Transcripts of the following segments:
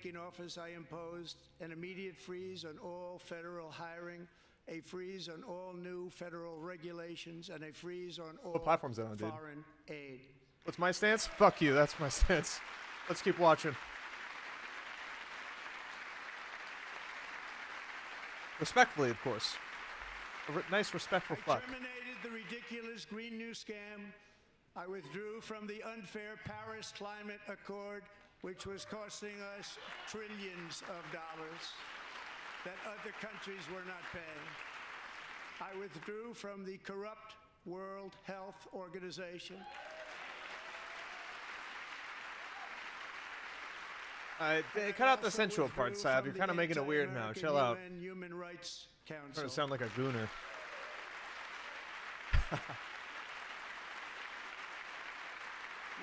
In office, I imposed an immediate freeze on all federal hiring, a freeze on all new federal regulations, and a freeze on all platforms that on, dude? foreign aid. What's my stance? Fuck you, that's my stance. Let's keep watching. Respectfully, of course. A nice, respectful fuck. I terminated the ridiculous Green New Scam. I withdrew from the unfair Paris Climate Accord, which was costing us trillions of dollars that other countries were not paying. I withdrew from the corrupt World Health Organization. Cut out the sensual part, Sav. You're kind of making it weird now. Chill out. Human Rights Council. Trying to sound like a gooner.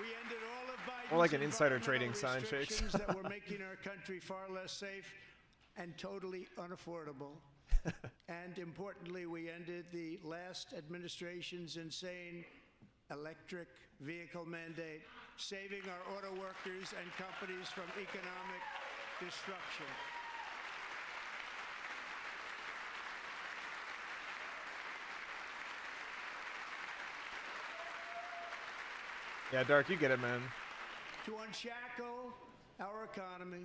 We ended all of Biden's More like an insider trading sign, Shakes. that were making our country far less safe and totally unaffordable. And importantly, we ended the last administration's insane electric vehicle mandate, saving our auto workers and companies from economic destruction. Yeah, Dark, you get it, man. To unshackle our economy,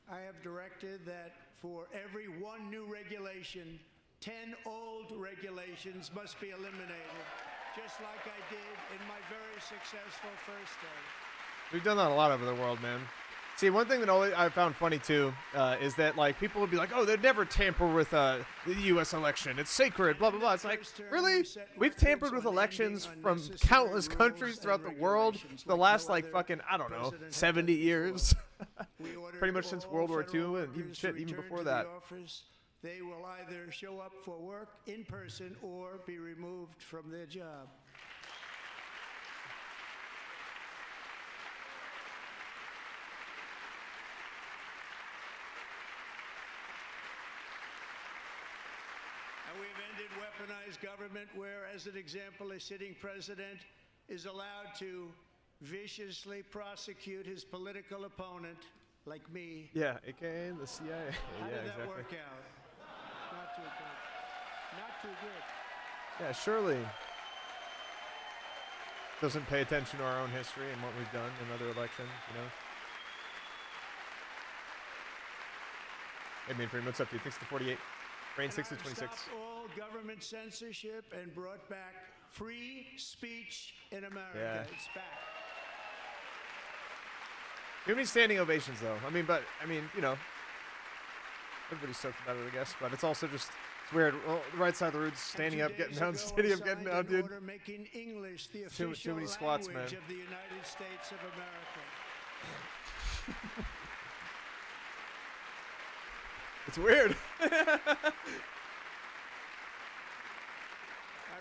I have directed that for every one new regulation, 10 old regulations must be eliminated, just like I did in my very successful first day. We've done that a lot over the world, man. See, one thing that always I found funny too is that like people would be like, "Oh, they'd never tamper with the U.S. election. It's sacred." Blah blah blah. It's like, really? We've tampered with elections from countless countries throughout the world the last like fucking I don't know 70 years, pretty much since World War II and even before that. They will either show up for work in person or be removed from their job. And we've ended weaponized government where, as an example, a sitting president is allowed to viciously prosecute his political opponent, like me. Yeah, aka the CIA. How yeah, did that exactly. work out? Not too good. Not too good. Yeah, surely doesn't pay attention to our own history and what we've done in other elections, you know. Hey, Mainframe, what's up, dude? Thanks to 48. Rain 6 to 26. Stopped all government censorship and brought back free speech in America. Yeah. It's back. Too many standing ovations, though. I mean, you know, everybody's stoked about it, I guess. But it's also just it's weird. Well, the right side of the road's standing up, getting down, standing up, getting down, dude. Making English the Too official many squats, man. language of the United States of America. It's weird. I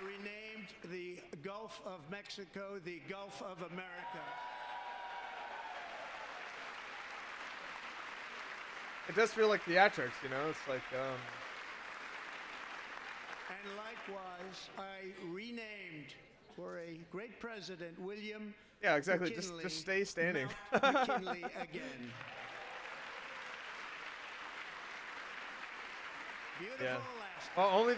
renamed the Gulf of Mexico the Gulf of America. It does feel like theatrics, you know. It's like. And likewise, I renamed for a great president, William. Yeah, exactly. McKinley, Just stay standing. Mount McKinley again. Beautiful Yeah. Alaska. Well, only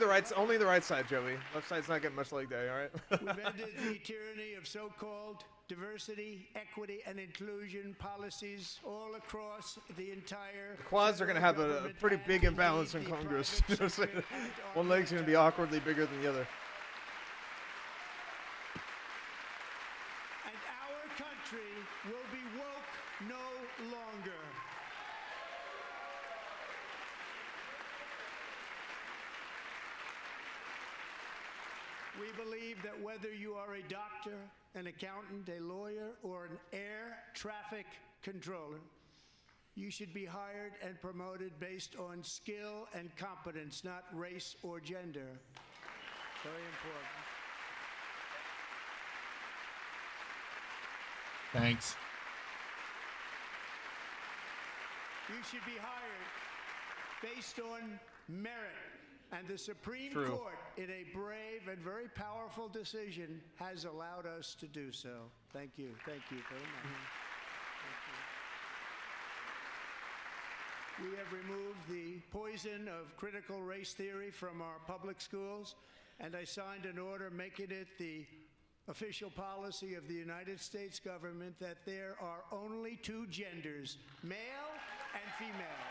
the right side, Joey. Left side's not getting much leg day, all right? We've ended the tyranny of so-called diversity, equity, and inclusion policies all across the entire. The quads are going to have a pretty big imbalance in Congress. You know what I'm saying? One leg's going to be awkwardly bigger than the other. And our country will be woke no longer. We believe that whether you are a doctor, an accountant, a lawyer, or an air traffic controller, you should be hired and promoted based on skill and competence, not race or gender. Very important. Thanks. You should be hired based on merit. And the Supreme True. Court, in a brave and very powerful decision, has allowed us to do so. Thank you. Thank you very much. Thank you. We have removed the poison of critical race theory from our public schools, and I signed an order making it the official policy of the United States government that there are only two genders, male and female.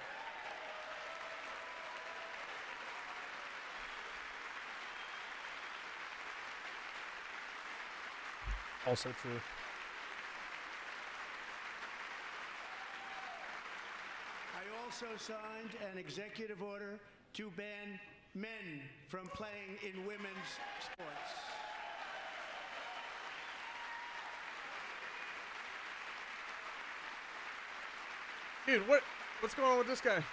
Also true. I also signed an executive order to ban men from playing in women's sports. Dude, what's going on with this guy?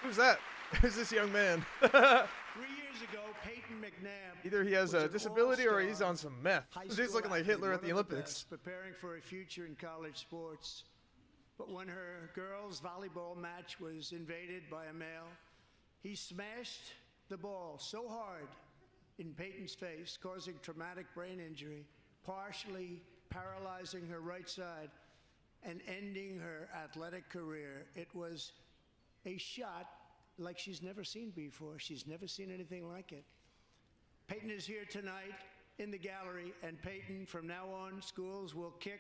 Who's that? Who's this young man? 3 years ago, Peyton McNabb. Either he has was a an disability or he's all-star on some meth. high He's school looking like athlete, Hitler at the one of Olympics. best, preparing for a future in college sports. But when her girls' volleyball match was invaded by a male, he smashed the ball so hard in Peyton's face, causing traumatic brain injury, partially paralyzing her right side, and ending her athletic career. It was a shot like she's never seen before. She's never seen anything like it. Peyton is here tonight in the gallery, and Peyton, from now on, schools will kick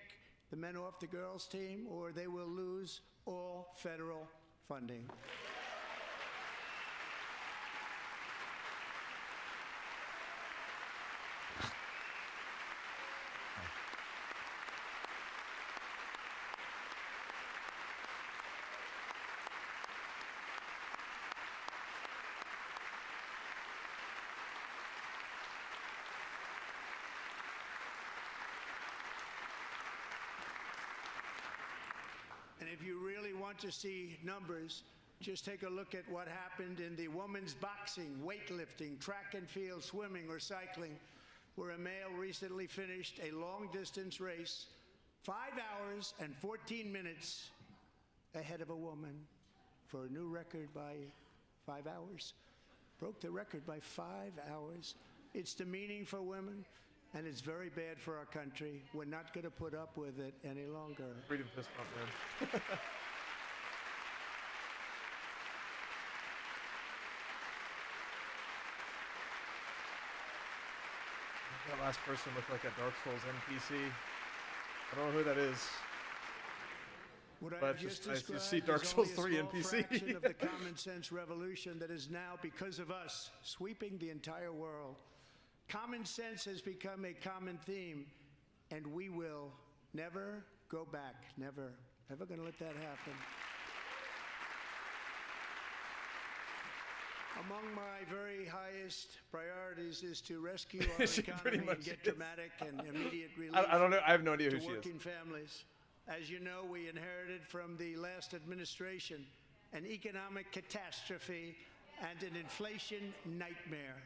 the men off the girls' team, or they will lose all federal funding. if you really want to see numbers, just take a look at what happened in the women's boxing, weightlifting, track and field, swimming, or cycling, where a male recently finished a long-distance race 5 hours and 14 minutes ahead of a woman for a new record by 5 hours. Broke the record by 5 hours. It's demeaning for women, and it's very bad for our country. We're not going to put up with it any longer. Freedom fist bump, man. That last person looked like a Dark Souls NPC. I don't know who that is. What But I've just I just described see Dark is Souls only a 3 small NPC. fraction of the common sense revolution that is now, because of us, sweeping the entire world. Common sense has become a common theme, and we will never go back. Never. Never going to let that happen. Among my very highest priorities is to rescue our She pretty economy much and get is. dramatic and immediate relief I don't know. I have no idea who to she is. working families. As you know, we inherited from the last administration an economic catastrophe and an inflation nightmare.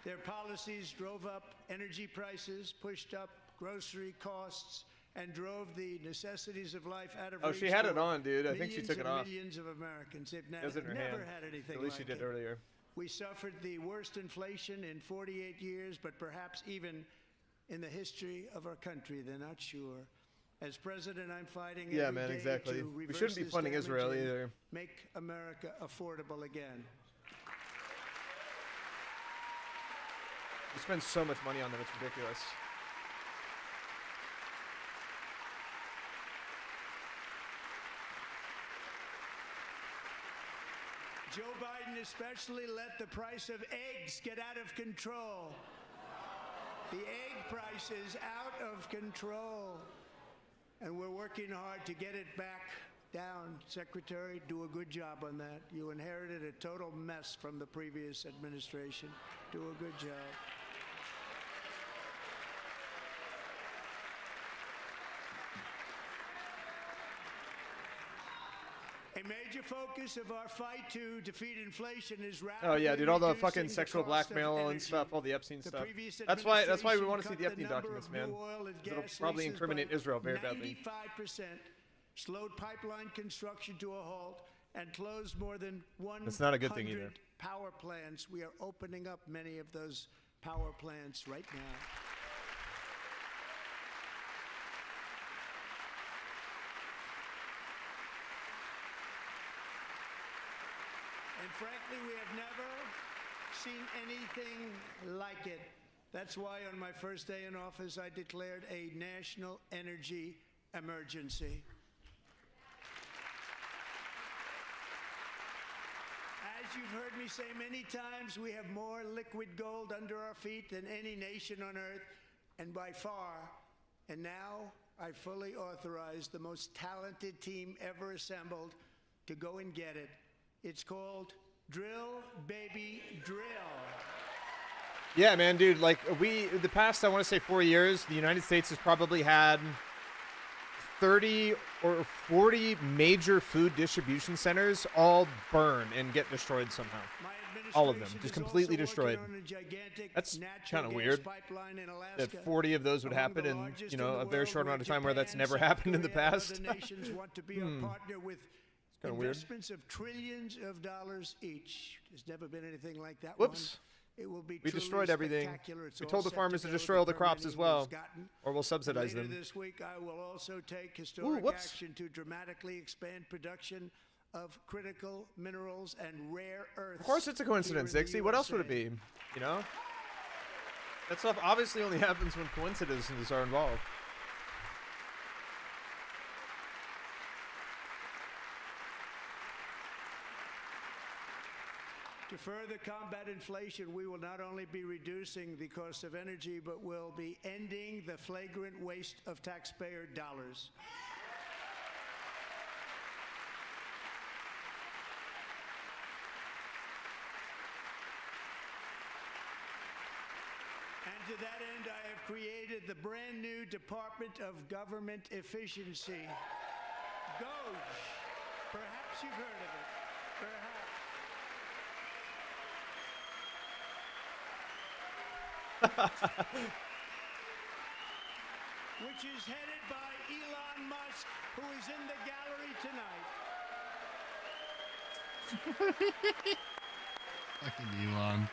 Their policies drove up energy prices, pushed up grocery costs, and drove the necessities of life out of reach. Oh, she had it for on, dude. I think she millions took it and off. Millions of Americans. They've It was in her never hand. had anything At least like she did it. earlier. We suffered the worst inflation in 48 years, but perhaps even in the history of our country. They're not sure. As president, I'm fighting Yeah, every man, day exactly. to We reverse shouldn't be this funding damage Israel and either. make America affordable again. We spend so much money on them, it's ridiculous. Joe Biden especially let the price of eggs get out of control. The egg price is out of control. And we're working hard to get it back down. Secretary, do a good job on that. You inherited a total mess from the previous administration. Do a good job. A major focus of our fight to defeat inflation is rapidly Oh yeah, dude, all the reducing fucking sexual cost of blackmail and energy. stuff, all the Epstein The stuff. previous That's why we administration want to see cut the Epstein number documents, of man. new oil and 'Cause it'll gas probably leases incriminate by Israel very badly. 95%, slowed pipeline construction to a halt, and closed more than 100 That's not a good thing either. power plants. We are opening up many of those power plants right now. And frankly, we have never seen anything like it. That's why on my first day in office, I declared a national energy emergency. As you've heard me say many times, we have more liquid gold under our feet than any nation on earth, and by far. And now I fully authorize the most talented team ever assembled to go and get it. It's called Drill, Baby, Drill. Yeah, man, dude, like the past, I want to say 4 years, the United States has probably had 30 or 40 major food distribution centers all burn and get destroyed somehow. All of them, just completely destroyed. That's kind of weird that 40 of those would happen in, you know, a very short amount of time where that's never happened in the past. Kind of weird. Investments of trillions of dollars each. There's never been anything like that. Whoops. It will be We destroyed everything. We told the farmers to go destroy with all the crops permitting as well, we've gotten. or we'll subsidize Later them. this week, I will also take historic whoops. action to dramatically expand production of critical minerals and rare earths. Of course it's a coincidence, here in the Dixie. What else would it USA. be? You know? That stuff obviously only happens when coincidences are involved. To further combat inflation, we will not only be reducing the cost of energy, but will be ending the flagrant waste of taxpayer dollars. And to that end, I have created the brand new Department of Government Efficiency. GOGE. Perhaps you've heard of it. Perhaps. Which is headed by Elon Musk, who is in the gallery tonight. Fucking Elon.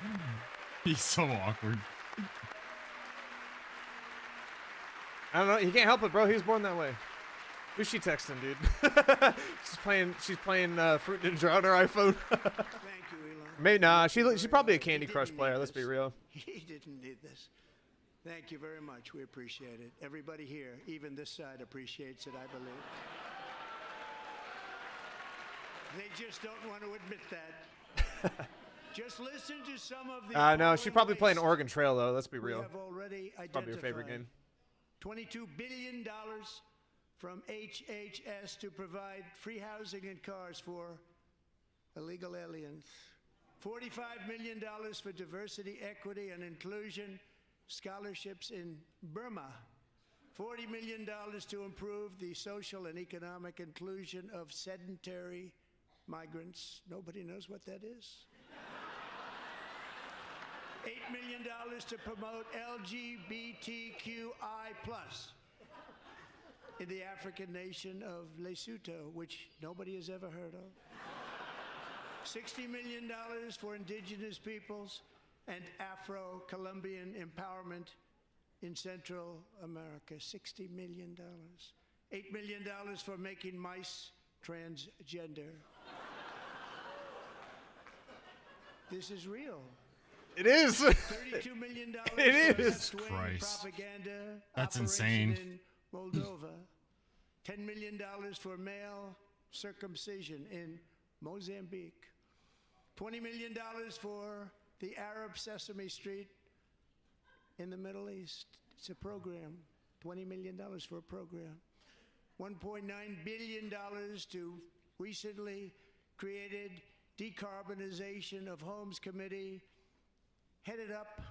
He's so awkward. I don't know. He can't help it, bro. He was born that way. Who's she texting, dude? She's playing Fruit Ninja on her iPhone. Thank you, Elon. Maybe nah. She's probably a Candy Crush player. Let's be real. He didn't need this. Thank you very much. We appreciate it. Everybody here, even this side, appreciates it, I believe. They just don't want to admit that. Just listen to some of the. No, she's probably playing Oregon Trail though. Let's be real. We have already identified Probably your favorite game. $22 billion from HHS to provide free housing and cars for illegal aliens. $45 million for diversity, equity, and inclusion scholarships in Burma. $40 million to improve the social and economic inclusion of sedentary migrants. Nobody knows what that is. $8 million to promote LGBTQI+ in the African nation of Lesotho, which nobody has ever heard of. $60 million for indigenous peoples and Afro-Colombian empowerment in Central America. $60 million. $8 million for making mice transgender. This is real. It is. $32 million It for is. left-wing Christ. propaganda That's operation insane. in Moldova. $10 million for male circumcision in Mozambique. $20 million for the Arab Sesame Street in the Middle East. It's a program. $20 million for a program. $1.9 billion to recently created Decarbonization of Homes Committee, headed up,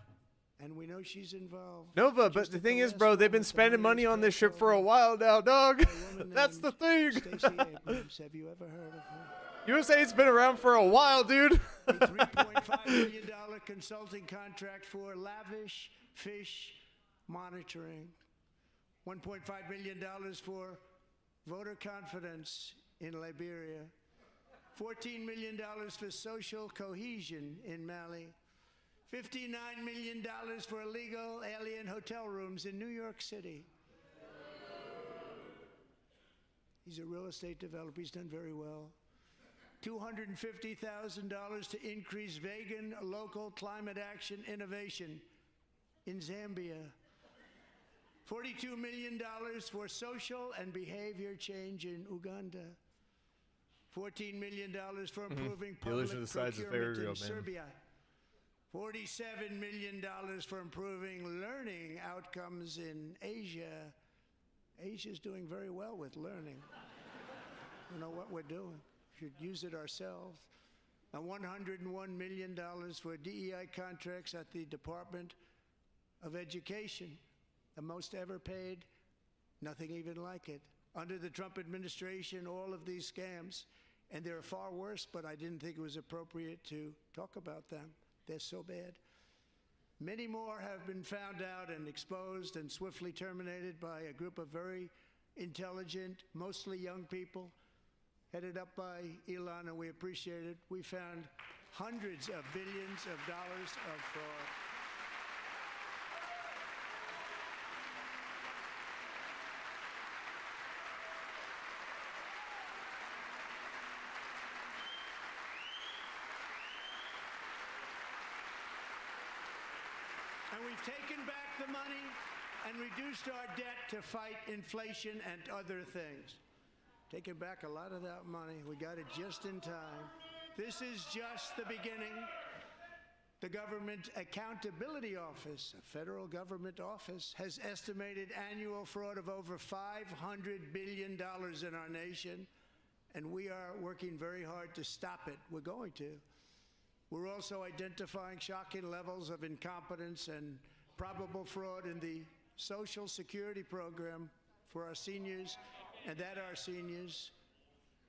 and we know she's involved. Nova, but the thing is, bro, they've been spending money on this ship for a while now, dog. That's the thing. Stacey Abrams, have you ever heard of her? USAID's been around for a while, dude. A $3.5 million consulting contract for lavish fish monitoring. $1.5 million for voter confidence in Liberia. $14 million for social cohesion in Mali. $59 million for illegal alien hotel rooms in New York City. He's a real estate developer. He's done very well. $250,000 to increase vegan local climate action innovation in Zambia. $42 million for social and behavior change in Uganda. $14 million for improving public procurement in Serbia. $47 million for improving learning outcomes in Asia. Asia's doing very well with learning. We know what we're doing. Should use it ourselves. And $101 million for DEI contracts at the Department of Education. The most ever paid, nothing even like it. Under the Trump administration, all of these scams, and they're far worse, but I didn't think it was appropriate to talk about them. They're so bad. Many more have been found out and exposed and swiftly terminated by a group of very intelligent, mostly young people, headed up by Elon, and we appreciate it. We found hundreds of billions of dollars of fraud. And we've taken back the money and reduced our debt to fight inflation and other things. Taken back a lot of that money. We got it just in time. This is just the beginning. The Government Accountability Office, a federal government office, has estimated annual fraud of over $500 billion in our nation, and we are working very hard to stop it. We're going to. We're also identifying shocking levels of incompetence and probable fraud in the Social Security program for our seniors and that our seniors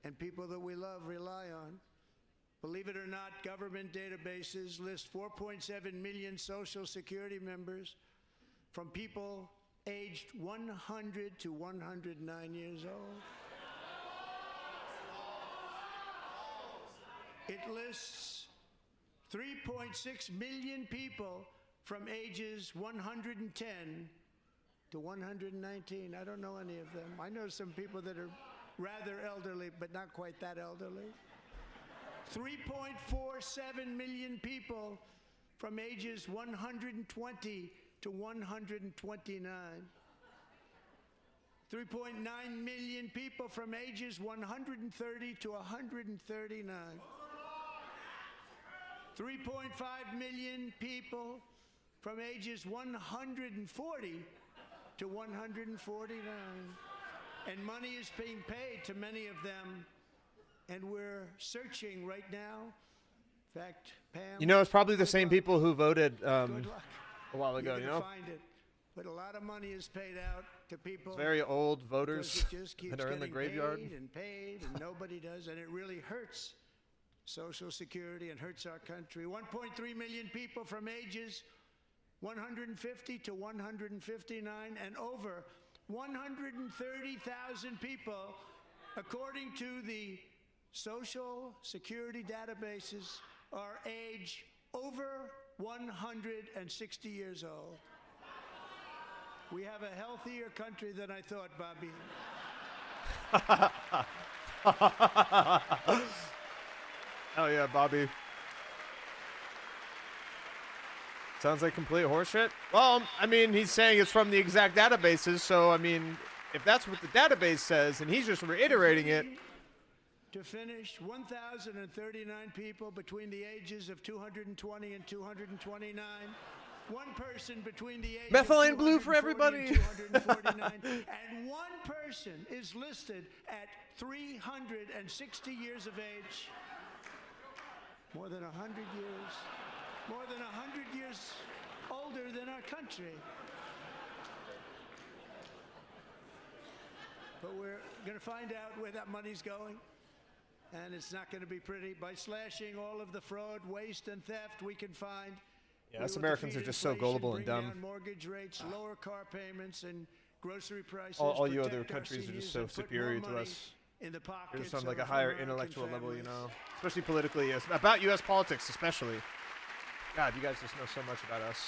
and people that we love rely on. Believe it or not, government databases list 4.7 million Social Security members from people aged 100 to 109 years old. It lists 3.6 million people from ages 110 to 119. I don't know any of them. I know some people that are rather elderly, but not quite that elderly. 3.47 million people from ages 120 to 129. 3.9 million people from ages 130 to 139. 3.5 million people from ages 140 to 149. And money is being paid to many of them, and we're searching right now. In fact, Pam, You know, it's probably the same people who voted good luck. a while ago, You're you gonna know? find it. But a lot of money is paid out to people. Very old because voters it just keeps that are in the getting graveyard. paid, and nobody does, and it really hurts Social Security and hurts our country. 1.3 million people from ages 150 to 159, and over 130,000 people, according to the Social Security databases, are age over 160 years old. We have a healthier country than I thought, Bobby. Oh yeah, Bobby. Sounds like complete horseshit. Well, I mean, he's saying it's from the exact databases, so I mean, if that's what the database says, and he's just reiterating it. To finish, 1,039 people between the ages of 220 and 229. One person between the ages Methylene of blue for 240 everybody. and 249. And one person is listed at 360 years of age. More than 100 years. More than 100 years older than our country. But we're going to find out where that money's going. And it's not going to be pretty. By slashing all of the fraud, waste, and theft we can find. Yeah, us Americans are just so gullible and dumb. Mortgage rates, lower car payments, and grocery prices. All you protect other our countries are just seniors, so and put superior more to money us. in the You're pockets just on like a of higher American intellectual level, you families. know, especially politically, yes. About U.S. politics, especially. God, you guys just know so much about us.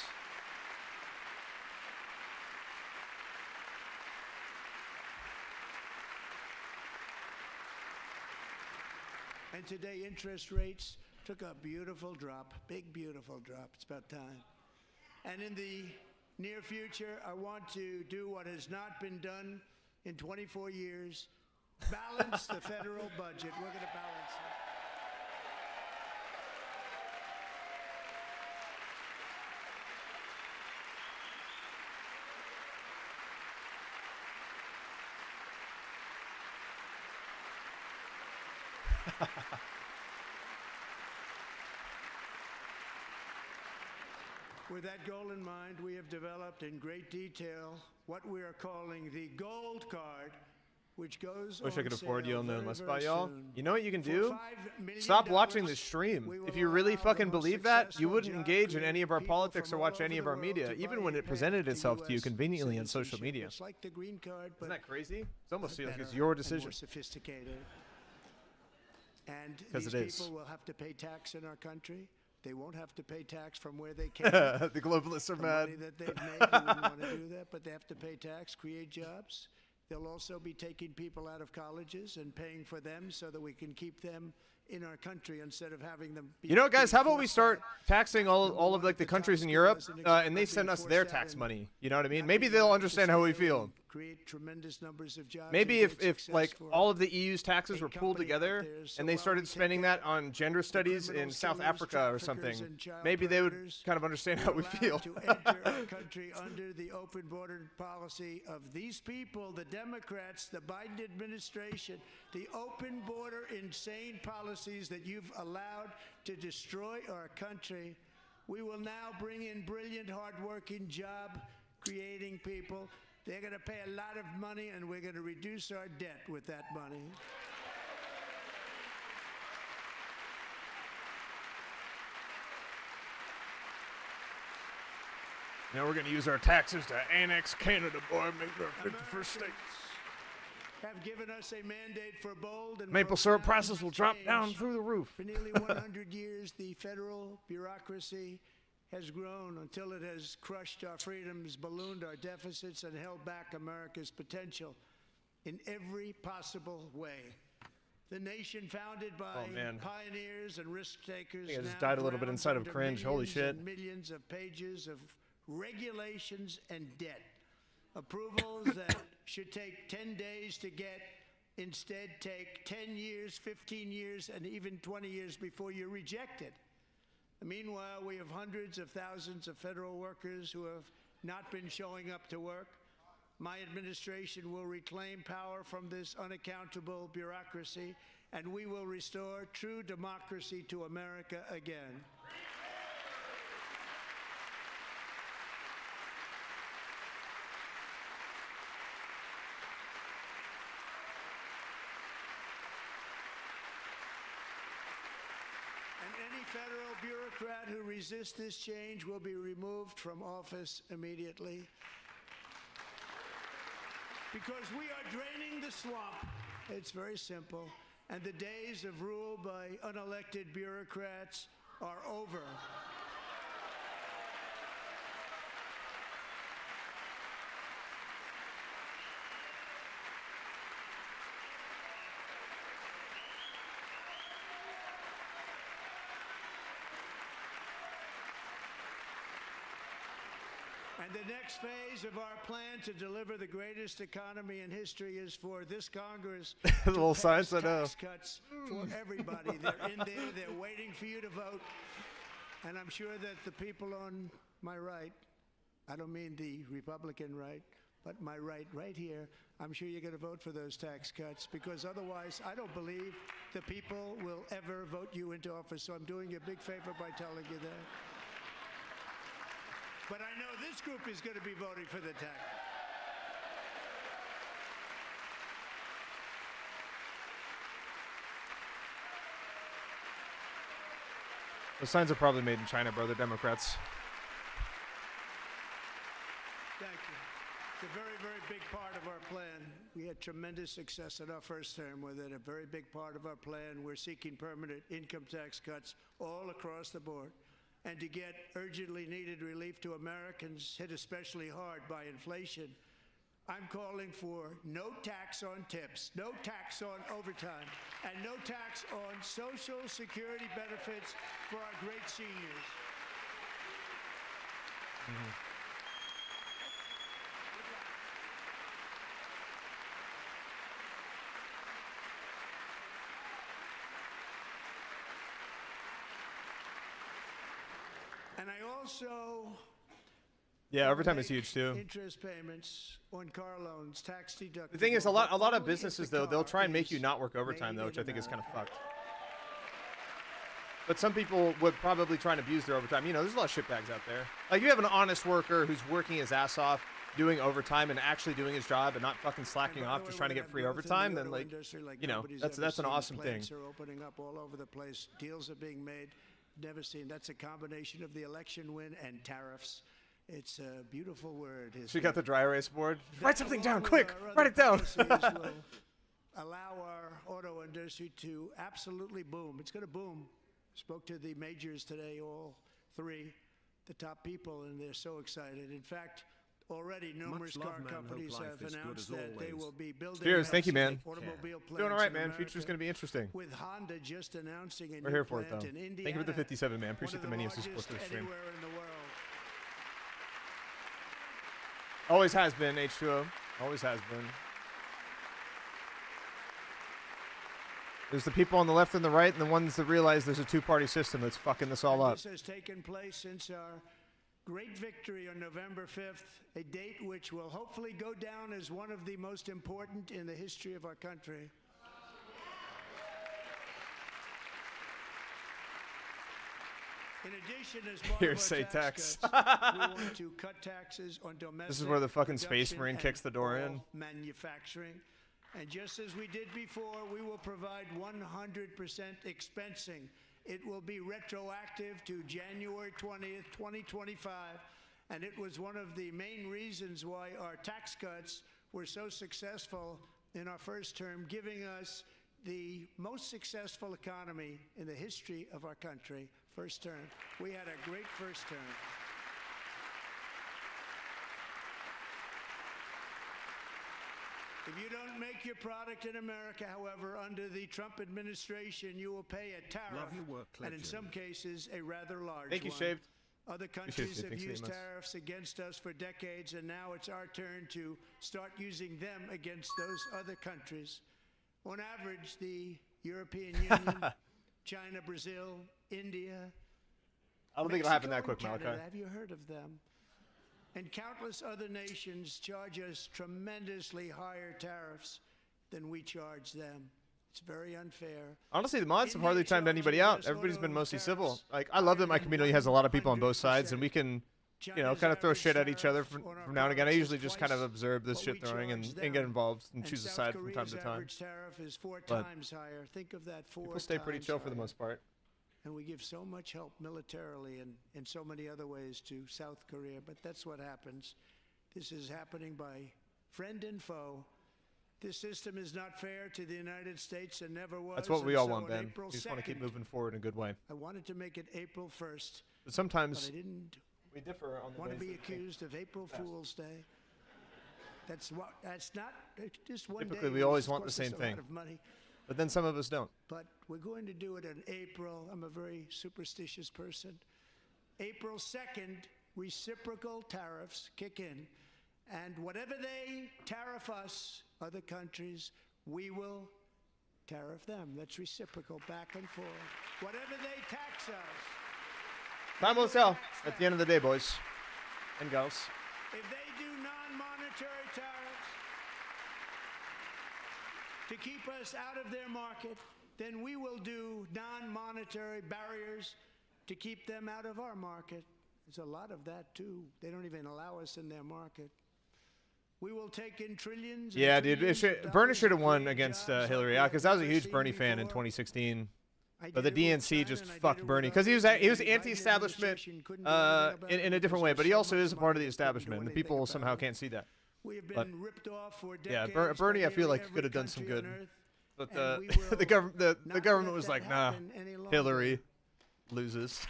And today, interest rates took a beautiful drop, big, beautiful drop. It's about time. And in the near future, I want to do what has not been done in 24 years, balance the federal budget. We're going to balance it. With that goal in mind, we have developed in great detail what we are calling the Gold Card, which goes Wish on I could afford you sale on the very, list very by y'all. soon. You know what you can For do? $5 million, Stop watching this stream. we will If you really allow fucking the most believe that, you successful wouldn't job engage in any of our creating people politics or from watch all any over of our the media, world to even buy when a it path presented to itself to you US conveniently on social citizenship. media. It's like the green card, but Isn't that crazy? It's almost feels like better it's your and decision. more sophisticated. And 'Cause these it is. people will have to pay tax in our country. They won't have to pay tax from where they came. The globalists are The mad. money that they've made, they wouldn't want to do that, but they have to pay tax, create jobs. They'll also be taking people out of colleges and paying for them so that we can keep them in our country instead of having them be You know, guys, being how about we forced start out. taxing all Number of one, like the the countries top in school Europe, doesn't and they expect send being us their forced out tax and money? You know what I mean? not Maybe being they'll able to understand how we stay feel. and create tremendous numbers of jobs Maybe and if great success like for all of the EU's taxes a were pulled company out together there. So and they while we started take spending out that on gender studies in criminal South killers, Africa or traffickers, something, and child maybe they would predators, kind of understand we're how we allowed feel. to enter our country under the open border policy of these people, the Democrats, the Biden administration, the open border insane policies that you've allowed to destroy our country. We will now bring in brilliant, hardworking, job-creating people. They're going to pay a lot of money, and we're going to reduce our debt with that money. Now we're going to use our taxes to annex Canada, boy, make it our 51st state. Have given us a mandate for bold and Maple syrup profound prices will drop change. down through the roof. For nearly 100 years, the federal bureaucracy has grown until it has crushed our freedoms, ballooned our deficits, and held back America's potential in every possible way. The nation founded by pioneers and risk-takers I just now died a little bit drowns inside of under cringe. Holy millions shit. and millions of pages of regulations and debt. Approvals that should take 10 days to get instead take 10 years, 15 years, and even 20 years before you're rejected. Meanwhile, we have hundreds of thousands of federal workers who have not been showing up to work. My administration will reclaim power from this unaccountable bureaucracy, and we will restore true democracy to America again. Any federal bureaucrat who resists this change will be removed from office immediately. Because we are draining the swamp. It's very simple. And the days of rule by unelected bureaucrats are over. And the next phase of our plan to deliver the greatest economy in history is for this Congress The little signs, I tax know. cuts for everybody. They're in there. They're waiting for you to vote. And I'm sure that the people on my right, I don't mean the Republican right, but my right here, I'm sure you're going to vote for those tax cuts, because otherwise I don't believe the people will ever vote you into office. So I'm doing you a big favor by telling you that. But I know this group is going to be voting for the tax. The signs are probably made in China, bro. They're Democrats. Thank you. It's a very, very big part of our plan. We had tremendous success in our first term with it. A very big part of our plan. We're seeking permanent income tax cuts all across the board. And to get urgently needed relief to Americans hit especially hard by inflation, I'm calling for no tax on tips, no tax on overtime, and no tax on Social Security benefits for our great seniors. And I also Yeah, overtime is huge too. interest payments on car loans, tax deductible. The thing is, a lot of Only if businesses the though, they'll try and car make you is not work overtime though, made which I in think is kind of America. fucked. But some people would probably try and abuse their overtime. You know, there's a lot of shitbags out there. Like, you have an honest worker who's working his ass off, doing overtime and actually doing his job and not fucking slacking And by off the just way, trying to we get have free growth in the overtime, then auto like, industry like you know, nobody's that's ever an seen. awesome thing. Plants are opening up all over the place. Deals are being made. Never seen. That's a combination of the election win and tariffs. It's a beautiful word. She got the dry erase board. That, Write something down, along with quick! our other Write it down! policies, will allow our auto industry to absolutely boom. It's going to boom. Spoke to the majors today, all three, the top people, and they're so excited. In fact, already numerous car companies have announced that they will be building Cheers, thank you, man. automobile plants Doing all right, in man. America, Future's going to be interesting. with Honda just announcing a We're new here for it, plant though. in Indiana. Thank you for the 57, man. one Appreciate of the many of the support largest for the stream. anywhere in the world. Always has been, H2O. Always has been. There's the people on the left and the right, and the ones that realize there's a two-party system that's fucking this all And up. this has taken place since our great victory on November 5th, a date which will hopefully go down as one of the most important in the history of our country. In addition, as part Hearsay of our tax. tax cuts, we want to cut taxes on domestic This is where the fucking Space production Marine and kicks the door in. all manufacturing. And just as we did before, we will provide 100% expensing. It will be retroactive to January 20th, 2025. And it was one of the main reasons why our tax cuts were so successful in our first term, giving us the most successful economy in the history of our country. First term. We had a great first term. If you don't make your product in America, however, under the Trump administration, you will pay a tariff, and in some cases, a rather large Thank you, one. Shaved. Other countries have Thanks, used Amos. tariffs against us for decades, and now it's our turn to start using them against those other countries. On average, the European Union, China, Brazil, India, I don't think it'll happen that Mexico, quick, and Malachi. Canada, have you heard of them? And countless other nations charge us tremendously higher tariffs than we charge them. It's very unfair. Honestly, the mods have hardly timed anybody out. Everybody's been mostly civil. Like, I love that my community has a lot of people on both sides, and we can, you know, kind of throw shit at each other from now and again. I usually just kind of observe this shit throwing and get involved and choose a side from time to time. Average tariff is 4 But times higher. Think of that, 4 People stay pretty times chill for the higher. most part. And we give so much help militarily and in so many other ways to South Korea. But that's what happens. This is happening by friend and foe. This system is not fair to the United States and never was. That's what we and all so want, on Ben. April We just want to keep 2nd, moving forward in a good way. I wanted to make it April 1st, But but sometimes I didn't we differ on the want to ways be that we think. accused of April Fool's Day. That's not just one day. Typically, we which always of want the course is same a lot thing. of money. But then some of us don't. But we're going to do it in April. I'm a very superstitious person. April 2nd, reciprocal tariffs kick in. And whatever they tariff us, other countries, we will tariff them. That's reciprocal, back and forth. Whatever they tax us. Time will tell at the end of the day, boys and girls. If they do non-monetary tariffs to keep us out of their market, then we will do non-monetary barriers to keep them out of our market. There's a lot of that, too. They don't even allow us in their market. We will take in trillions. Yeah, dude. Bernie should have won against Hillary, because I was a huge Bernie fan in 2016. But the DNC just fucked Bernie because he was anti-establishment in a different way, but he also is a part of the establishment, and the people somehow can't see that. We have But been ripped off for yeah, decades Bernie, by I feel nearly like could have every done some country good, on Earth, but and we will the government not government let was that like, nah, happen any longer. Hillary loses.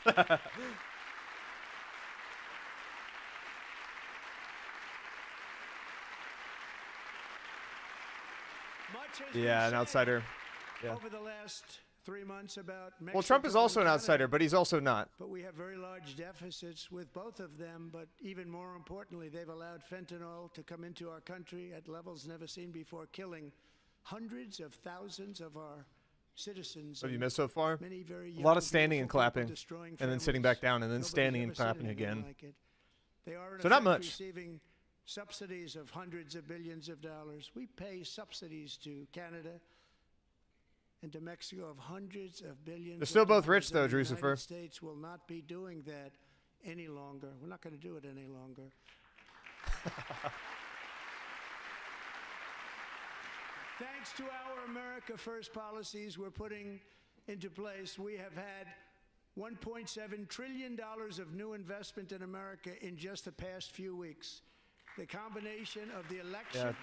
Much has Yeah, been an said outsider. Yeah. over the last 3 months about Mexico Well, Trump is also an and Canada, outsider, but he's also not. But we have very large deficits with both of them. But even more importantly, they've allowed fentanyl to come into our country at levels never seen before, killing hundreds of thousands of our citizens. What have you and missed so far? many very A young, lot of standing and beautiful people, clapping, destroying and then sitting back families. down, and then Nobody's standing ever and seen clapping anything again. like it. They are in So not effect much. receiving subsidies of hundreds of billions of dollars. We pay subsidies to Canada and to Mexico of hundreds of billions. They're still of both rich, dollars, though, and the Drucifer. United States will not be doing that any longer. We're not going to do it any longer. Thanks to our America First policies we're putting into place, we have had $1.7 trillion of new investment in America in just the past few weeks. The combination of the election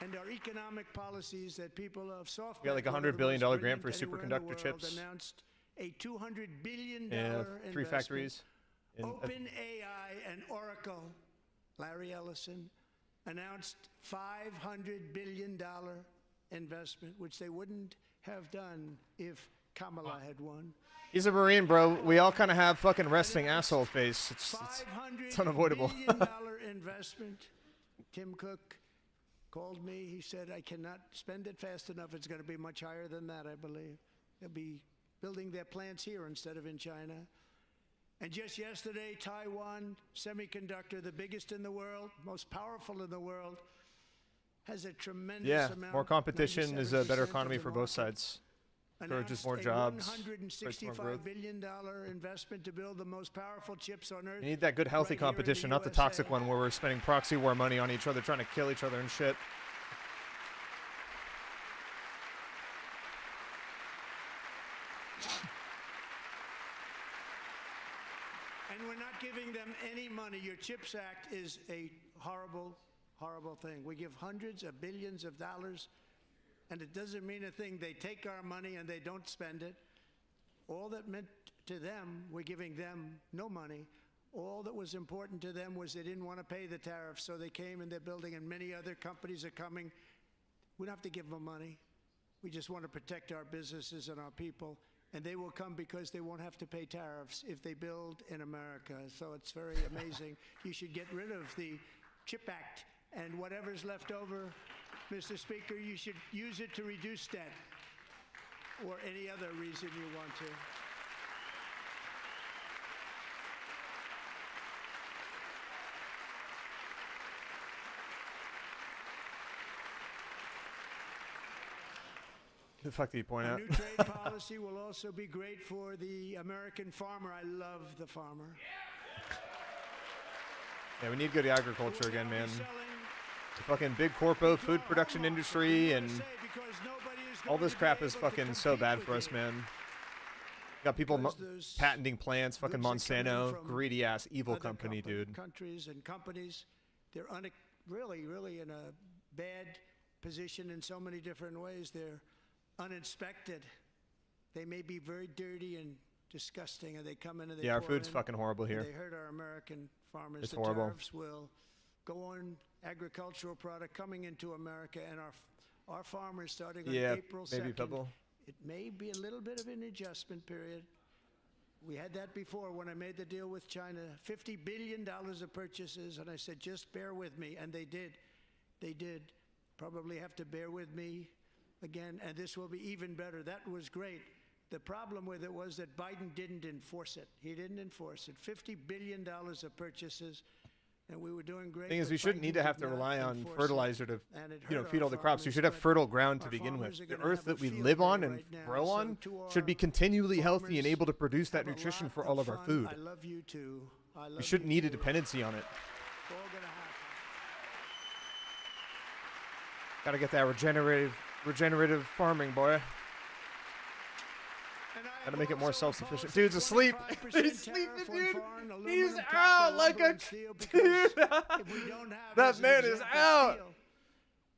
and our economic policies that people of SoftBank, We got like a one of $100 the billion most grant for brilliant anywhere in the superconductor world, chips. announced a $200 billion Yeah, 3 investment. factories. in- OpenAI and Oracle, Larry Ellison, announced $500 billion investment, which they wouldn't have done if Kamala had won. He's a Marine, bro. We all kind of have fucking resting asshole face. It's $500 unavoidable. billion investment. Tim Cook called me. He said, I cannot spend it fast enough. It's going to be much higher than that, I believe. They'll be building their plants here instead of in China. And just yesterday, Taiwan Semiconductor, the biggest in the world, most powerful in the world, has a tremendous yeah, amount. more competition is a better 97% economy of the for both market. sides. encourages announced more a jobs, creates more growth. $165 billion investment to build the most powerful chips on Earth. You need that good, healthy right here in competition, the not the USA. toxic one where we're spending proxy war money on each other, trying to kill each other and shit. And we're not giving them any money. Your CHIPS Act is a horrible, horrible thing. We give hundreds of billions of dollars, and it doesn't mean a thing. They take our money and they don't spend it. All that meant to them, we're giving them no money. All that was important to them was they didn't want to pay the tariffs, so they came and they're building, and many other companies are coming. We don't have to give them money. We just want to protect our businesses and our people. And they will come because they won't have to pay tariffs if they build in America. So it's very amazing. You should get rid of the CHIP Act, and whatever's left over, Mr. Speaker, you should use it to reduce debt or any other reason you want to. The fuck did you point A out? new trade policy will also be great for the American farmer. I love the farmer. Yeah, we need good agriculture again, man. Selling The fucking big corpo food production industry and all this crap is fucking so bad for us, man. Got people patenting plants, fucking Monsanto, greedy ass evil company, dude. Countries and companies, they're really, really in a bad position in so many different ways. They're uninspected. They may be very dirty and disgusting, and they come in and they Yeah, our pour food's in, fucking horrible here. They hurt our American farmers. It's the horrible. Tariffs will go on agricultural product coming into America, and our farmers starting on April 2nd. Maybe Pebble. It may be a little bit of an adjustment period. We had that before when I made the deal with China, $50 billion of purchases, and I said, just bear with me, and they did. They did. Probably have to bear with me again, and this will be even better. That was great. The problem with it was that Biden didn't enforce it. He didn't enforce it. $50 billion of purchases, and we were doing great. Thing is, but we shouldn't Biden need to did have to not rely on enforce fertilizer it, to, and it you know, hurt feed our all the crops. We farmers, should have but fertile ground to our begin farmers with. are The gonna earth have a that we field live day on and right now. grow So on to should be our continually healthy and farmers, able to produce that have a nutrition lot for all of our fun. food. I love you too. I love We shouldn't you need a too. dependency on it. It's all gonna happen. Gotta get that regenerative farming, boy. And I Gotta make it more also self-sufficient. oppose Dude's the asleep. 25% He's sleeping, tariff on dude. foreign He's aluminum, out copper, like lumber, a and steel dude. because if we don't have, That as an man is example, out. steel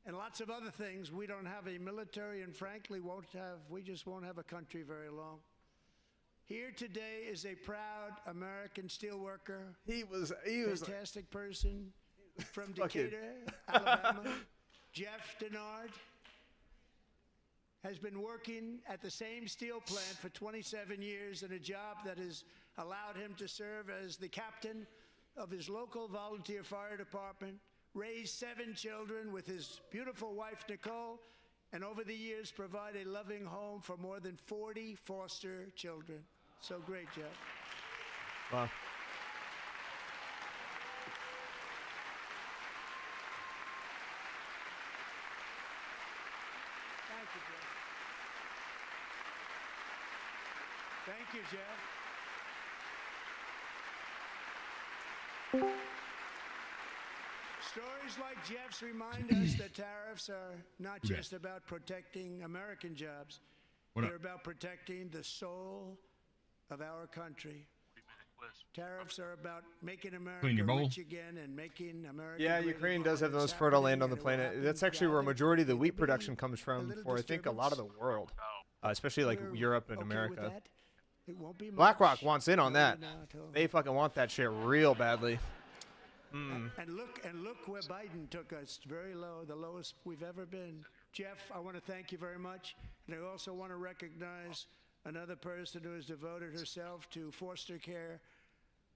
and lots of other things, we don't have a military, and frankly, we just won't have a country very long. Here today is a proud American steelworker, He was fantastic person from fucking- Decatur, Alabama, Jeff Denard. Has been working at the same steel plant for 27 years in a job that has allowed him to serve as the captain of his local volunteer fire department, raised 7 children with his beautiful wife, Nicole, and over the years provide a loving home for more than 40 foster children. So great, Jeff. Wow. Thank you, Jeff. Thank you, Jeff. Stories like Jeff's remind us that tariffs are not just about protecting American jobs. They're about protecting the soul of our country. Tariffs are about making America Clean your bowl. rich again and making America Yeah, great Ukraine again. does have the It's most fertile happening, land on the and it will planet. happen. That's actually Yeah, where a I think majority of the it'll wheat be production comes a from little for, I think, a lot of the disturbance. world, especially like We're Europe and okay with America. that. It won't be BlackRock much. wants in on No, that. not at all. They fucking want that shit real badly. And look where Biden took us, very low, the lowest we've ever been. Jeff, I want to thank you very much, and I also want to recognize another person who has devoted herself to foster care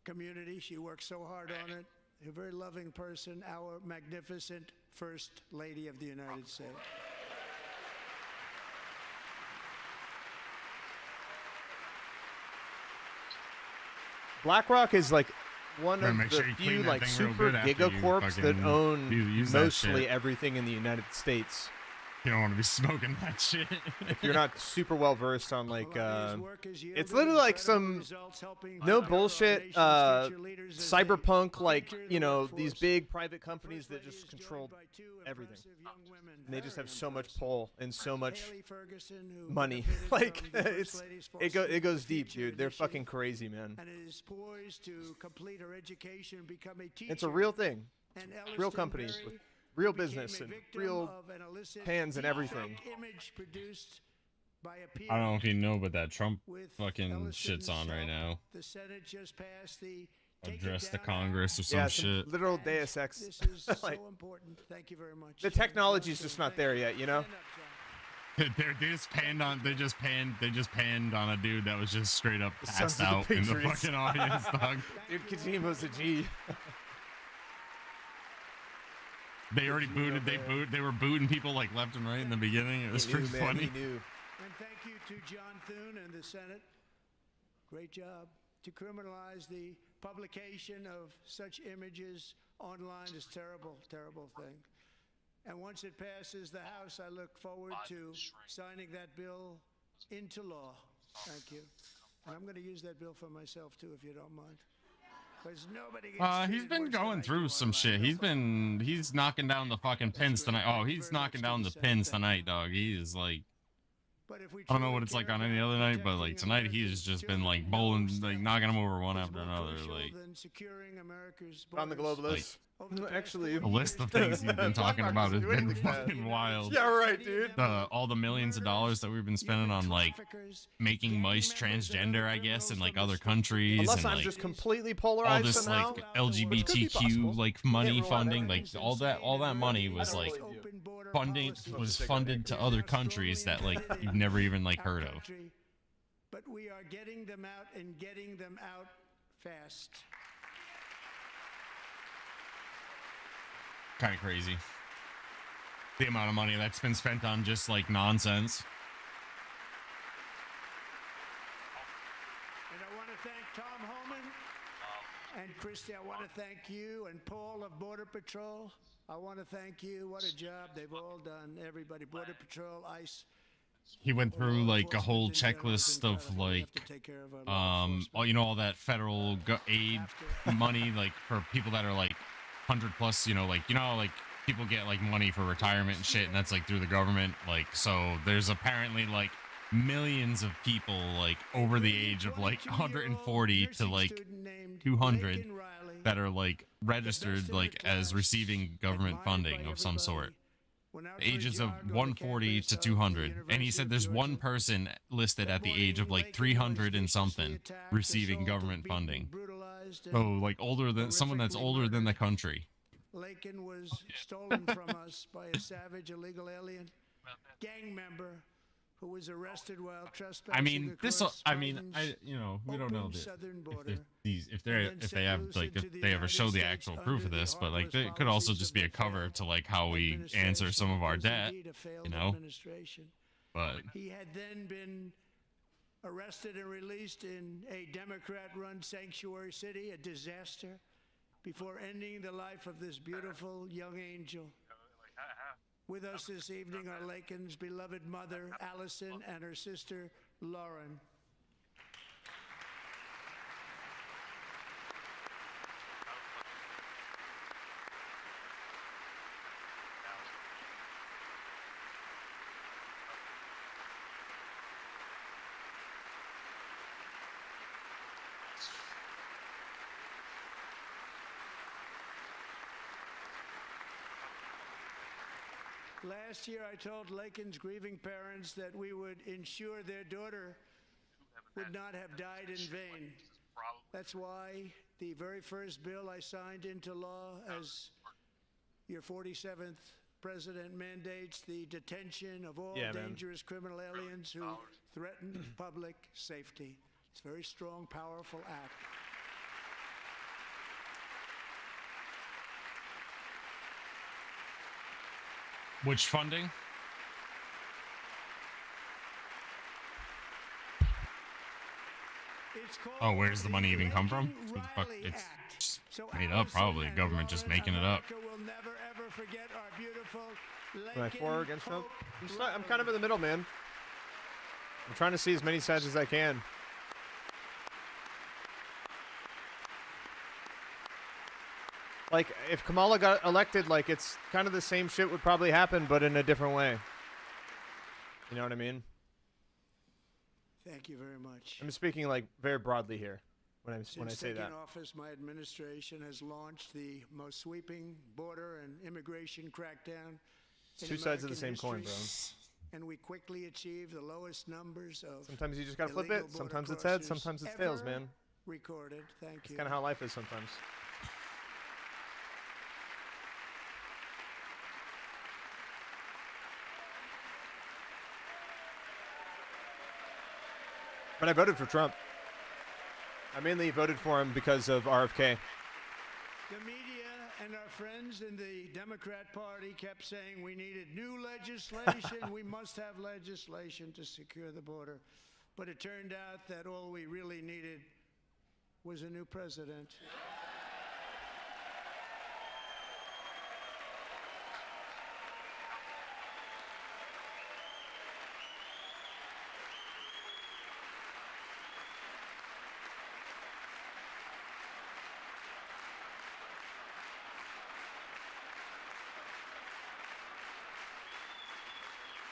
community. She works so hard on it. A very loving person, our magnificent First Lady of the United States. BlackRock is like one Better of make the sure you few clean that like thing real super good after you gigacorps that fucking own use that mostly shit. everything in the United States. You don't want to be smoking that shit. If you're not super well versed on like, it's literally like some no bullshit cyberpunk, like, you know, these big private companies that just control everything, and they just have so much pull and so much money. Like it goes deep, dude. They're fucking crazy, man. It's a real thing. It's a real company with real business and real hands and everything. I don't know if you know, but that Trump fucking shit's on right now. The Senate just passed the Address the Congress or some shit. Literal Deus Ex. This is Like, so important. Thank you very much. the technology's just not there yet, you know? They just panned on. They just panned on a dude that was just straight up passed Sons of the out in the Patriots. fucking audience, dog. Dude, Kojimo's a G. They already booted. They were booting people like left and right in the beginning. It was He knew, pretty man, funny. he knew. And thank you to John Thune and the Senate. Great job. To criminalize the publication of such images online is terrible, terrible thing. And once it passes the House, I look forward to signing that bill into law. Thank you. And I'm going to use that bill for myself, too, if you don't mind. Because nobody gets He's been treated worse going than I through do some online. shit. He's knocking down the fucking pins tonight. Oh, he's knocking down the pins tonight, dog. He is like, But if we I don't know truly what it's like care on any about other night, but like protecting tonight he's America's just been children, like bowling, no like step knocking them over one is after more another. crucial Like than securing America's On the borders. globe list. Over the past Actually, the list of things he's been talking about has been fucking wild. Yeah, right, dude. All the millions of dollars that we've been spending on like making mice transgender, I guess, in like other countries, Unless and I'm like just completely all polarized this somehow. like LGBTQ possible. like money Yeah, funding, like all that money was like funded to other countries that like you've never even like heard of. But we are getting them out and getting them out fast. Kind of crazy. The amount of money that's been spent on just like nonsense. And I want to thank Tom Homan and Christy. I want to thank you and Paul of Border Patrol. I want to thank you. What a job they've all done. Everybody, Border Patrol, ICE. He went through like a whole checklist of like, all you know, all that federal aid money, like for people that are like 100 plus, you know, like people get like money for retirement and shit, and that's like through the government. Like, so there's apparently like millions of people like over the age of like 140 to like 200 that are like registered like as receiving government funding of some sort. Ages of 140 to 200, and he said there's one person listed at the age of like 300 and something receiving government funding. Oh, like older than someone that's older than the country. Lakin was stolen from us by a savage illegal alien gang member who was arrested while trespassing. I mean, this. across I mean, Biden's you know, we don't know open this. southern If border. they have like if they ever show the actual proof of this, but like it could also just be a cover to like how we answer some of our debt, you know. But He had then been arrested and released in a Democrat-run sanctuary city, a disaster, before ending the life of this beautiful young angel. With us this evening are Lakin's beloved mother, Allison, and her sister, Lauren. Last year, I told Lakin's grieving parents that we would ensure their daughter would not have died in vain. That's why the very first bill I signed into law as your 47th president mandates the detention of all dangerous criminal aliens who threaten public safety. It's a very strong, powerful act. which funding? Oh, where's the money even come from? It's made up, probably. Government just making it up. Will never ever forget our beautiful Am I Lincoln for or against Trump? Hope I'm kind of in Road. the middle, man. I'm trying to see as many sides as I can. Like, if Kamala got elected, like, it's kind of the same shit would probably happen, but in a different way. You know what I mean? Thank you very much. I'm speaking, like, very broadly here when I Since say taking that. office, my administration has launched the most sweeping border and immigration crackdown It's in two sides of the American same coin, bro. history, and we quickly achieved the lowest numbers of Sometimes you just gotta flip illegal it. border Sometimes it's heads, crossers sometimes it's tails, ever man. recorded. Thank It's you. kind of how life is sometimes. But I voted for Trump. I mainly voted for him because of RFK. The media and our friends in the Democrat Party kept saying we needed new legislation. We must have legislation to secure the border. But it turned out that all we really needed was a new president.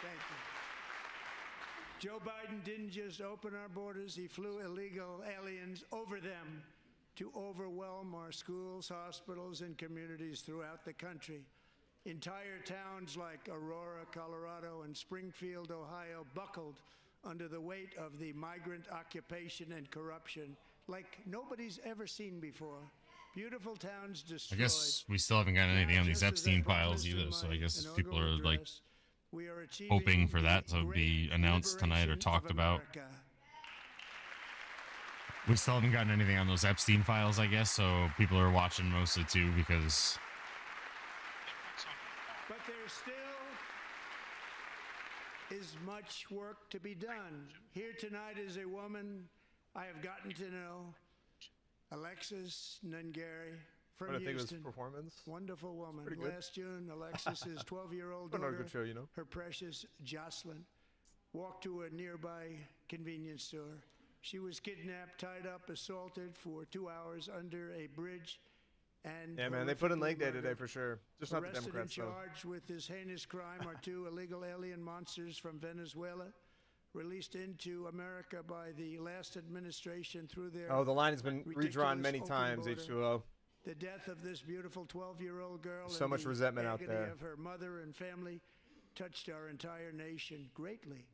Thank you. Joe Biden didn't just open our borders, he flew illegal aliens over them to overwhelm our schools, hospitals, and communities throughout the country. Entire towns like Aurora, Colorado, and Springfield, Ohio, buckled under the weight of the migrant occupation and corruption like nobody's ever seen before. Beautiful towns I destroyed. guess we still haven't gotten anything on these Just as I Epstein files promised in either, so my I guess people are inaugural like address, we are hoping achieving for that the to be great announced tonight or liberation talked of about. America. We still haven't gotten anything on those Epstein files, I guess, so people are watching mostly too because But there still is much work to be done. Here tonight is a woman I have gotten to know, Alexis Nungary from What I think of his Houston. performance. Wonderful woman. pretty good. Last June, Alexis's 12-year-old Put on a daughter, good show, you know. her precious Jocelyn, walked to a nearby convenience store. She was kidnapped, tied up, assaulted for 2 hours under a bridge, and Yeah, man, they put in leg day horrifically today murdered. for sure. Just not the Arrested Democrats, and though. charged with this heinous crime are two illegal alien monsters from Venezuela, released into America by the last administration through their Oh, the line has been ridiculous redrawn many open times, border. H2O. The death of this beautiful 12-year-old girl So and much the resentment out agony there. of her mother and family touched our entire nation greatly.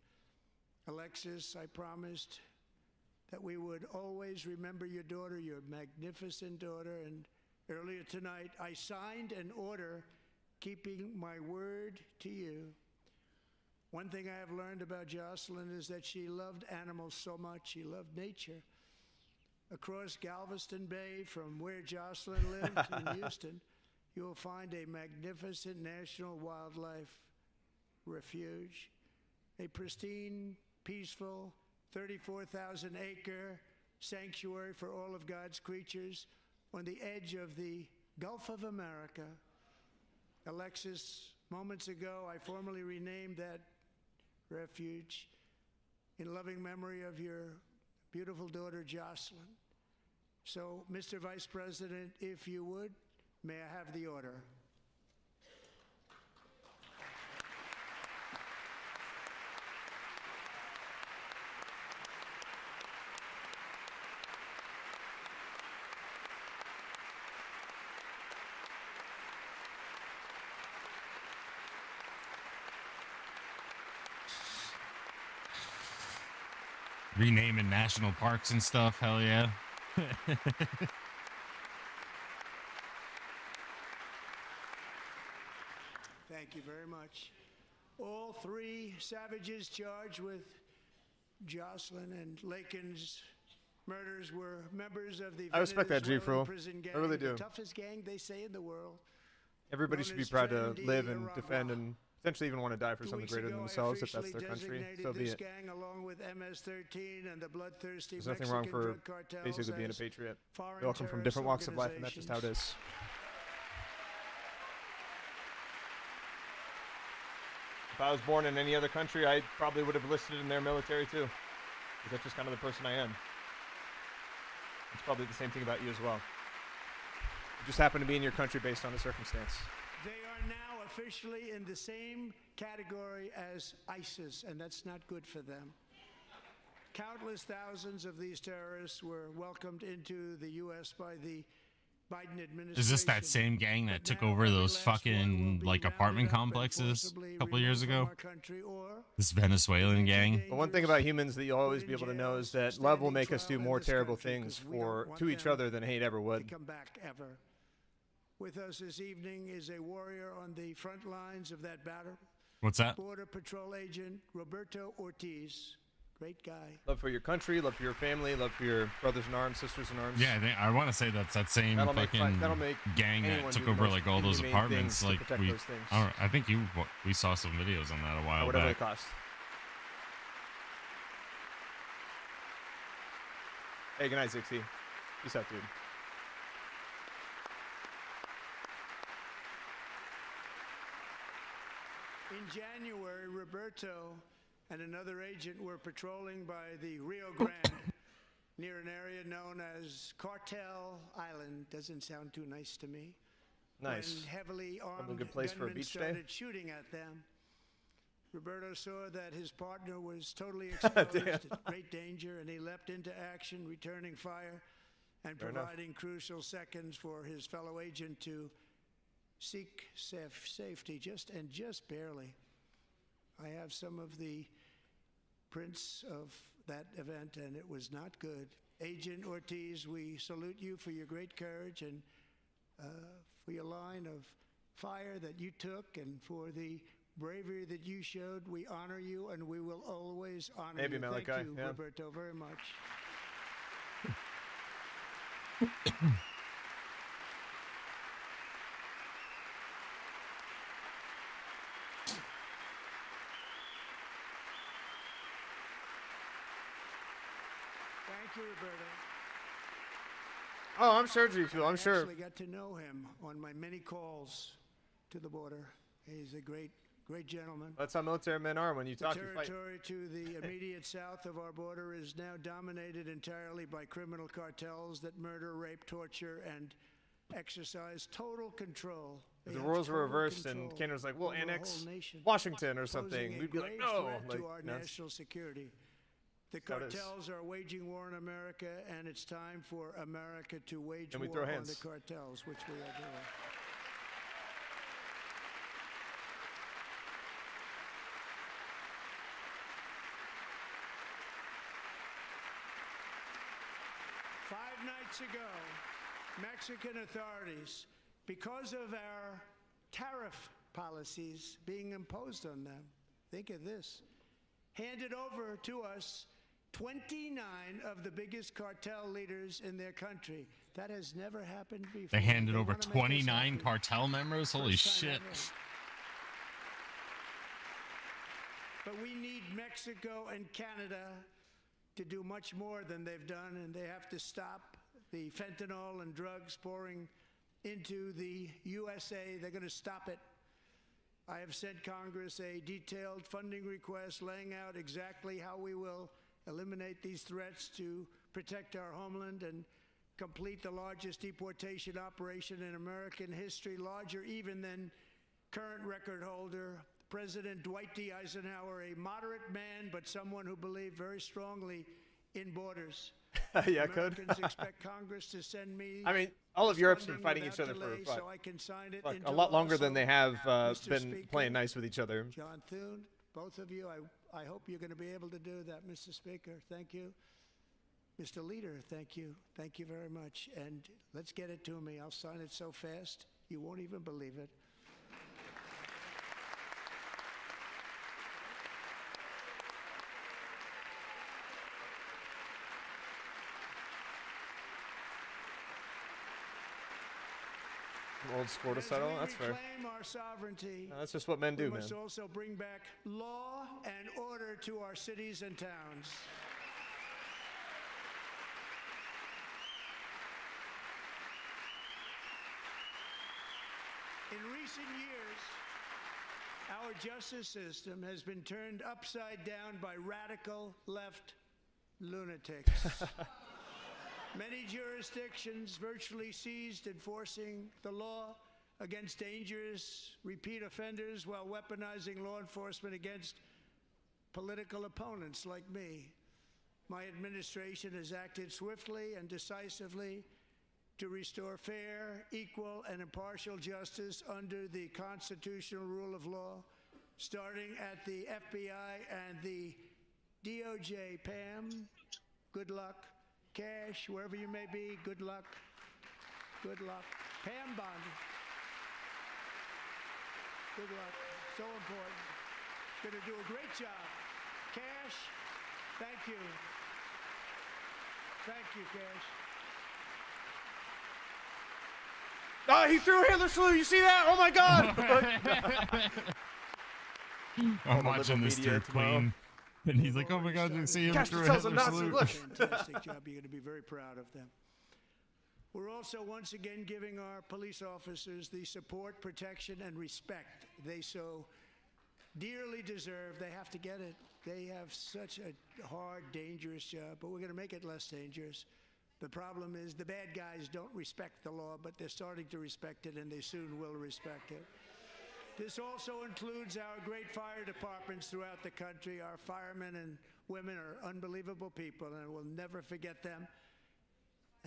Alexis, I promised that we would always remember your daughter, your magnificent daughter, and earlier tonight I signed an order keeping my word to you. One thing I have learned about Jocelyn is that she loved animals so much. She loved nature. Across Galveston Bay, from where Jocelyn lived in Houston, you will find a magnificent national wildlife refuge, a pristine, peaceful, 34,000-acre sanctuary for all of God's creatures on the edge of the Gulf of America. Alexis, moments ago, I formally renamed that refuge in loving memory of your beautiful daughter, Jocelyn. So, Mr. Vice President, if you would, may I have the order? renaming national parks and stuff. Hell yeah. Thank you very much. All three savages charged with Jocelyn and Lakin's murders were members of the I respect that, G. Venezuelan Fro. prison gang, I really do. the toughest gang they say in the world. Everybody known should be as proud to Trendy live and Rah defend Rah. and potentially even want to die for 2 something weeks greater ago, than I themselves if that's officially their country. designated So be this it. gang, along with MS-13 and the bloodthirsty There's nothing Mexican wrong for drug cartels basically being a as patriot. foreign We all come from terrorist different walks of life, and that's just how it organizations. is. I was born in any other country, I probably would have enlisted in their military too. Because that's just kind of the person I am. It's probably the same thing about you as well. You just happen to be in your country based on the circumstance. They are now officially in the same category as ISIS, and that's not good for them. Countless thousands of these terrorists were welcomed into the U.S. by the Biden administration. Is this that same gang that took over those fucking like apartment complexes a couple years ago? This Venezuelan gang. But one thing about humans that you'll always be able to know is that love will make us do more terrible things to each other than hate ever would. Come back ever. With us this evening is a warrior on the front lines of that battle. What's that? Border Patrol Agent Roberto Ortiz. Great guy. Love for your country, love for your family, love for your brothers in arms, sisters in arms. Yeah, I want to say that's that same fucking gang that took over like all those apartments. Like I think we saw some videos on that a while whatever back. They cost. Hey, good night, Zixie. Peace out, dude. In January, Roberto and another agent were patrolling by the Rio Grande near an area known as Cartel Island. Doesn't sound too nice to me. Nice. When heavily armed a good place for a beach started shooting at them. Roberto saw that his partner was totally exposed at great danger, and he leapt into action, returning fire and providing crucial seconds for his fellow agent to seek safety, just barely. I have some of the prints of that event, and it was not good. Agent Ortiz, we salute you for your great courage and for your line of fire that you took, and for the bravery that you showed. We honor you, and we will always honor you. Malachi. Thank you, Roberto, very much. Thank you, Roberto. Oh, I'm sure, G-Fuel. I'm sure. I actually got to know him on my many calls to the border. He's a great gentleman. That's how military men are. When you talk, you fight. The territory to the immediate south of our border is now dominated entirely by criminal cartels that murder, rape, torture, and exercise total control. If the roles were reversed and Canada's like, we'll annex Washington or something, we'd be like, no. To our national security. The cartels are waging war in America, and it's time for America to wage war on the cartels, which we are doing. Five nights ago, Mexican authorities, because of our tariff policies being imposed on them, think of this, handed over to us 29 of the biggest cartel leaders in their country. That has never happened before. They handed over 29 cartel members? Holy shit. But we need Mexico and Canada to do much more than they've done, and they have to stop the fentanyl and drugs pouring into the USA. They're going to stop it. I have sent Congress a detailed funding request laying out exactly how we will eliminate these threats to protect our homeland and complete the largest deportation operation in American history, larger even than current record holder President Dwight D. Eisenhower, a moderate man, but someone who believed very strongly in borders. Yeah, Americans expect Congress to send me. I mean, all of Europe's been fighting each other for so I can sign it a lot longer than they have been Speaker, playing nice with each other. John Thune, both of you, I hope you're going to be able to do that, Mr. Speaker. Thank you. Mr. Leader, thank you. Thank you very much. And let's get it to me. I'll sign it so fast, you won't even believe it. Old score to settle. That's fair. Our sovereignty, no, that's just what men do, man. We must also bring back law and order to our cities and towns. In recent years, Our justice system has been turned upside down by radical left lunatics. Many jurisdictions virtually ceased enforcing the law against dangerous repeat offenders while weaponizing law enforcement against political opponents like me. My administration has acted swiftly and decisively to restore fair, equal, and impartial justice under the constitutional rule of law, starting at the FBI and the DOJ. Pam, good luck. Cash, wherever you may be, good luck. Good luck. Pam Bondi. Good luck. So important. Going to do a great job. Cash, thank you. Thank you, Cash. Oh, he threw a Hitler salute. You see that? Oh my God! I'm watching this through clean, and he's like, "Oh my God, you see him Cash through a tells a Hitler Nazi, salute." look. Fantastic job. You're going to be very proud of them. We're also once again giving our police officers the support, protection, and respect they so dearly deserve. They have to get it. They have such a hard, dangerous job, but we're going to make it less dangerous. The problem is the bad guys don't respect the law, but they're starting to respect it, and they soon will respect it. This also includes our great fire departments throughout the country. Our firemen and women are unbelievable people, and we'll never forget them.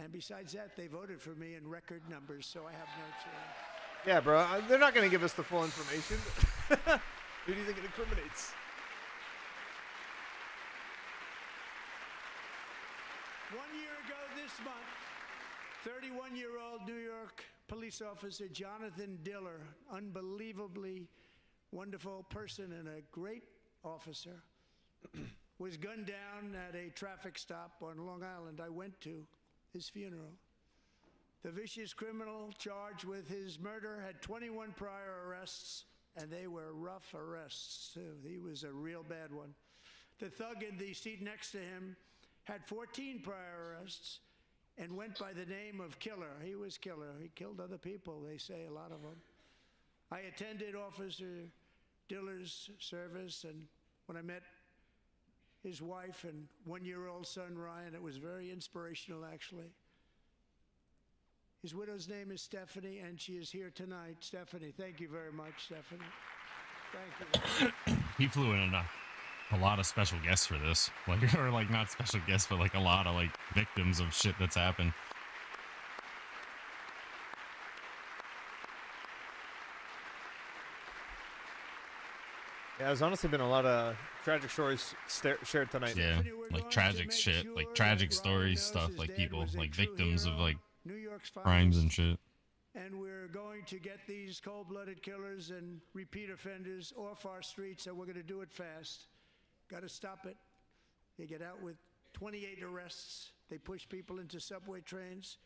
And besides that, they voted for me in record numbers, so I have no choice. Yeah, bro. They're not going to give us the full information. Who do you think it incriminates? One year ago this month, 31-year-old New York police officer Jonathan Diller, unbelievably wonderful person and a great officer, was gunned down at a traffic stop on Long Island. I went to his funeral. The vicious criminal charged with his murder had 21 prior arrests, and they were rough arrests, too. He was a real bad one. The thug in the seat next to him had 14 prior arrests and went by the name of Killer. He was Killer. He killed other people, they say, a lot of them. I attended Officer Diller's service, and when I met his wife and one-year-old son, Ryan, it was very inspirational, actually. His widow's name is Stephanie, and she is here tonight. Stephanie, thank you very much, Stephanie. Thank you. He flew in a lot of special guests for this, like, or like not special guests, but like a lot of like victims of shit that's happened. Yeah, there's honestly been a lot of tragic stories shared tonight. Yeah, like tragic shit, like tragic stories, stuff, like people, like victims of like crimes and shit. And we're going to get these cold-blooded killers and repeat offenders off our streets, and we're going to do it fast. Got to stop it. They get out with 28 arrests. They push people into subway trains.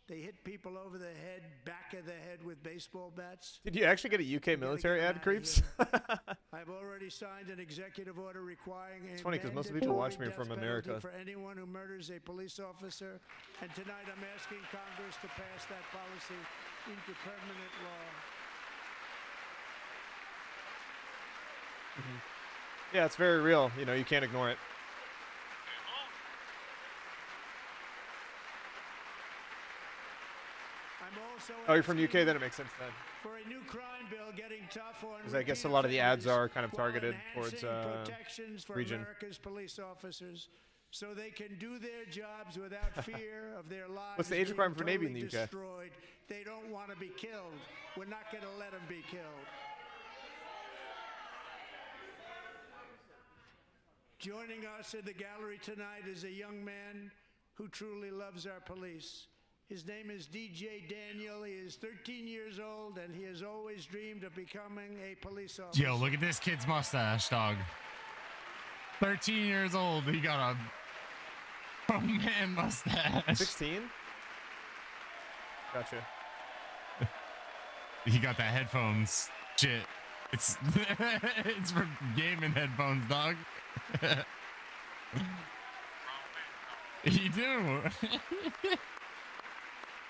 They hit people over the head, back of the head with baseball bats. Did you actually get a UK military ad, Creeps? I've already signed an executive order requiring It's funny because most of the people watch me are from America. For anyone who murders a police officer. And tonight I'm asking Congress to pass that policy into permanent law. Mm-hmm. Yeah, it's very real. You know, you can't ignore it. Oh, you're from UK, then it makes sense then. For a new crime bill getting tough on Because I guess a lot of the ads are kind of targeted towards protections for region. America's police officers, so they can do their jobs without fear of their lives. What's the age requirement for Navy in the UK? Destroyed. They don't want to be killed. We're not going to let them be killed. Joining us in the gallery tonight is a young man who truly loves our police. His name is DJ Daniel. He is 13 years old, and he has always dreamed of becoming a police officer. Yo, look at this kid's mustache, dog. 13 years old. He got a oh man mustache. 16? Gotcha. He got that headphones shit. It's it's for gaming headphones, dog. You do.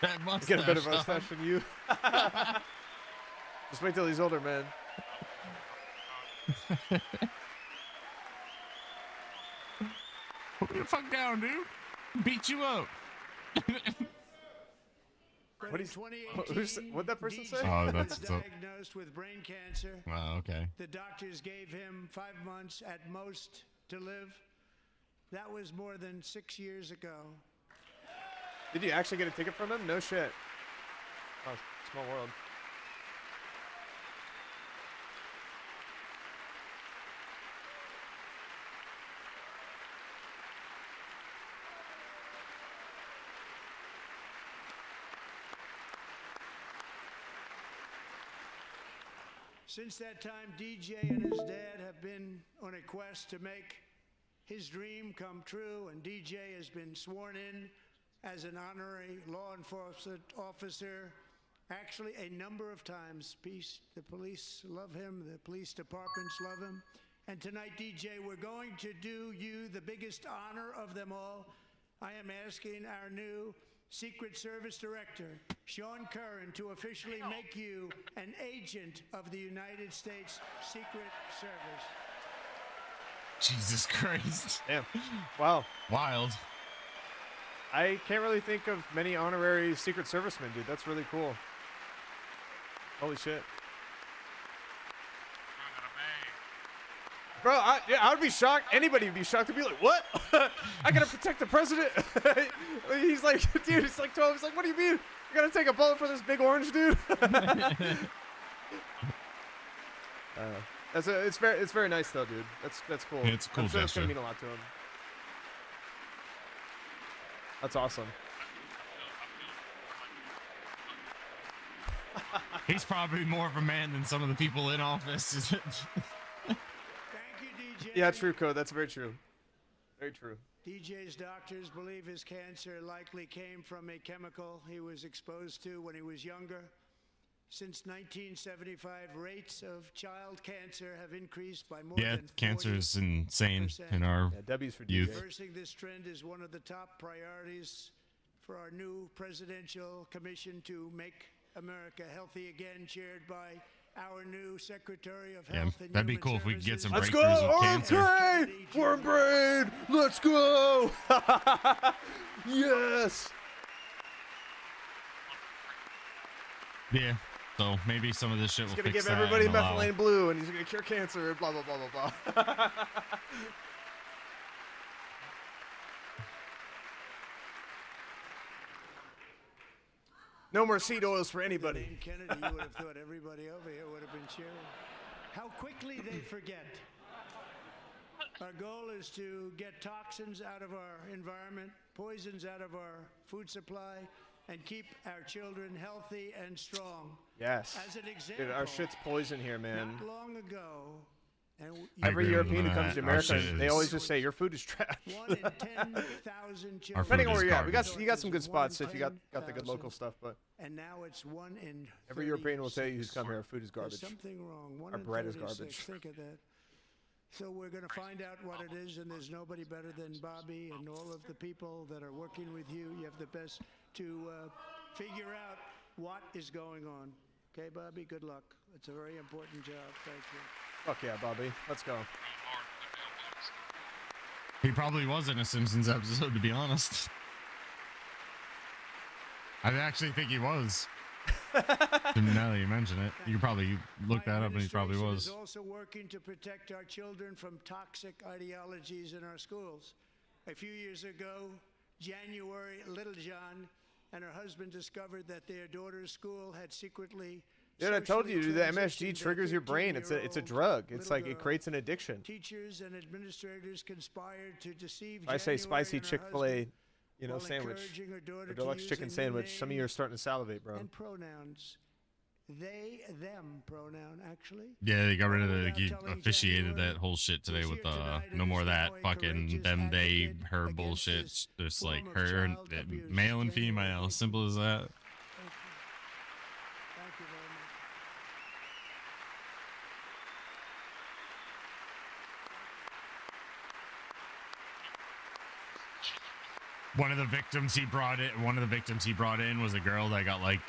That mustache. Get a better mustache than you. Just wait till he's older, man. Put me the fuck down, dude. Beat you up. What'd that person say? Oh, that's diagnosed with brain cancer. Oh, okay. The doctors gave him 5 months at most to live. That was more than 6 years ago. Did you actually get a ticket from him? No shit. Oh, small world. Since that time, DJ and his dad have been on a quest to make his dream come true, and DJ has been sworn in as an honorary law enforcement officer actually a number of times. The police love him, the police departments love him. And tonight, DJ, we're going to do you the biggest honor of them all. I am asking our new Secret Service Director, Sean Curran, to officially make you an agent of the United States Secret Service. Jesus Christ. Damn. Wow. Wild. I can't really think of many honorary Secret Servicemen, dude. That's really cool. Holy shit. Bro, I would be shocked. Anybody would be shocked to be like, what? I gotta protect the president? He's like, dude, he's like 12. He's like, what do you mean? You gotta take a bullet for this big orange dude? It's very nice though, dude. That's cool. Yeah, it's a cool I'm sure it's gesture. gonna mean a lot to him. That's awesome. He's probably more of a man than some of the people in office. Thank you, DJ. Yeah, true, Code. That's very true. Very true. DJ's doctors believe his cancer likely came from a chemical he was exposed to when he was younger. Since 1975, rates of child cancer have increased by more Yeah, than 40%. cancer is insane in our W's for youth. DJ. Reversing this trend is one of the top priorities for our new presidential commission to make America healthy again, chaired by our new Secretary of Yeah, Health and that'd be Human cool if we could get some Services. Let's go! breakthroughs with cancer. Okay! Worm brain! Let's go! Yes! Yeah, so maybe some of this shit He's will gonna fix give that everybody and allow- methylene blue, and he's gonna cure cancer, blah, blah, blah, blah, blah. No more seed oils for anybody. Name Kennedy, you would have thought everybody over here would have been cheering. How quickly they forget. Our goal is to get toxins out of our environment, poisons out of our food supply, and keep our children healthy and strong. Yes. As an example, Dude, our shit's poison here, man. not long ago, and I Every agree with European who that. comes to Our America, shit they is- always just say, your food is trash. 1 in 10,000 children. Our Depending food on is where you're at. garbage. You got some good spots One if in you got the good 10,000. local stuff, but And now it's 1 in every European will tell you who's 36. come here, our food is There's garbage. something wrong. One Our in bread is 36. garbage. Think of that. So we're going to find out what it is, and there's nobody better than Bobby and all of the people that are working with you. You have the best to figure out what is going on. Okay, Bobby, good luck. It's a very important job. Thank you. Fuck yeah, Bobby. Let's go. He probably was in a Simpsons episode, to be honest. I actually think he was. Now that you mention it, you could probably look that up, and he probably My was. administration is also working to protect our children from toxic ideologies in our schools. A few years ago, January, Little John and her husband discovered that their daughter's school had secretly. Dude, I told you, socially the MSG transitioned triggers their your brain. It's a 15-year-old drug. It's little like it girl. creates an addiction. Teachers and administrators conspired to deceive. If I say January spicy and her Chick-fil-A, husband you know, while sandwich, encouraging her daughter or to deluxe use chicken a new sandwich, some of you name are starting to salivate, bro. and pronouns. They, them pronoun, actually. Yeah, they got rid of All the. without He telling officiated January that whole shit today who's with here tonight and no more of is that the fucking courageous them, they, advocate her against bullshit. this Just like form of her, and child abuse. male and January, female. thank Simple as that. Thank you. Thank you very much. One of the victims he brought in was a girl that got like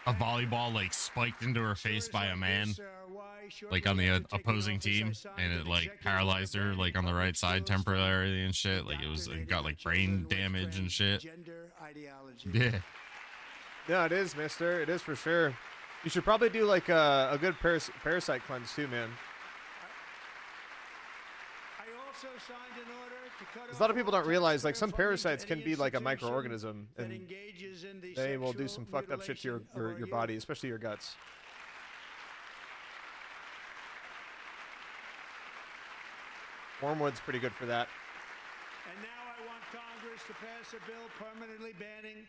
a volleyball like spiked into her face by a man. Why like on the opposing team, and it like paralyzed her like on the right side temporarily and shit. Like it got like brain damage and shit. Yeah. No, it is, mister. It is for sure. You should probably do like a good parasite cleanse too, man. A lot of people don't realize, like, some parasites can be like a microorganism, and they will do some fucked up shit to your body, especially your guts. Wormwood's pretty good for that. And now I want Congress to pass a bill permanently banning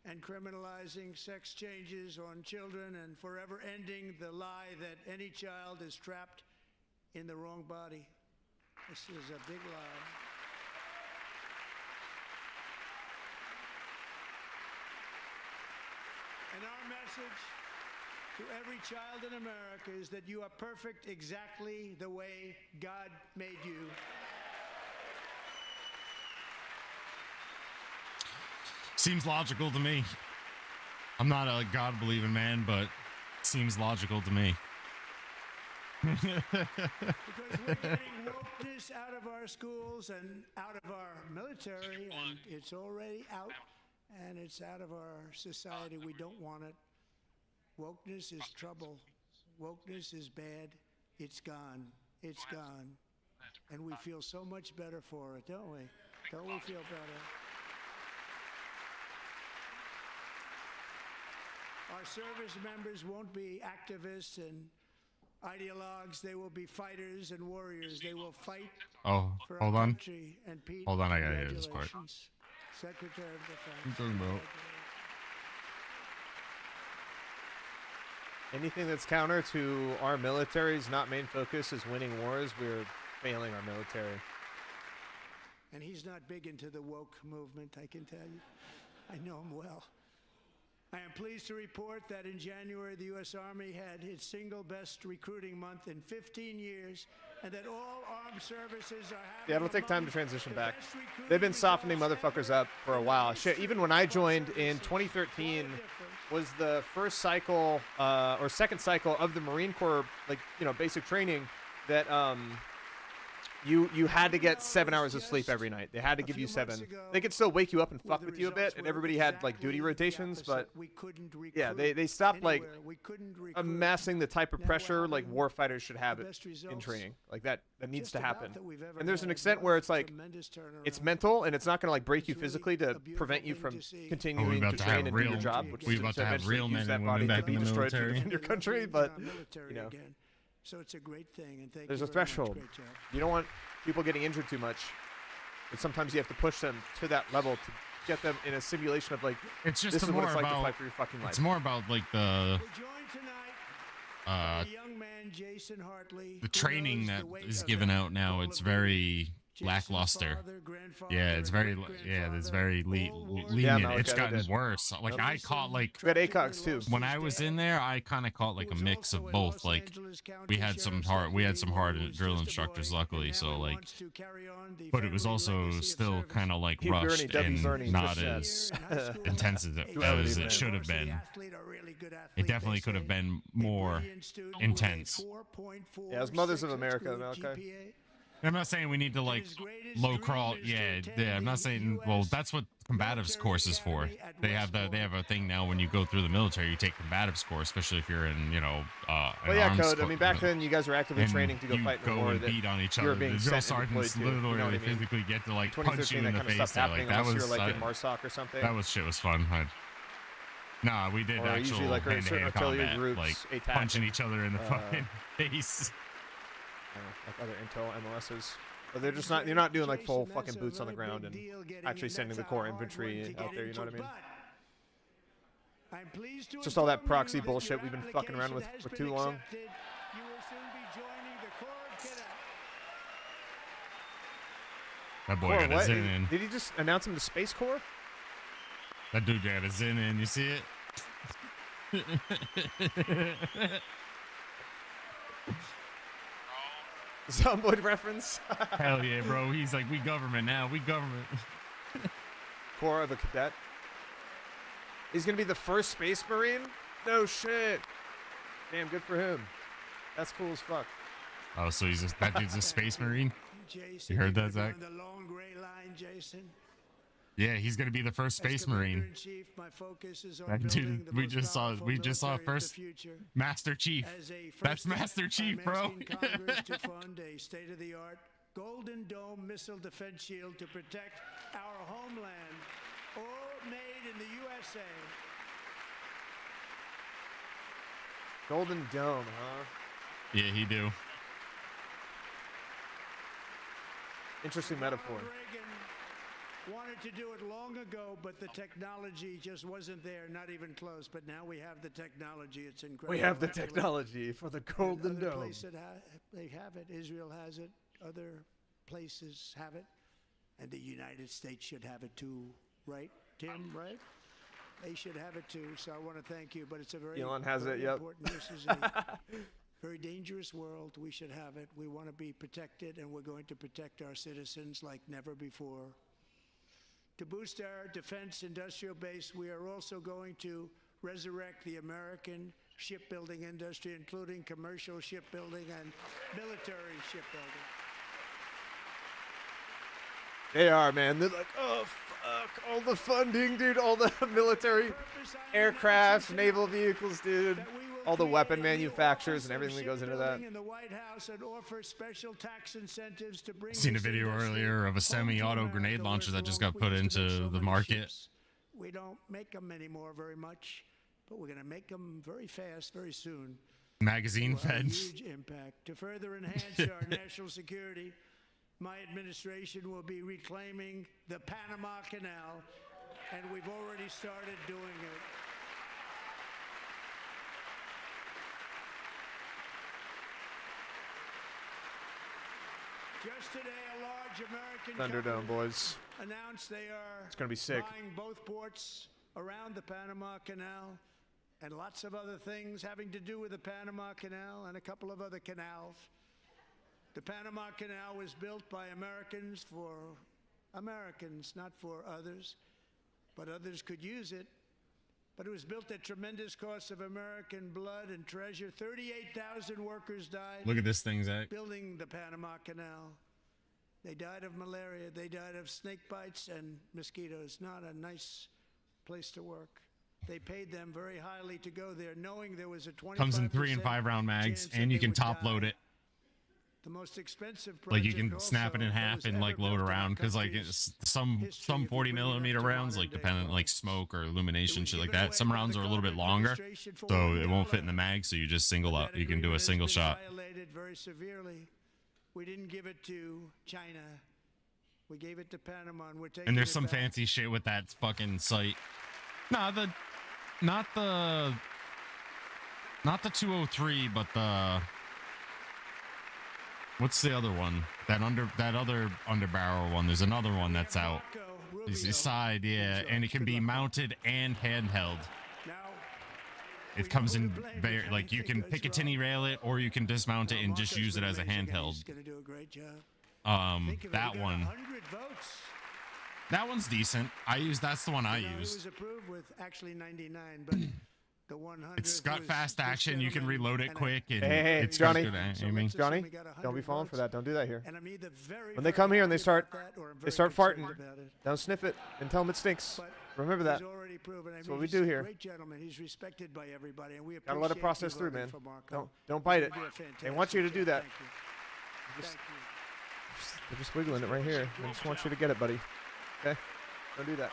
and criminalizing sex changes on children and forever ending the lie that any child is trapped in the wrong body. This is a big lie. And our message to every child in America is that you are perfect exactly the way God made you. Seems logical to me. I'm not a God-believing man, but seems logical to me. Because we're getting wokeness out of our schools and out of our military, and it's already out, and it's out of our society. We don't want it. Wokeness is trouble. Wokeness is bad. It's gone. It's gone. And we feel so much better for it, don't we? Don't we feel better? Our service members won't be activists and ideologues. They will be fighters and warriors. They will fight for our country. And Pete, hold on, I gotta hear this part. Secretary of Defense. What are you talking about? Anything that's counter to our military's not main focus is winning wars. We're failing our military. And he's not big into the woke movement, I can tell you. I know him well. I am pleased to report that in January, the U.S. Army had its single best recruiting month in 15 years, and that all armed services are having Yeah, it'll take time to transition back. They've been softening motherfuckers up for a while. Shit, even when I joined in 2013 was the first cycle or second cycle of the Marine Corps, like, you know, basic training that you had to get 7 hours of sleep every night. They had to give you 7. They could still wake you up and fuck with you a bit, and everybody had like duty rotations, but yeah, they stopped like amassing the type of pressure like war fighters should have in training. Like that needs to happen. And there's an extent where it's like it's mental, and it's not going to like break you physically to prevent you from continuing to train and do your job, which is about to to have eventually real use men that and body women to back be in the destroyed to military. defend your country. But you know. So it's a great thing, and thank There's you a very much. threshold. Great job. You don't want people getting injured too much, but sometimes you have to push them to that level to get them in a simulation of like, It's just this is more what it's like about, to fight for your fucking life. It's more about like the We're joined tonight by uh a young man, Jason Hartley, the who training knows that the weight is of given it. out now. All It's of the very Jason's lackluster. father, grandfather, Yeah, it's very great-grandfather, it's very all wars. lenient. no, It's okay, they gotten did. worse. Like I caught like We got ACOGs too. when I was in there, I kind of caught like a mix of both. Like we had some hard drill instructors, luckily. So like, but it was also still kind of like Hey, rushed Bernie, and not just as intense as it should have been. It definitely could have been more intense. Yeah, as Mothers of America, okay. I'm not saying we need to like low crawl. Yeah, I'm not saying. Well, that's what combatives course is for. They have a thing now when you go through the military, you take combatives course, especially if you're in, you know, Well, yeah, Code. I mean, back then you guys were actively and training to go fight in the go war. and that beat on each you were other. being The drill sent and deployed sergeants to, you know literally what I mean? physically get to like punch you 2013, in that the kind of face. stuff There. happening Like that unless was you were like in MARSOC or something. that was shit was fun. Nah, we did Or actual usually, like, certain hand-to-hand artillery combat, groups, like ATAC, punching each other in the fucking face. Like other intel MLSs. But they're just not. You're not doing like full fucking boots on the ground and actually sending the core infantry out there. You know what I mean? It's just all that proxy bullshit we've been fucking around with for too long. That boy Core, got a what? zin in. Did he just announce him to Space Corps? That dude got a zin in. You see it? Zomboid reference. Hell yeah, bro. He's like, we government now. We government. Corps of a cadet. He's gonna be the first Space Marine? No shit. Damn, good for him. That's cool as fuck. Oh, so that dude's a space marine? Jason, You heard that, Zach? on the long gray line, Jason. Yeah, he's gonna be the first space marine. Commander-in-Chief, my focus is on That building dude, the we most just saw powerful first military of the future. Master Chief. As a That's first Master step, Chief, I'm bro. asking Congress to fund a state-of-the-art Golden Dome missile defense shield to protect our homeland, all made in the USA. Golden Dome, huh? Yeah, he do. Interesting metaphor. Ronald Reagan wanted to do it long ago, but the technology just wasn't there, not even close. But now we have the technology. It's incredible. We have the technology for the Golden Other Dome. places they have it. Israel has it. Other places have it. And the United States should have it too, right, Tim, right? They should have it too. So I want to thank you. But it's a very, Elon has very it, yep. important. This is a very dangerous world. We should have it. We want to be protected, and we're going to protect our citizens like never before. To boost our defense industrial base, we are also going to resurrect the American shipbuilding industry, including commercial shipbuilding and military shipbuilding. They are, man. They're like, oh, fuck. All the funding, dude. All the military aircraft, naval vehicles, dude. All the weapon manufacturers and everything that goes into that. In the White House and offer special tax incentives to bring Seen a this video industry earlier of a semi-auto home to grenade America, launcher where that just for got long put we used to make into so the many market. ships. We don't make them anymore very much, but we're going to make them very fast, very soon. Magazine Will have a fed. huge impact. To further enhance our national security, my administration will be reclaiming the Panama Canal, and we've already started doing it. Just today, a large American Thunderdome, company boys. announced they are It's gonna be sick. buying both ports around the Panama Canal and lots of other things having to do with the Panama Canal and a couple of other canals. The Panama Canal was built by Americans for Americans, not for others, but others could use it. But it was built at tremendous cost of American blood and treasure. 38,000 workers died Look at this thing, Zach. building the Panama Canal. They died of malaria. They died of snake bites and mosquitoes. Not a nice place to work. They paid them very highly to go there, knowing there was a 25% Comes in 3 and 5 round mags, chance that and you they can would top die. load it. The most expensive Like you project can snap it in also half that and was like ever load built in our around because like country's it's history, if some you 40 bring it up millimeter to rounds like modern-day dependent like price. smoke or It illumination was shit like given that. Some away by rounds the are a little bit Carter longer, administration for so it won't fit $1. in the mag. So you just single But out. that You can do a agreement has single been shot. Violated very severely. We didn't give it to China. We gave it to Panama, and we're taking And there's it some back. fancy shit with that fucking site. Nah, not the 203, but the what's the other one? That other underbarrel one. There's another one that's out. Marco It's Rubio. the side, yeah, and it can Good be luck. mounted and handheld. Now, It we comes know in who to blame very if like you anything can goes Picatinny wrong. rail it, or you can dismount it Now, and just Marco's use it been as a amazing, and handheld. He's going to do a great job. Think of it, That he got one, 100 votes. that one's decent. That's the one I You know, It use. was approved with actually 99, but the 100. It's got fast action. You can reload it quick, and Hey, it's Johnny. got good So aiming. let's assume Johnny, we got 100 don't be falling for votes. that. Don't do that here. And I'm either very, When they very come here and they happy start- about that, or I'm they very start concerned farting. about it. Don't sniff it and tell them it stinks. But Remember that. He's already proven. I That's mean, what we he's do a here. Great gentleman. He's respected by everybody, and we Gotta let it appreciate process you through, voting man. for Marco. Don't bite You it. do a They fantastic want you to job. do that. Thank you. Just- Thank you. They're just wiggling it right here. They just want you to get it, buddy. Okay? Don't do that.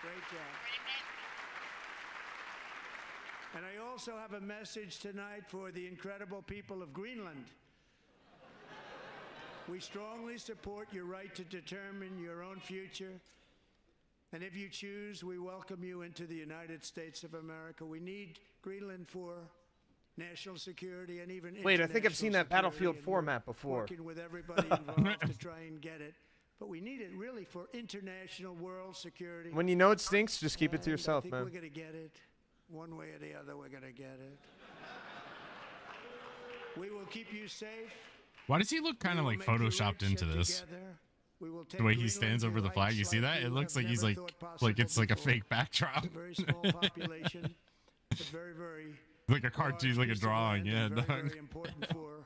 Great job. And I also have a message tonight for the incredible people of Greenland. We strongly support your right to determine your own future. And if you choose, we welcome you into the United States of America. We need Greenland for national security and even Wait, I think I've seen that international Battlefield security, and 4 we're map before. Working with everybody involved to try and get it. But we need it really for international world security. When you know it stinks, just keep it to And yourself, I think man. we're going to get it. One way or the other, we're going to get it. We will keep you safe. Why does he look kind of We like will make you photoshopped rich, into and this? together we will take The way he Greenland stands to over the flag, you heights see that? like It you looks have like he's never like thought it's like a possible fake backdrop. before. A very small population, but very, very Like a cartoon, like a drawing. Yeah, very, dog. very important for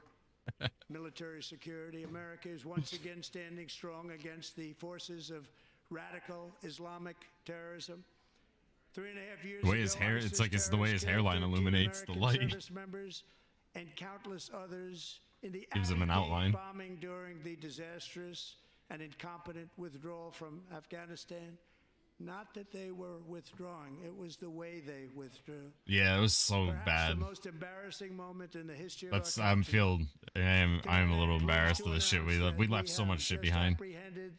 military security. America is once again standing strong against the forces of radical Islamic terrorism. 3.5 years The way his ago, hair, ISIS it's like it's the way his terrorists killed hairline 13 illuminates the American light. service members and countless others in the Gives him an alley-gate outline. bombing during the disastrous and incompetent withdrawal from Afghanistan. Not that they were withdrawing; it was the way they withdrew. Yeah, it was so Perhaps bad. the most embarrassing moment in the history of That's our country. I'm a little embarrassed of the shit we left so much shit behind. There's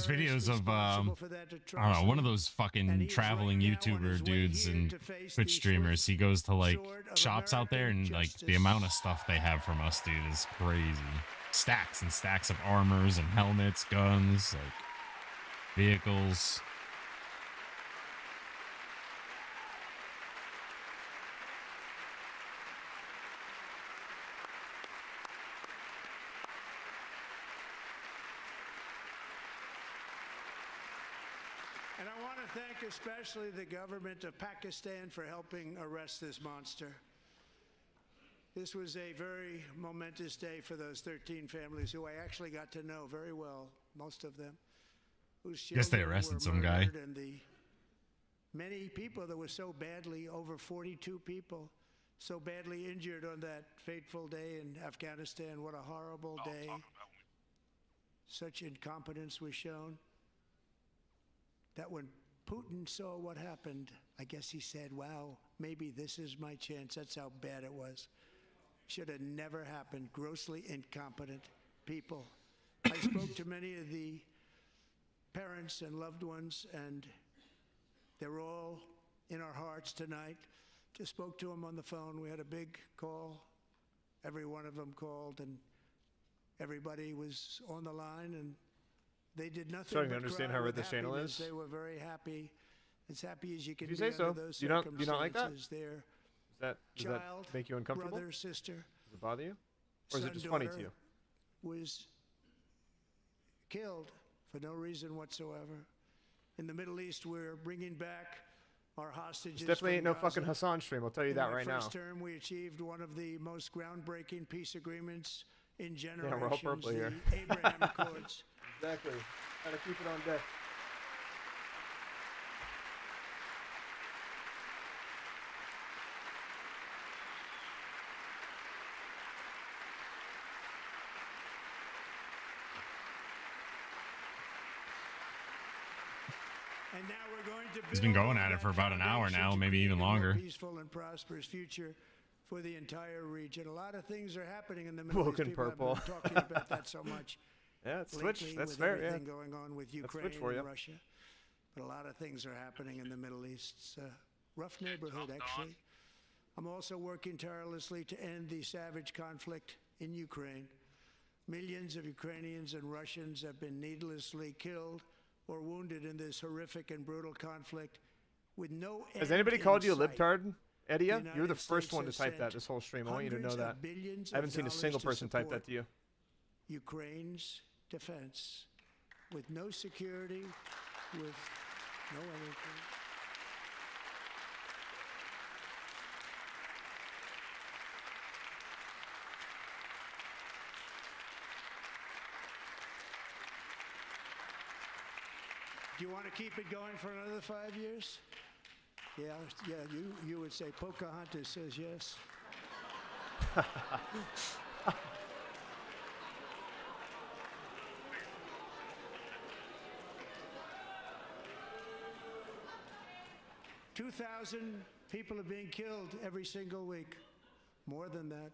videos of I don't know, one of those fucking traveling YouTuber dudes and Twitch streamers. He goes to like shops out there, and like the amount of stuff they have from us, dude, is crazy. Stacks and stacks of armors and helmets, guns, like vehicles. And I want to thank especially the government of Pakistan for helping arrest this monster. This was a very momentous day for those 13 families who I actually got to know very well, most of them. Whose Guess they children arrested were some guy. murdered, and the many people that were so badly, over 42 people, so badly injured on that fateful day in Afghanistan. What a horrible day. Such incompetence was shown that when Putin saw what happened, I guess he said, wow, maybe this is my chance. That's how bad it was. Should have never happened. Grossly incompetent people. I spoke to many of the parents and loved ones, and they're all in our hearts tonight. Just spoke to them on the phone. We had a big call. Every one of them called, and everybody was on the line, and they did nothing. Starting to but understand cry how red with this channel happiness. is. They were very happy, as happy as you can If you be say under so. those Do you not like that? circumstances. Their Does that child, make you uncomfortable? brother, sister, Does it bother you? Or is it son, just funny to daughter you? was killed for no reason whatsoever. In the Middle East, we're bringing back our hostages. This definitely from ain't no Gaza. fucking Hassan stream, I'll tell you In that my right now. first term, we achieved one of the most groundbreaking peace agreements in generations. Yeah, we're all purple here. The Abraham Accords. Exactly. Gotta keep it on deck. And now we're going to He's been build going on at it that for about an hour foundation now, to maybe create even a more longer. Peaceful and prosperous future for the entire region. A lot of things are happening in the Middle East. Woken People have purple. been talking about that so much. Yeah, it's Twitch. lately That's with fair, yeah. everything going on with Ukraine Twitch for you. and Russia. But a lot of things are happening in the Middle East. It's a rough neighborhood, actually. I'm also working tirelessly to end the savage conflict in Ukraine. Millions of Ukrainians and Russians have been needlessly killed or wounded in this horrific and brutal conflict with no end Has anybody in called you a sight. libtard, Eddie? You were the United first States one to has type that sent this whole stream. I want you to know hundreds that. of billions I haven't of seen a single dollars to person type support that to you. Ukraine's defense with no security, with no anything. Do you want to keep it going for another 5 years? Yeah, you would say Pocahontas says yes. $2,000 people are being killed every single week. More than that.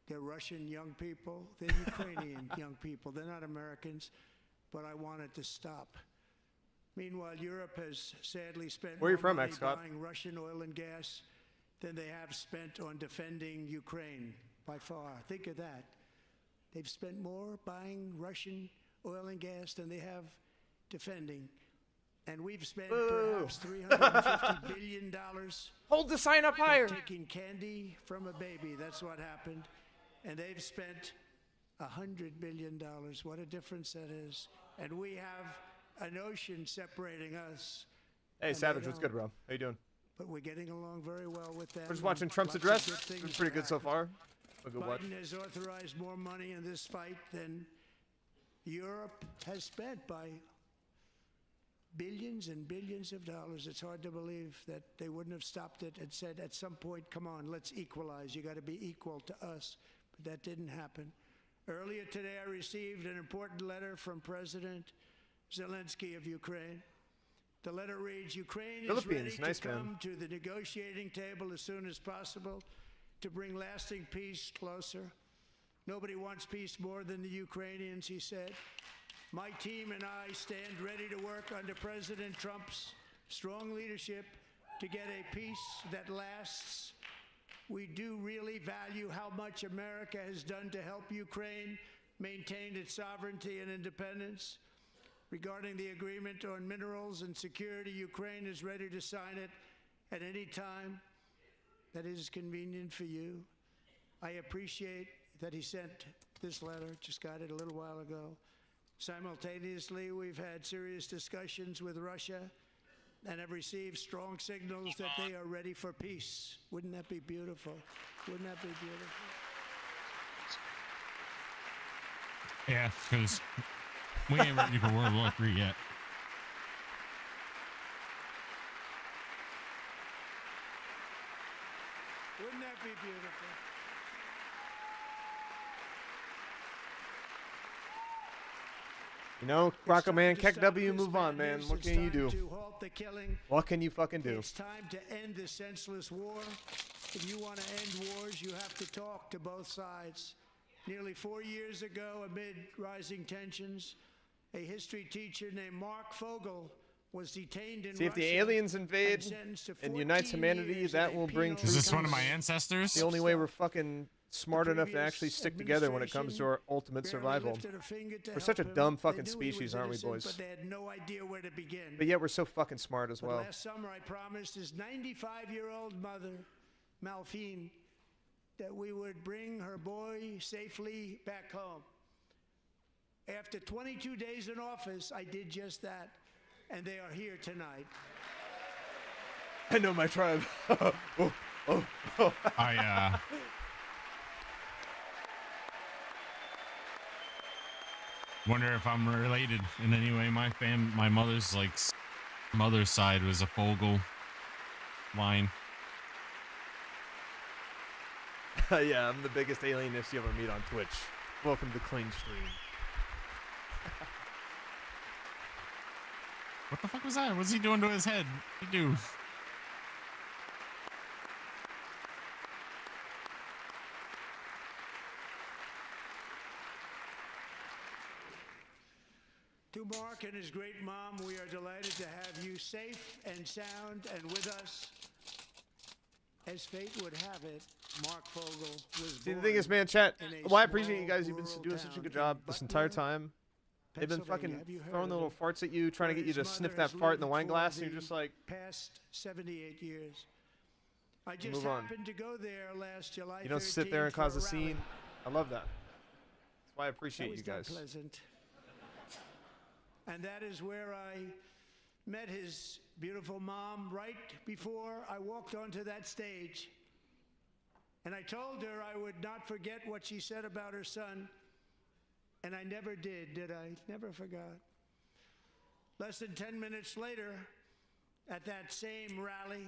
They're Russian young people. They're Ukrainian young people. They're not Americans. But I want it to stop. Meanwhile, Europe has sadly spent Where are you more from, money X-Scott? buying Russian oil and gas than they have spent on defending Ukraine, by far. Think of that. They've spent more buying Russian oil and gas than they have defending. And we've spent perhaps $350 billion Hold the sign up higher. taking candy from a baby. That's what happened. And they've spent $100 billion. What a difference that is. And we have an ocean separating us. Hey, and Savage, they what's good, don't. bro? How you doing? but we're getting along very well with them. We're just watching Trump's Lots of address. good things It's pretty have good so happened. far. A good watch. Biden has authorized more money in this fight than Europe has spent by billions and billions of dollars. It's hard to believe that they wouldn't have stopped it and said at some point, come on, let's equalize. You got to be equal to us. But that didn't happen. Earlier today, I received an important letter from President Zelensky of Ukraine. The letter reads, Ukraine is ready nice to man. come to the negotiating table as soon as possible to bring lasting peace closer. Nobody wants peace more than the Ukrainians, he said. My team and I stand ready to work under President Trump's strong leadership to get a peace that lasts. We do really value how much America has done to help Ukraine maintain its sovereignty and independence. Regarding the agreement on minerals and security, Ukraine is ready to sign it at any time that is convenient for you. I appreciate that he sent this letter, just got it a little while ago. Simultaneously, we've had serious discussions with Russia and have received strong signals that they are ready for peace. Wouldn't that be beautiful? Wouldn't that be beautiful? Yeah, because we ain't ready for World War III yet. Wouldn't that be beautiful? You know, Rocco man, Keck W, move on, man. What can you do? To halt the killing. What can you fucking do? It's time to end this senseless war. If you want to end wars, you have to talk to both sides. Nearly 4 years ago, amid rising tensions, a history teacher named Mark Fogel was detained in See, if the Russia aliens invade and unite humanity, that will bring Is this one of my peace. ancestors? The only way we're fucking smart enough to actually stick together when it comes to our ultimate survival. We're such a dumb fucking species, aren't we, boys? But they had no idea where to begin. But yet we're so fucking smart as But well. last summer, I promised his 95-year-old mother, Malphine, that we would bring her boy safely back home. After 22 days in office, I did just that, and they are here tonight. I know my tribe. I wonder if I'm related in any way. My mother's mother's side was a Fogel line. Yeah, I'm the biggest alienist you ever meet on Twitch. Welcome to Clean Stream. What the fuck was that? What's he doing to his head? What did he do? To Mark and his great mom, we are delighted to have you safe and sound and with us. As fate would have it, Mark Fogel was See, the born thing is, man, chat, in a well, I appreciate you small guys. You've been rural doing such a town good job in this entire Butler, time. They've been fucking Pennsylvania. Have you heard throwing of the little it? farts at you, trying to Where get you to his sniff mother that has fart in the lived wine for glass, and you're the just like, past 78 years. I just Move on. happened to go there last July you don't sit there and 13th cause for a rally. scene. I love that. That's why I That appreciate was you not guys. pleasant. And that is where I met his beautiful mom right before I walked onto that stage. And I told her I would not forget what she said about her son. And I never did I? Never forgot. Less than 10 minutes later, at that same rally,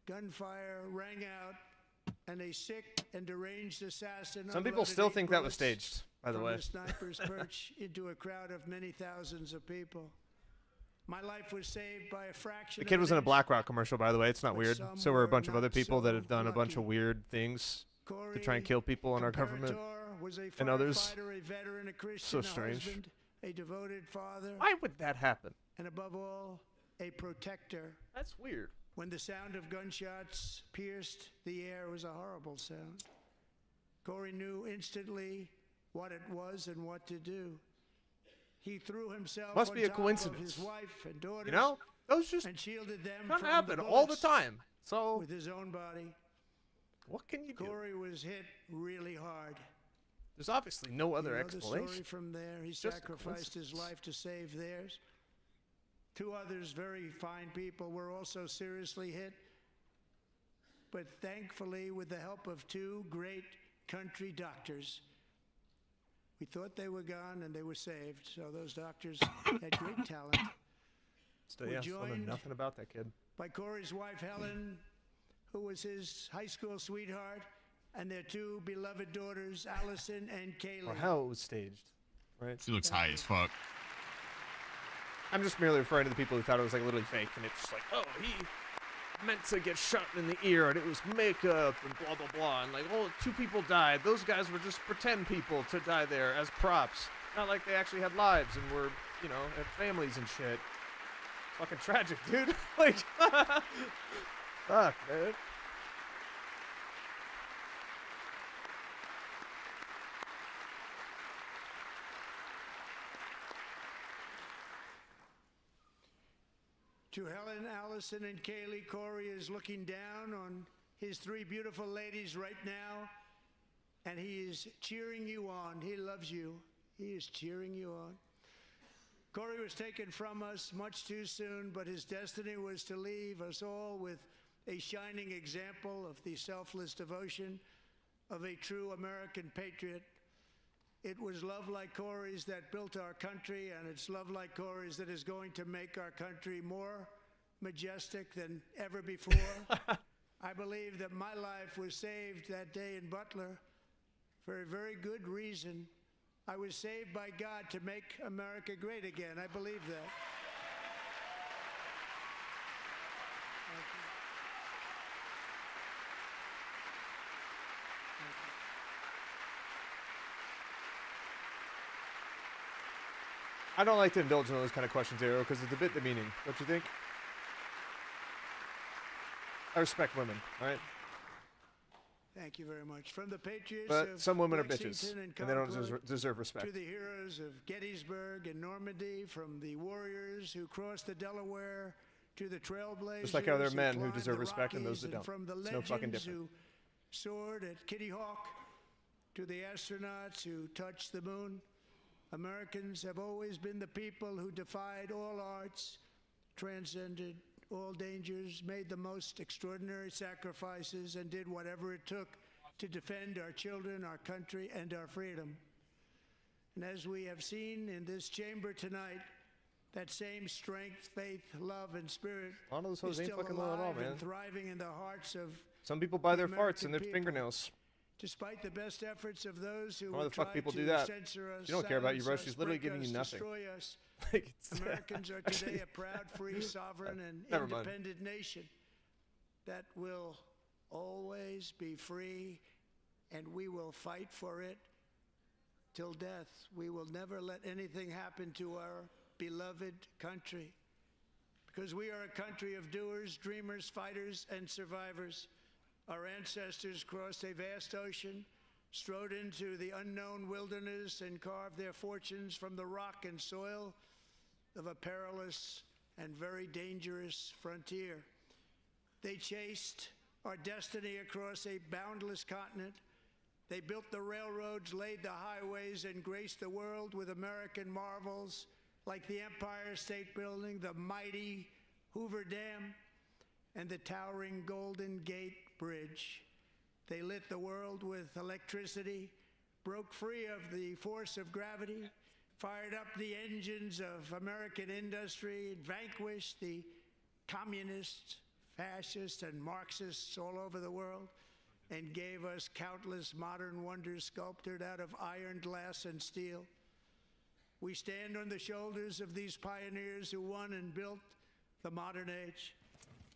gunfire rang out, and a sick and deranged assassin Some people unloaded still 8 think that was bullets staged, by the from way. the sniper's perch into a crowd of many thousands of people. My life was saved by a fraction The kid of was an in a inch. BlackRock commercial, by the way. It's not But weird. some So were a were bunch of other not people that so have done a bunch of lucky. weird things to Corey try and kill people in our government. Comparator was a and others. firefighter, a veteran, a Christian, strange. a husband, a devoted father, Why would that happen? and above all, a protector. That's weird. When the sound of gunshots pierced the air, it was a horrible sound. Corey knew instantly what it was and what to do. He threw himself Must on be a top of coincidence. his wife and daughters You know, those just and shielded them kind from of happen the all the bullets time. So with his own body. what can you do? Corey was hit really hard. There's obviously no other You know the story explanation. from there. He Just a sacrificed his life to save theirs. Two others, very fine people, were also seriously hit. But thankfully, with the help of two great country doctors, we thought they were gone and they were saved. So those doctors had great talent. Still, yeah, still know nothing about that kid. By Corey's wife, Helen, who was his high school sweetheart, and their two beloved daughters, Allison and Kaylee. Or how it was staged, right? He looks high as fuck. I'm just merely referring to the people who thought it was like literally fake, and it's just like, oh, he meant to get shot in the ear, and it was makeup, and blah, blah, blah, and like, oh, two people died. Those guys were just pretend people to die there as props. Not like they actually had lives and were, you know, had families and shit. Fucking tragic, dude. Like, fuck, man. To Helen, Allison, and Kaylee, Corey is looking down on his three beautiful ladies right now, and he is cheering you on. He loves you. He is cheering you on. Corey was taken from us much too soon, but his destiny was to leave us all with a shining example of the selfless devotion of a true American patriot. It was love like Corey's that built our country, and it's love like Corey's that is going to make our country more majestic than ever before. I believe that my life was saved that day in Butler for a very good reason. I was saved by God to make America great again. I believe that. Thank you. I don't like to indulge in those kind of questions, Arrow, because it's a bit demeaning, don't you think? I respect women, all right? Thank you very much. From the Patriots But of some women are Lexington bitches, and they don't deserve respect. to the heroes of Gettysburg and Normandy, from the warriors who crossed the Delaware to the trailblazers. Just like how there are men who climbed deserve the respect and those Rockies, that don't. From the It's no fucking legends different. who soared at Kitty Hawk to the astronauts who touched the moon. Americans have always been the people who defied all odds, transcended all dangers, made the most extraordinary sacrifices, and did whatever it took to defend our children, our country, and our freedom. And as we have seen in this chamber tonight, that same strength, faith, love, and spirit A lot of those is hoes ain't still fucking low at all, alive man. and thriving in the hearts of Some people buy their the farts in American their people. fingernails. Despite the best efforts of those who Why will the fuck try people to do that? censor us, You don't care about you, bro. silence She's us, literally break giving you us, nothing. destroy us, Like, it's Americans are actually- today a proud, free, sovereign, and Never mind. independent nation that will always be free, and we will fight for it till death. We will never let anything happen to our beloved country, because we are a country of doers, dreamers, fighters, and survivors. Our ancestors crossed a vast ocean, strode into the unknown wilderness, and carved their fortunes from the rock and soil of a perilous and very dangerous frontier. They chased our destiny across a boundless continent. They built the railroads, laid the highways, and graced the world with American marvels like the Empire State Building, the mighty Hoover Dam, and the towering Golden Gate Bridge. They lit the world with electricity, broke free of the force of gravity, fired up the engines of American industry, vanquished the communists, fascists, and Marxists all over the world, and gave us countless modern wonders sculptured out of iron, glass, and steel. We stand on the shoulders of these pioneers who won and built the modern age.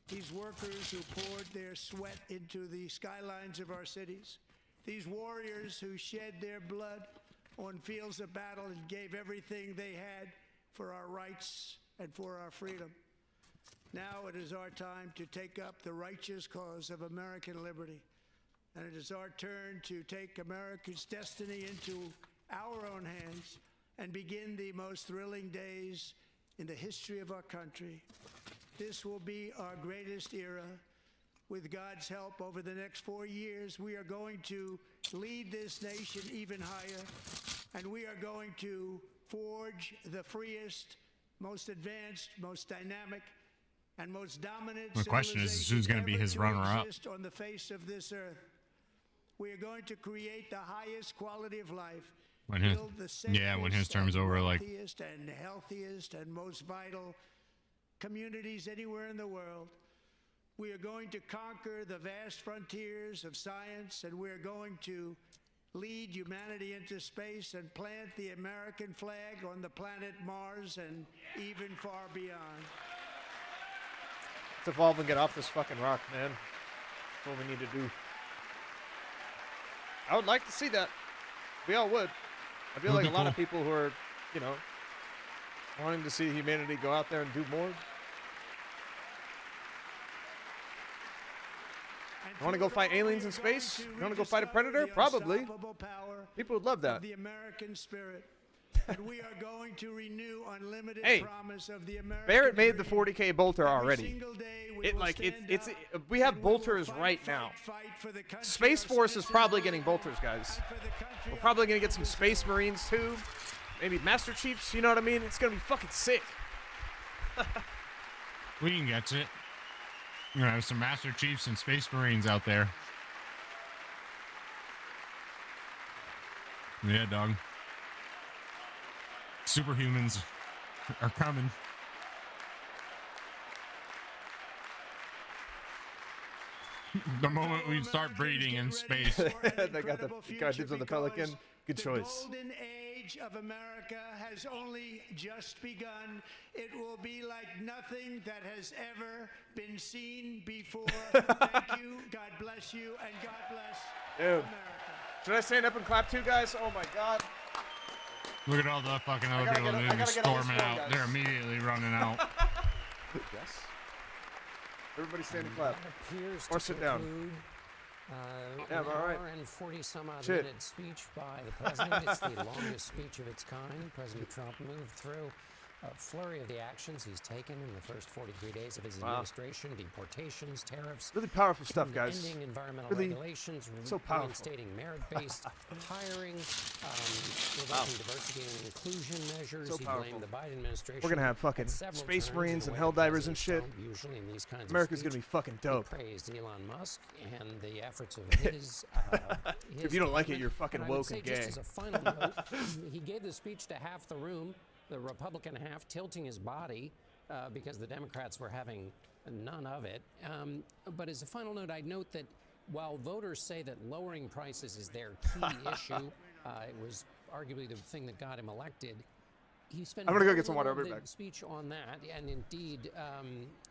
These workers who poured their sweat into the skylines of our cities. These warriors who shed their blood on fields of battle and gave everything they had for our rights and for our freedom. Now it is our time to take up the righteous cause of American liberty. And it is our turn to take America's destiny into our own hands and begin the most thrilling days in the history of our country. This will be our greatest era. With God's help, over the next 4 years, we are going to lead this nation even higher, and we are going to forge the freest, most advanced, most dynamic, and most dominant The question is who's going to be his civilization runner-up? exist on the face of this earth. We are going to create the highest quality of life. When his, build the when his safest term's and over, like, wealthiest and healthiest and most vital communities anywhere in the world. We are going to conquer the vast frontiers of science, and we are going to lead humanity into space and plant the American flag on the planet Mars and even far beyond. Let's evolve and get off this fucking rock, man. That's what we need to do. I would like to see that. We all would. I feel like a lot of people who are, you know, wanting to see humanity go out there and do more. You want to go fight aliens in space? You want to go fight a predator? Probably. People would love that. The American spirit. And we are going to renew unlimited promise of the American Barrett made the dream. 40K bolter already. Every single day we It will like stand it's up we have and we will bolters fight, right fight, now. fight for the country Space our Force is citizens probably love, getting bolters, guys. fight for the country We're our probably gonna get people some Space serve. Marines too. Maybe Master Chiefs. You know what I mean? It's gonna be fucking sick. we can get it. You're going to have some Master Chiefs and Space Marines out there. Yeah, dog. Superhumans are coming. The moment we start breeding in space. They got the dibs on the Pelican. Good choice. The golden age of America has only just begun. It will be like nothing that has ever been seen before. Thank you. God bless you, and God bless America. Should I stand up and clap too, guys? Oh my God. Look at all the fucking other gotta people get- I that are gotta get on this storming one, out. guys. They're immediately running out. Yes. Everybody stand and clap. That appears Or to sit down. conclude, Yeah, an all right. hour and 40 some odd Shit. minute speech by the president. It's the longest speech of its kind. President Trump moved through a flurry of the actions he's taken in the first 43 days of his administration: deportations, tariffs, Really powerful stuff, guys. ending environmental Really regulations, so powerful. reinstating merit-based hiring, revoking diversity and inclusion measures. So he powerful. blamed the Biden administration. We're gonna have fucking at several Space turns Marines in and a way that Helldivers and presidents shit. don't usually in these kinds of America's gonna speech. be fucking He dope. praised Elon Musk and the efforts of his. If you don't like it, government. you're fucking And I would woke say, and just gay. as a final note, he gave the speech to half the room, the Republican half tilting his body because the Democrats were having none of it. But as a final note, I'd note that while voters say that lowering prices is their key issue, it was arguably the thing that got him elected. He spent I'm gonna go very get some water. I'll little be of the back. speech on that, and indeed,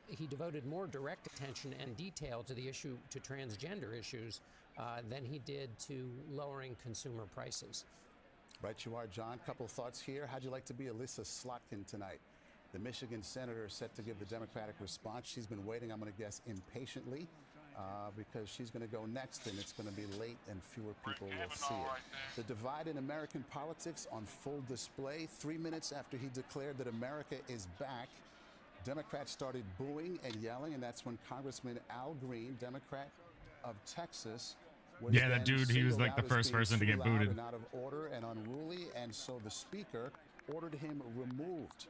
he devoted more direct attention and detail to the issue, to transgender issues, than he did to lowering consumer prices. Right you are, John. Couple thoughts here. How'd you like to be Alyssa Slotkin tonight? The Michigan senator is set to give the Democratic response. She's been waiting, I'm going to guess, impatiently because she's going to go next, and it's going to be late and fewer people will see it. The divide in American politics on full display. 3 minutes after he declared that America is back, Democrats started booing and yelling, and that's when Congressman Al Green, Democrat of Texas, was Yeah, that then dude, he was singled like out the as first being person to too get loud booted. and out of order and unruly, and so the speaker ordered him removed.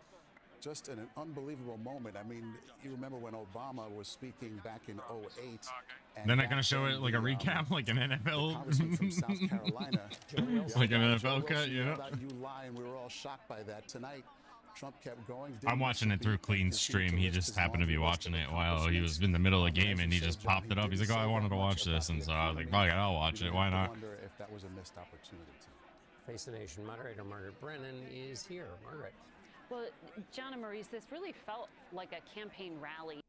Just an unbelievable moment. I mean, you remember when Obama was speaking back in '08. They're not gonna show it like a recap, like an Congressman from South NFL. Carolina. Like an Joe NFL cut, Wilson you know? yelled out, "You lie," and we were all shocked by that. Tonight, Trump kept going. I'm didn't watching miss it a through beat, clean continued stream. to He list just his happened to be laundry list watching of it while he was accomplishments. in the middle of a As game, you and he said, just John, popped it up. He's like, "Oh, I didn't wanted to say watch much this," and about so I was like, the "Fuck it, I'll economy. watch You it. have Why to not?" wonder if that was a missed opportunity tonight. Face the Nation moderator Margaret Brennan is here. Margaret. Well, John and Maurice, this really felt like a campaign rally.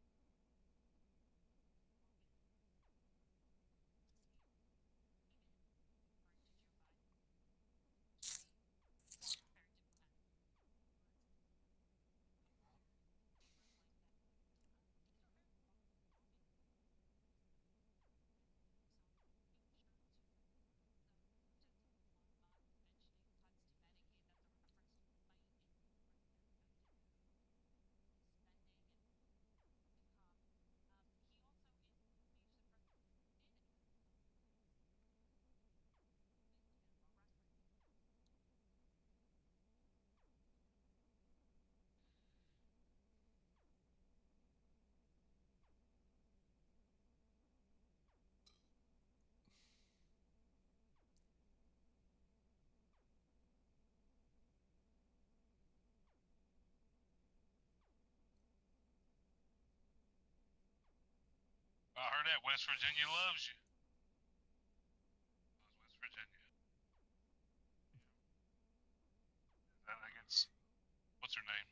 that. West Virginia loves you. West Virginia. I think it's, what's her name?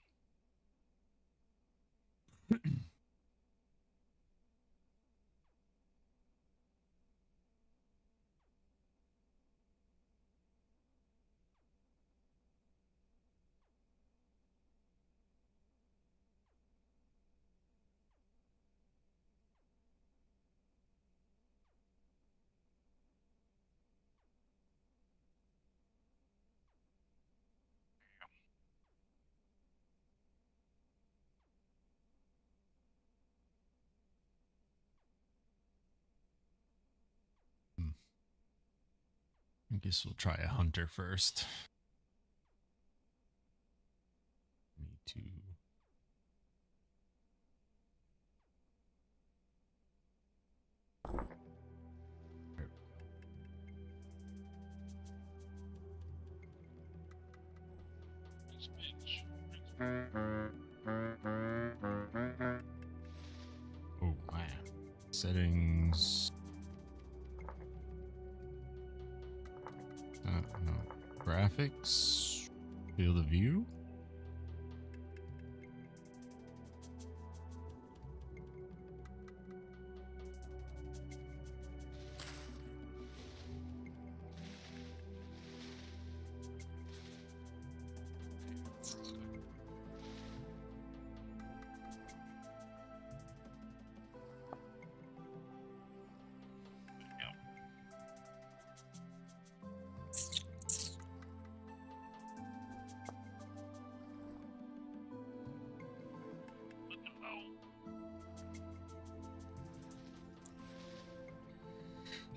I guess we'll try a hunter first. Me too. Oh, man. Settings. No. Graphics. Field of view.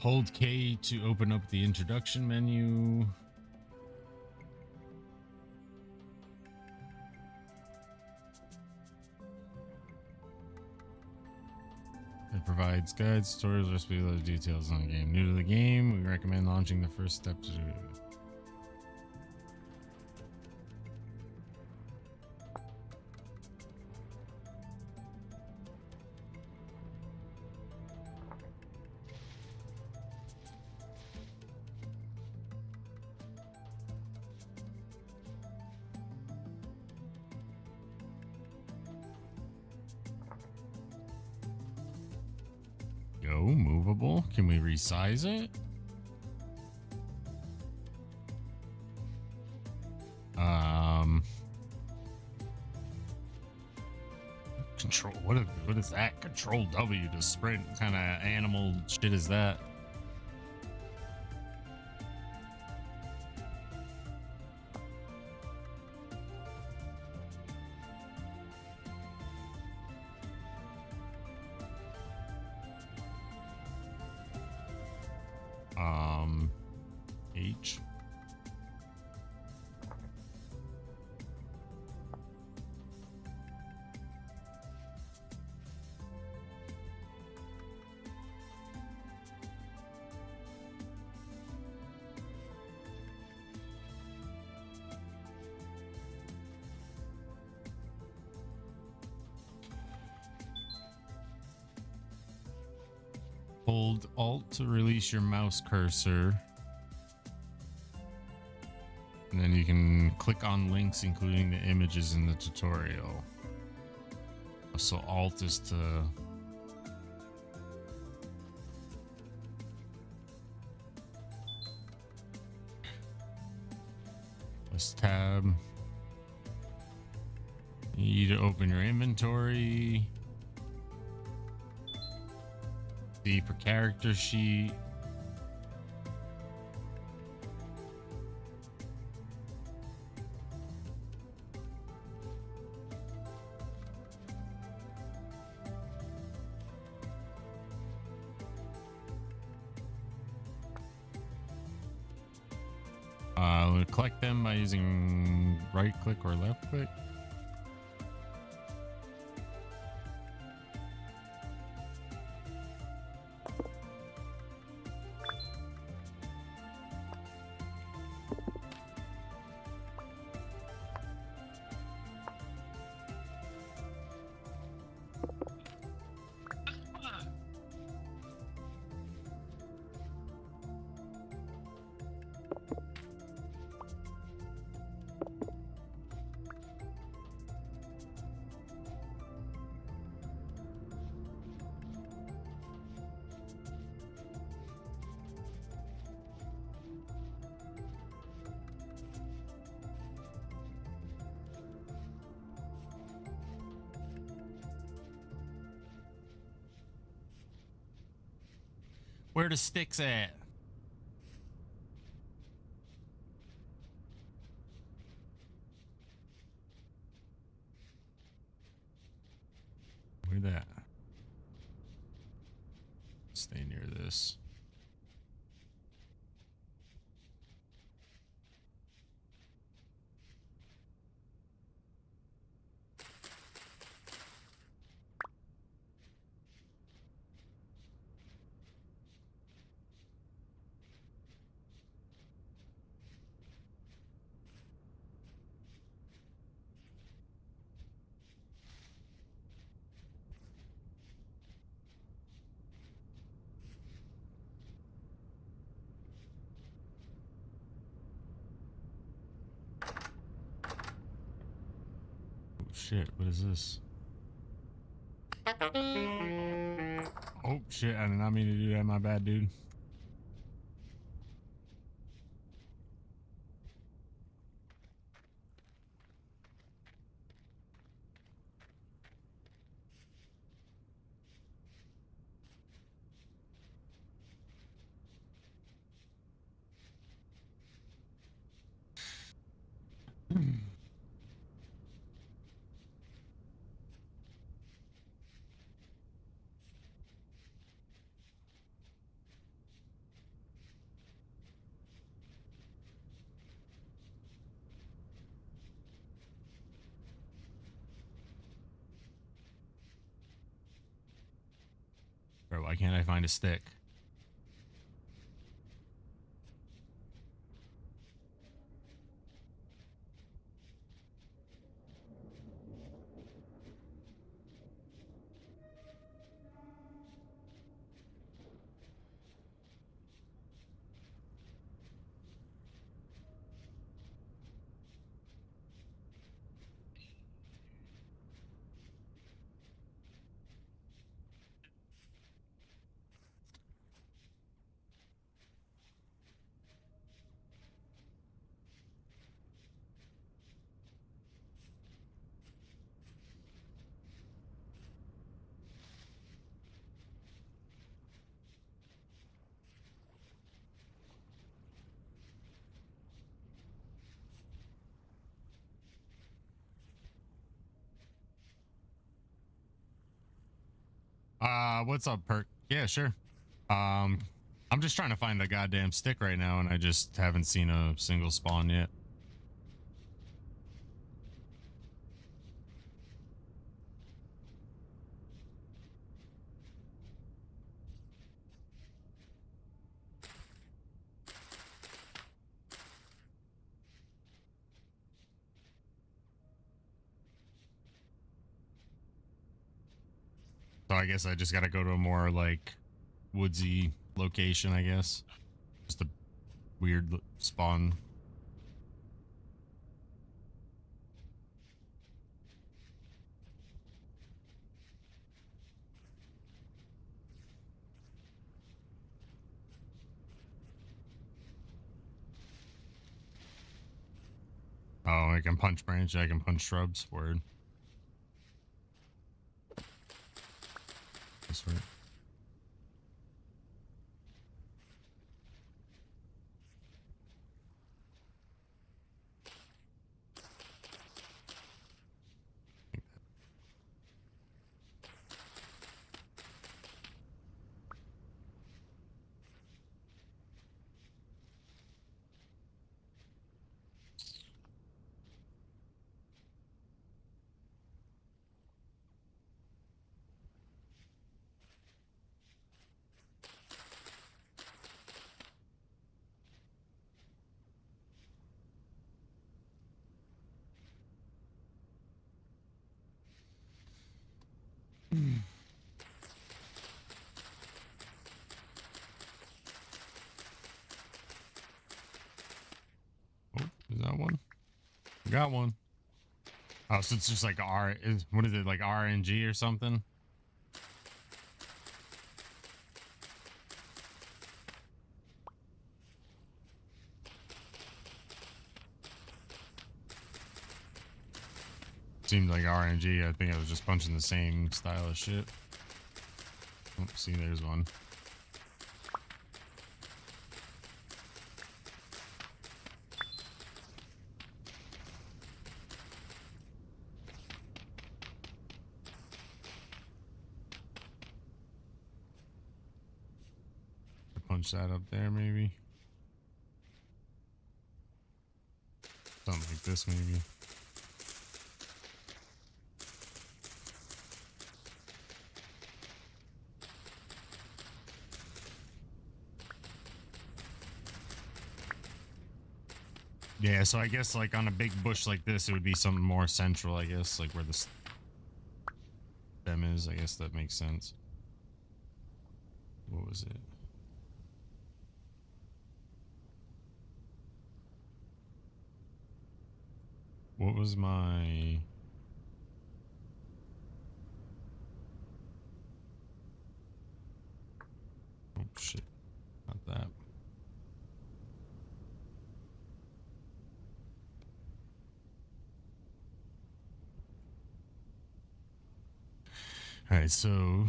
Hold K to open up the introduction menu. It provides guides, stories, recipes, other details on the game. New to the game, we recommend launching the first step to go. Movable. Can we resize it? Control. What is that? Control W to sprint. What kind of animal shit is that? H. Hold Alt to release your mouse cursor. And then you can click on links, including the images in the tutorial. So Alt is to... Press tab. You need to open your inventory. C for character sheet. We'll collect them by using right click or left click. Where the sticks at? Where that? Stay near this. Shit, what is this? Oh shit, I did not mean to do that, my bad, dude. Bro, why can't I find a stick? What's up, Perk? Yeah, sure. I'm just trying to find the goddamn stick right now, and I just haven't seen a single spawn yet. So I guess I just gotta go to a more, like, woodsy location, I guess. Just a weird spawn. Oh, I can punch branch, I can punch shrubs. Word. That's right. Oh, is that one? Got one. Oh, so it's just like what is it, like RNG or something? Seemed like RNG. I think I was just punching the same style of shit. Oh, see, there's one. punch that up there, maybe. Something like this, maybe. Yeah, so I guess like on a big bush like this, it would be something more central, I guess, like where the stem is. I guess that makes sense. What was it? What was my... Oh shit, not that. All right, so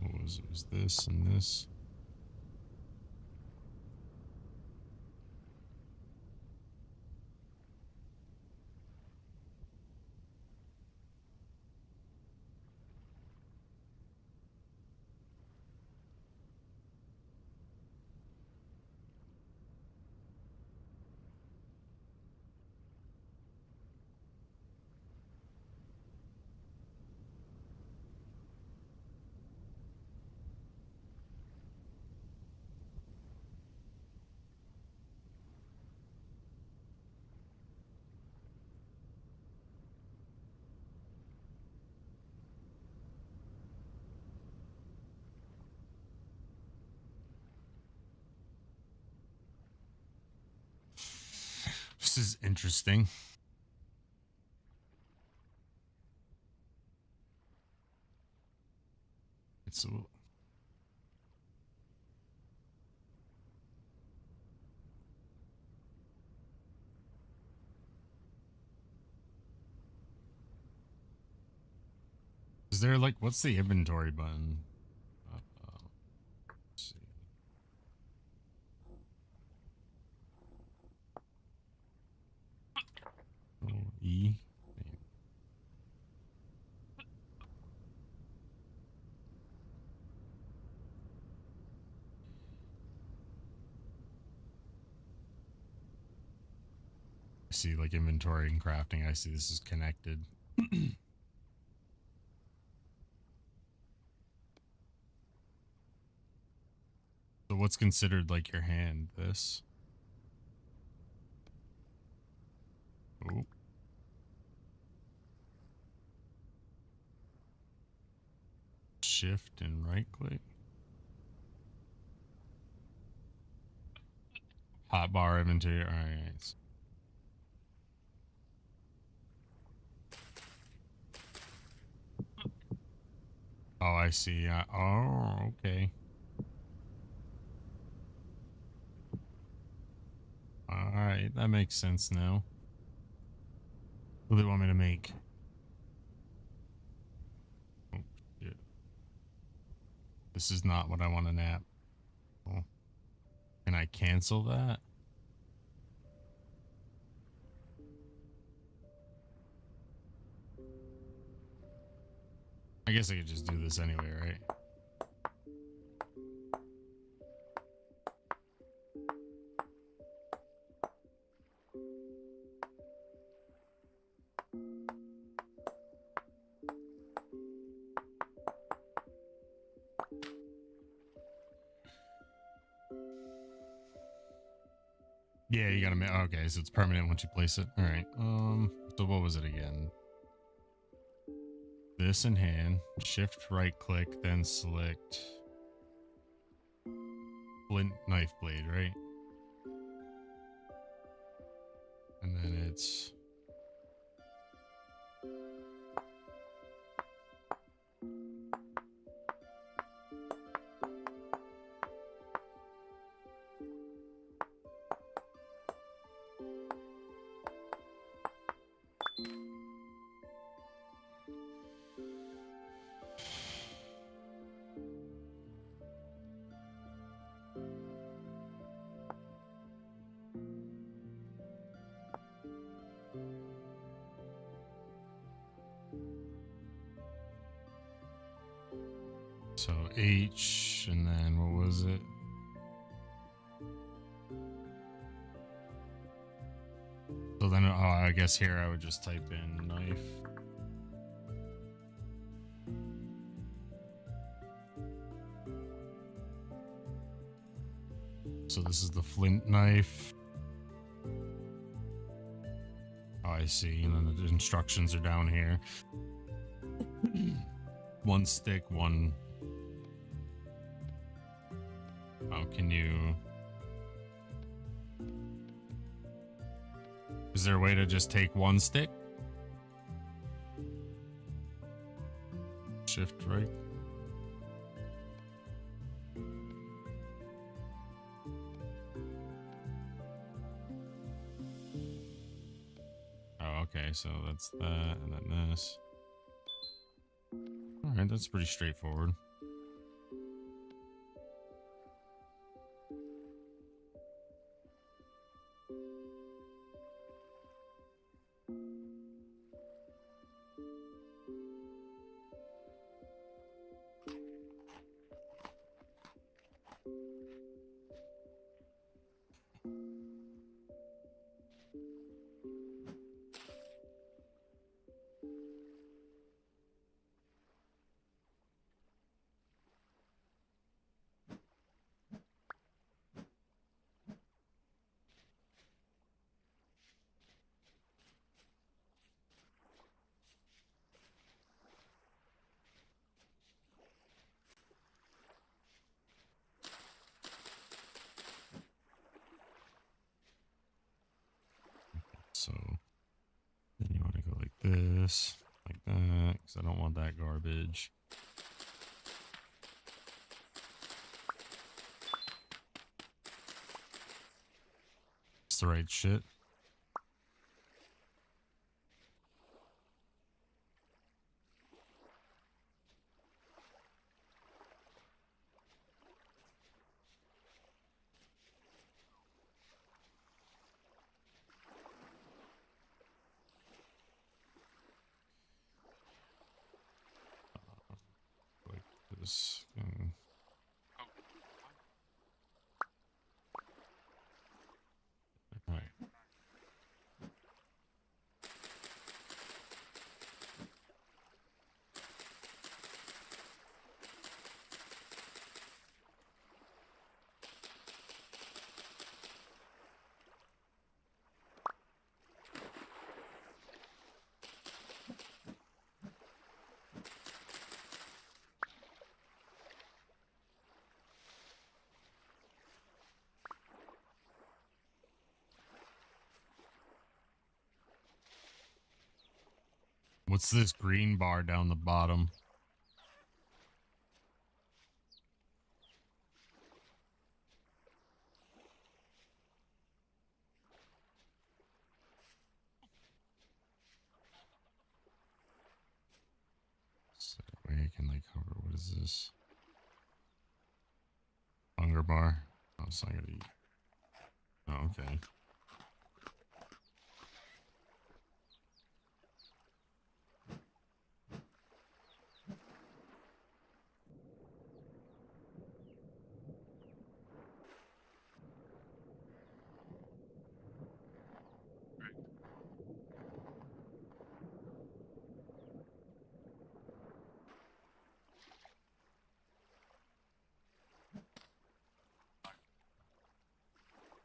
what was it? Was this and this? This is interesting. It's is there like, what's the inventory button? Let's see. Oh, E. I see like inventory and crafting. I see this is connected. So what's considered like your hand? This? Oh. Shift and right click. Hotbar inventory. All right. Oh, I see. Oh, okay. All right, that makes sense now. What do they want me to make? Oh, shit. This is not what I want to nap. Oh. Can I cancel that? I guess I could just do this anyway, right? Yeah, you gotta make. Okay, so it's permanent once you place it. All right. So what was it again? This in hand. Shift right click, then select flint knife blade, right? And then it's H, and then what was it? So then, I guess here I would just type in knife. So this is the flint knife. Oh, I see. And then the instructions are down here. One stick, one. Oh, can you? Is there a way to just take one stick? Shift right. Oh, okay, so that's that, and then this. Alright, that's pretty straightforward. So then you want to go like this, like that, because I don't want that garbage. It's the right shit. Like this. All right. What's this green bar down the bottom? So that way I can like hover. What is this? Hunger bar. Oh, it's not gonna eat. Oh, okay.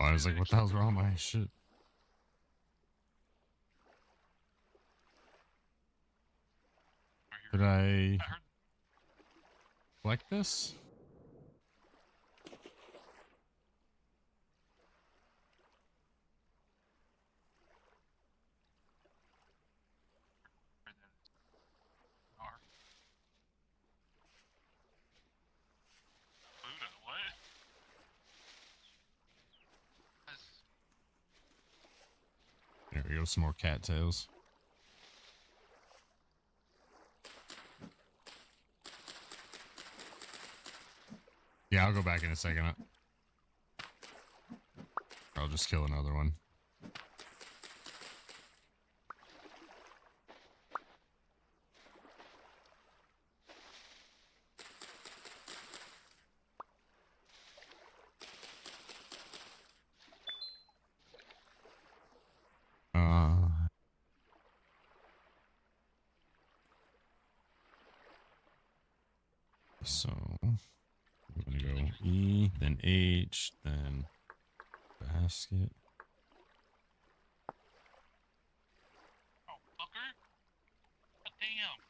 I was like, what the hell's wrong with my shit? Did I collect this? Buddha, what? There we go, some more cattails. Yeah, I'll go back in a second. I'll just kill another one. So we're gonna go E, then H, then basket. Oh, fucker! God damn!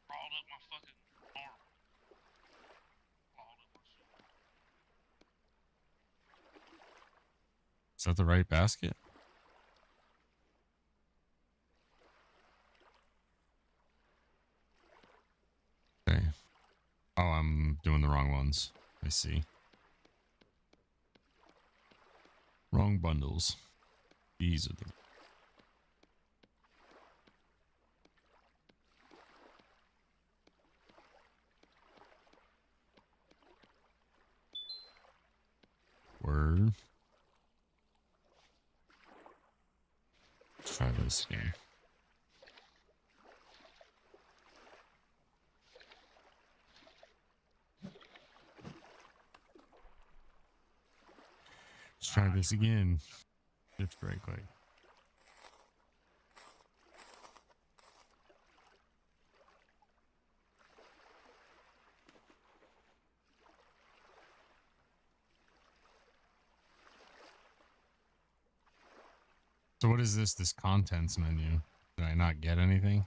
Crawled up my fucking arm. Crawled up my shit. Is that the right basket? Okay. Oh, I'm doing the wrong ones. I see. Wrong bundles. These are the... Word. Let's try this again. Let's try this again. Shift right click. So what is this contents menu? Did I not get anything?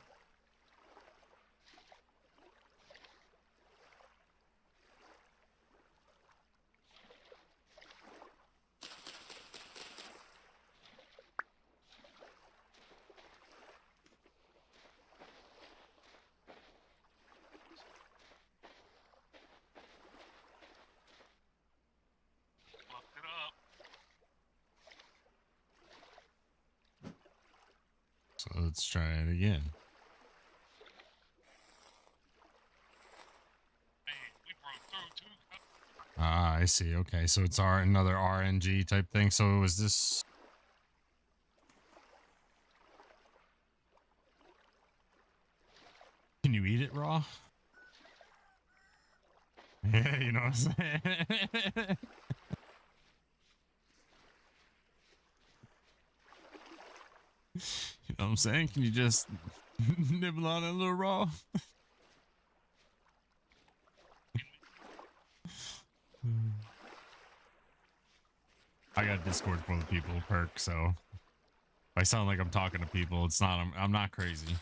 Fucked it up. So let's try it again. Man, we broke through too. Ah, I see. Okay, so it's another RNG type thing. So was this... Can you eat it raw? Yeah, you know what I'm saying? You know what I'm saying? Can you just nibble on it a little raw? I got Discord full of people, perk, so if I sound like I'm talking to people, it's not, I'm not crazy.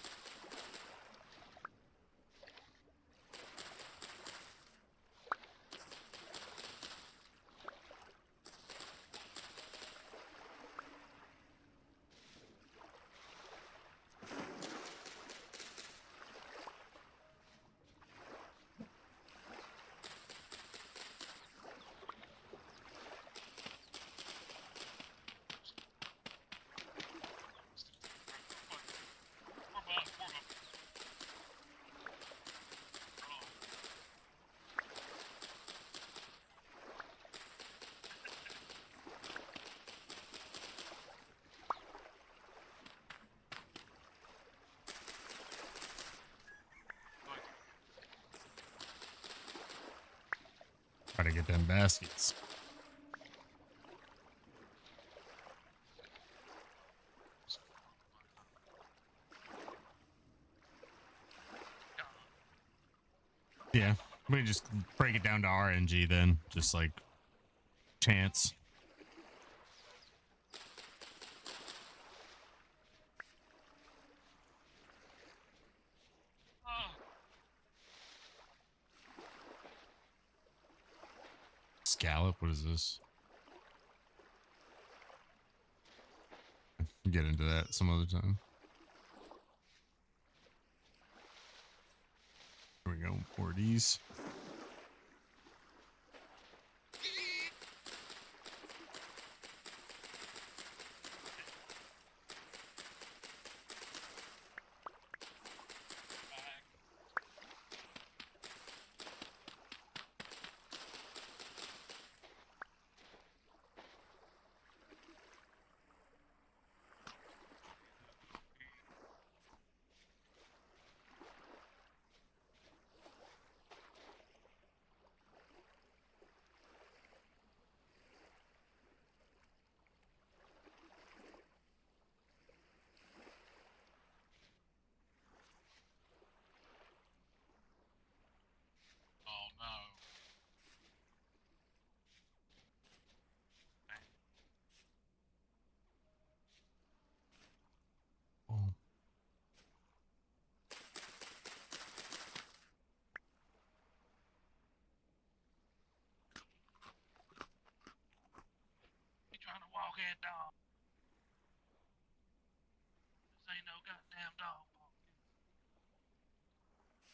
Try to get them baskets. Yeah, we just break it down to RNG then, just like chance. Scallop, what is this? Get into that some other time. Here we go, 4Ds.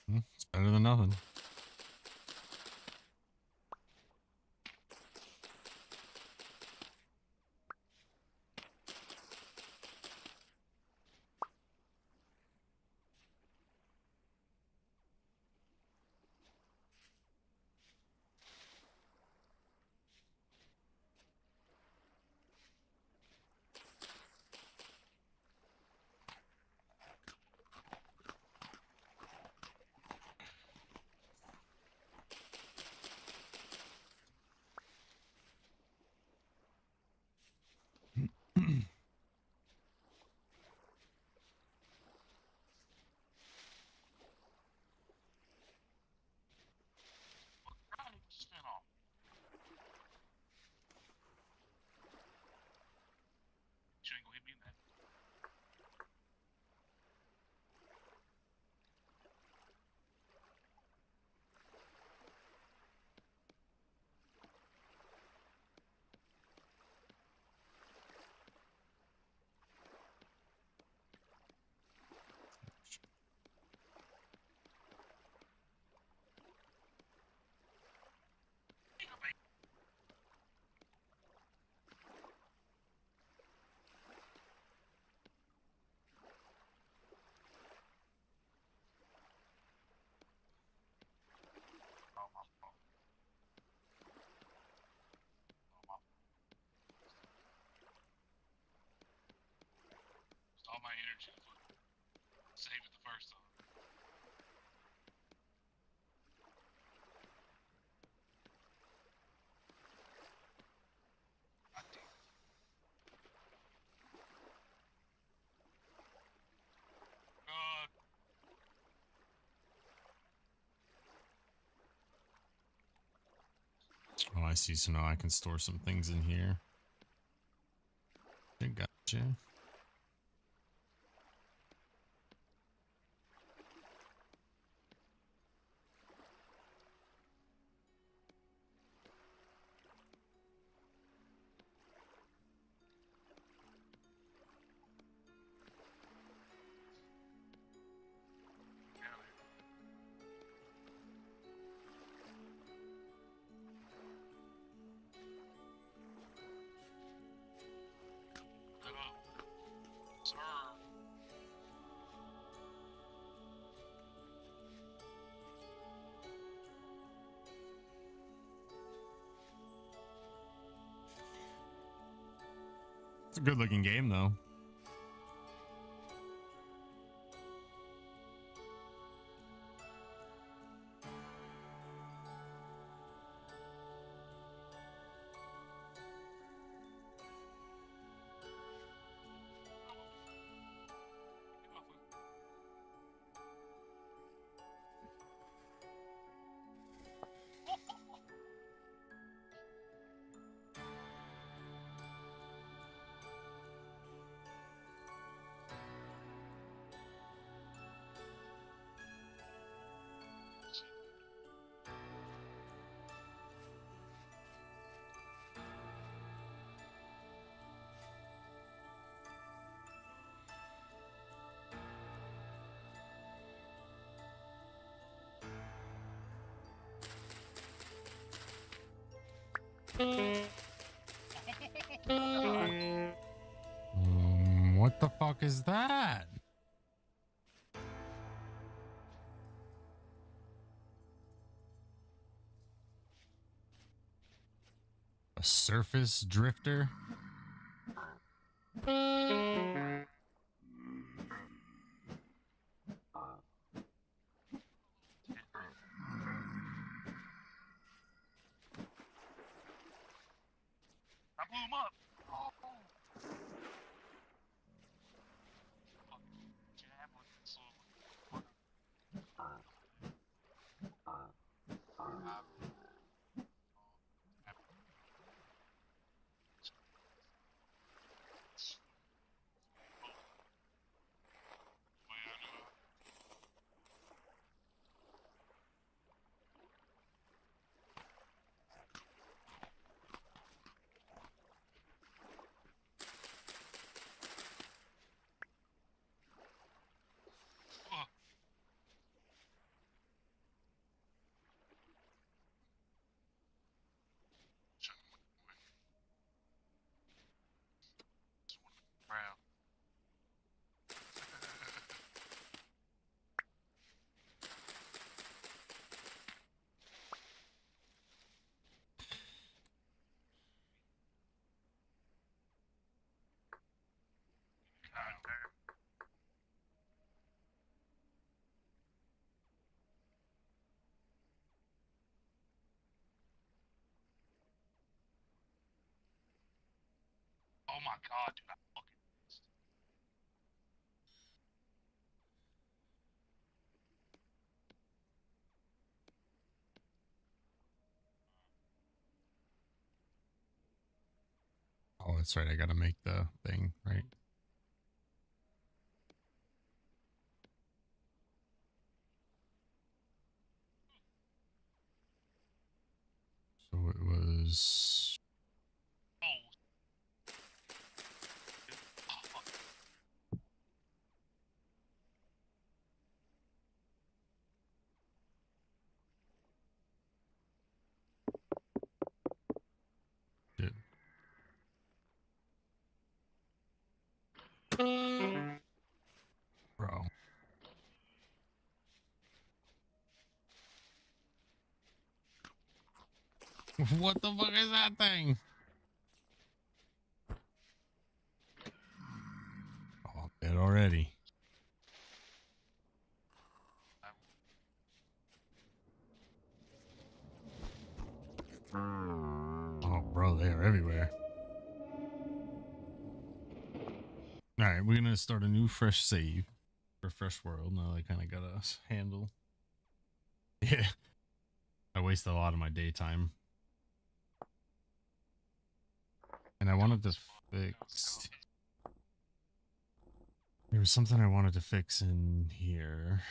It's better than nothing. Spin off. You ain't gonna hit me in that. Oh, my fault. Oh, my fault. Used all my energy. Save it the first time. God damn. God. Oh, I see. So now I can store some things in here. I gotcha. Sir. It's a good looking game though. What the fuck is that? A surface drifter? I blew him up. Oh. Jab with it slowly. my god, dude, I fucking missed. Oh, that's right. I gotta make the thing, right? So it was. Oh. Oh, fuck. Shit. Bro. What the fuck is that thing? Oh, dead already. Oh, bro, they're everywhere. All right, we're gonna start a new fresh save for fresh world. Now I kind of got us handle. Yeah, I wasted a lot of my daytime, and I wanted to fix. There was something I wanted to fix in here.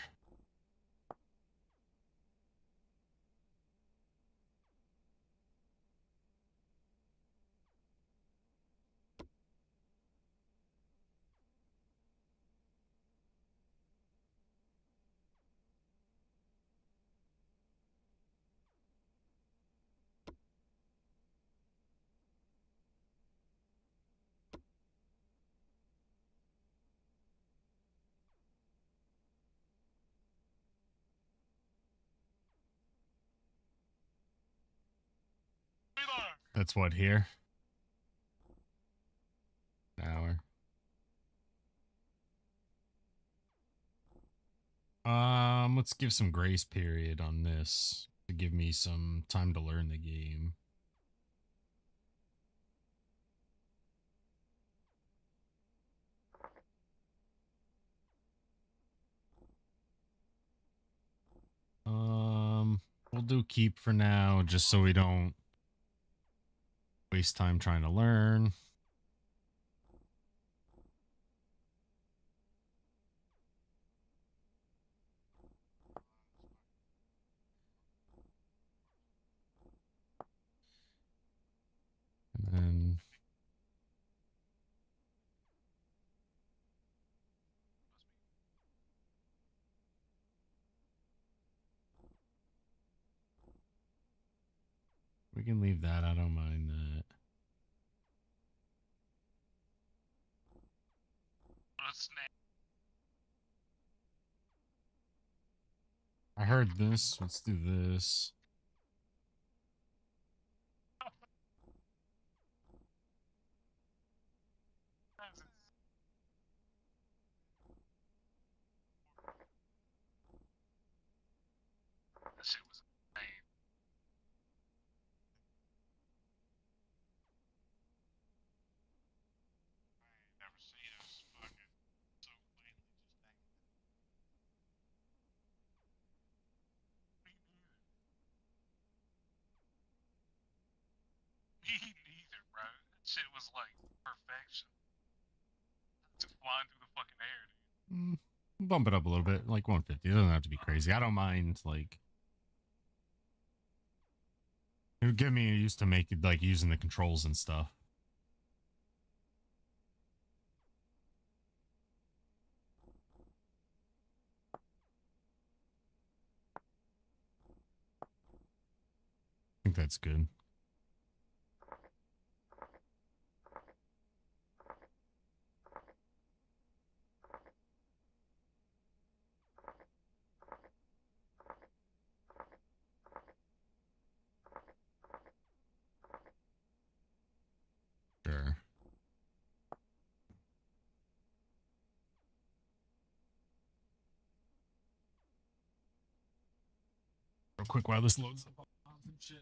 That's what here. An hour. Let's give some grace period on this to give me some time to learn the game. We'll do keep for now, just so we don't waste time trying to learn. And then we can leave that. I don't mind that. Snap. I heard this. Let's do this. That shit was insane. I ain't never seen us fucking so cleanly just hanging. Me neither, bro. That shit was like perfection. Just flying through the fucking air, dude. Bump it up a little bit, like 150. It doesn't have to be crazy. I don't mind, like. It would get me used to making, like, using the controls and stuff. I think that's good. Sure. Real quick while this loads up. Shit.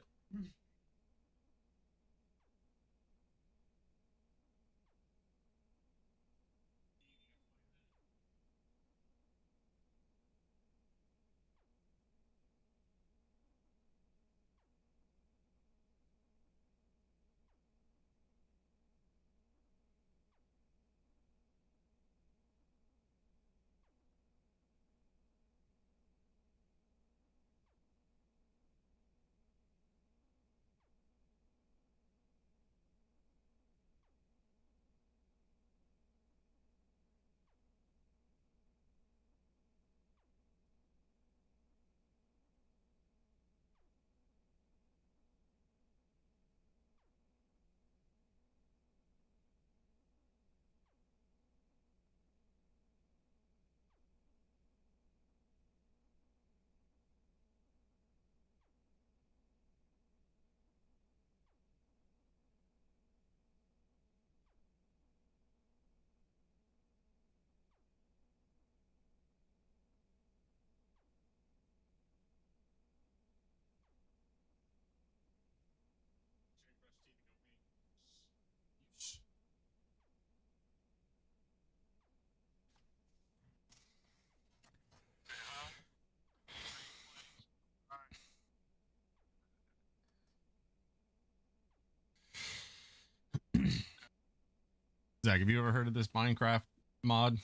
Zach, have you ever heard of this Minecraft mod?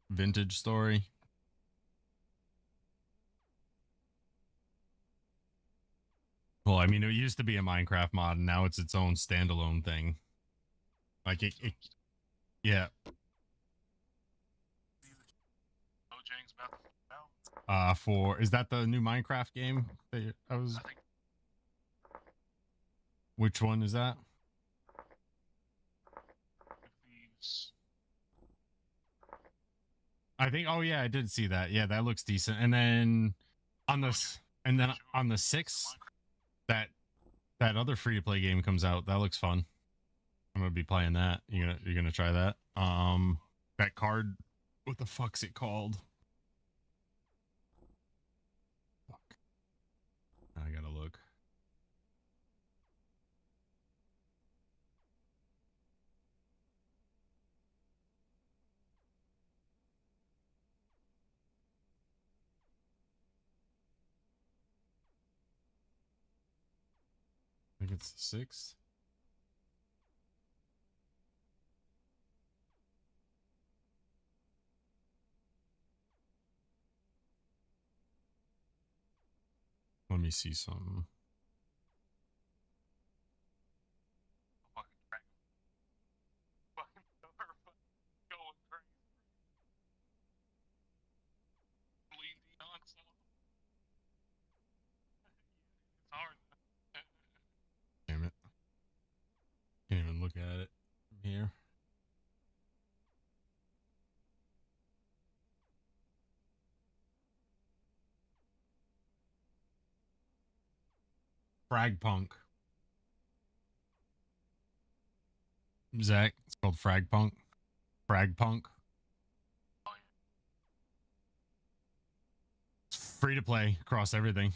Vintage Story? Well, I mean, it used to be a Minecraft mod, and now it's its own standalone thing. Like yeah. Mojang's about to come out. Is that the new Minecraft game that I was? I think Which one is that? these. I think. Oh yeah, I did see that. Yeah, that looks decent. And then on the 6th, that other free to play game comes out. That looks fun. I'm gonna be playing that. You're gonna try that. That card. What the fuck's it called? Fuck. I gotta look. I think it's the 6th. Let me see something. Fucking crack. Fucking going crazy. Lean Dion song. It's hard. Damn it. Can't even look at it from here. Frag Punk. Zach, it's called Frag Punk. Frag Punk. It's free to play across everything.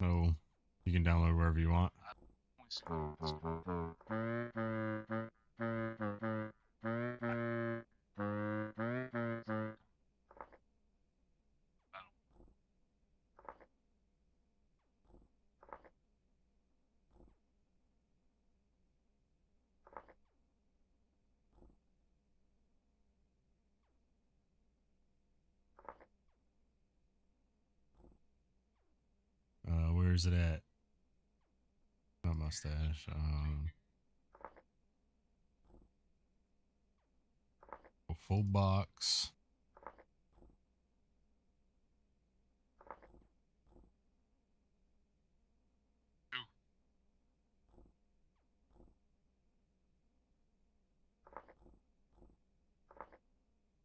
So you can download wherever you want. Where is it at? Not mustache. Full box.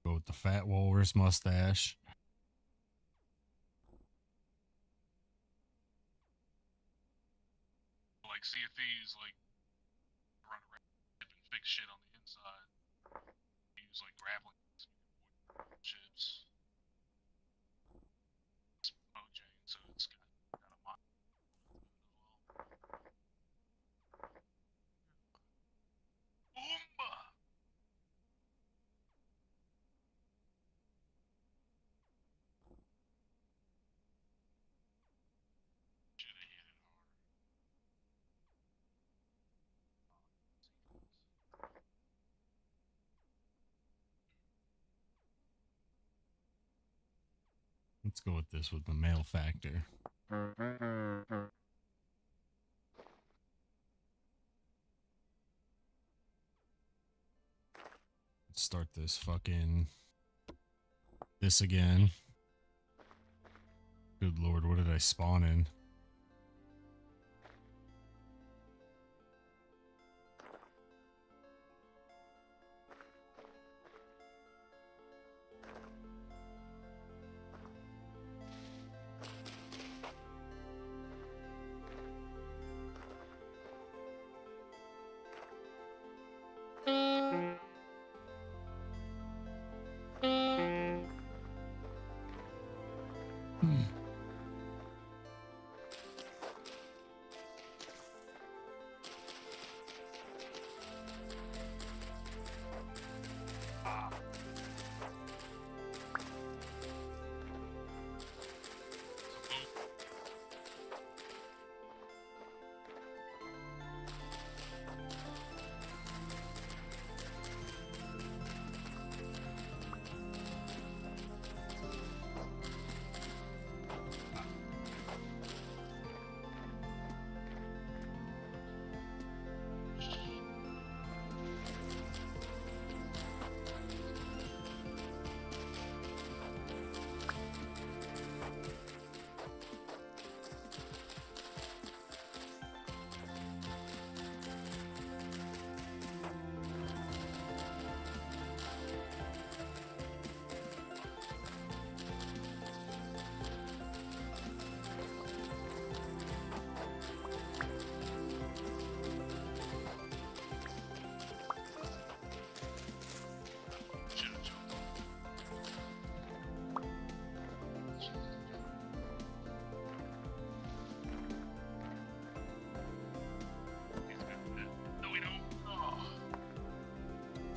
Go with the fat walrus mustache. Like Sea of Thieves, like run around and fix shit on the inside. Use like grappling ships. It's Mojang, so it's got a mod as well. Oomba! Should have hit it harder. Let's go with this with the male factor. Let's start this again. Good lord, what did I spawn in?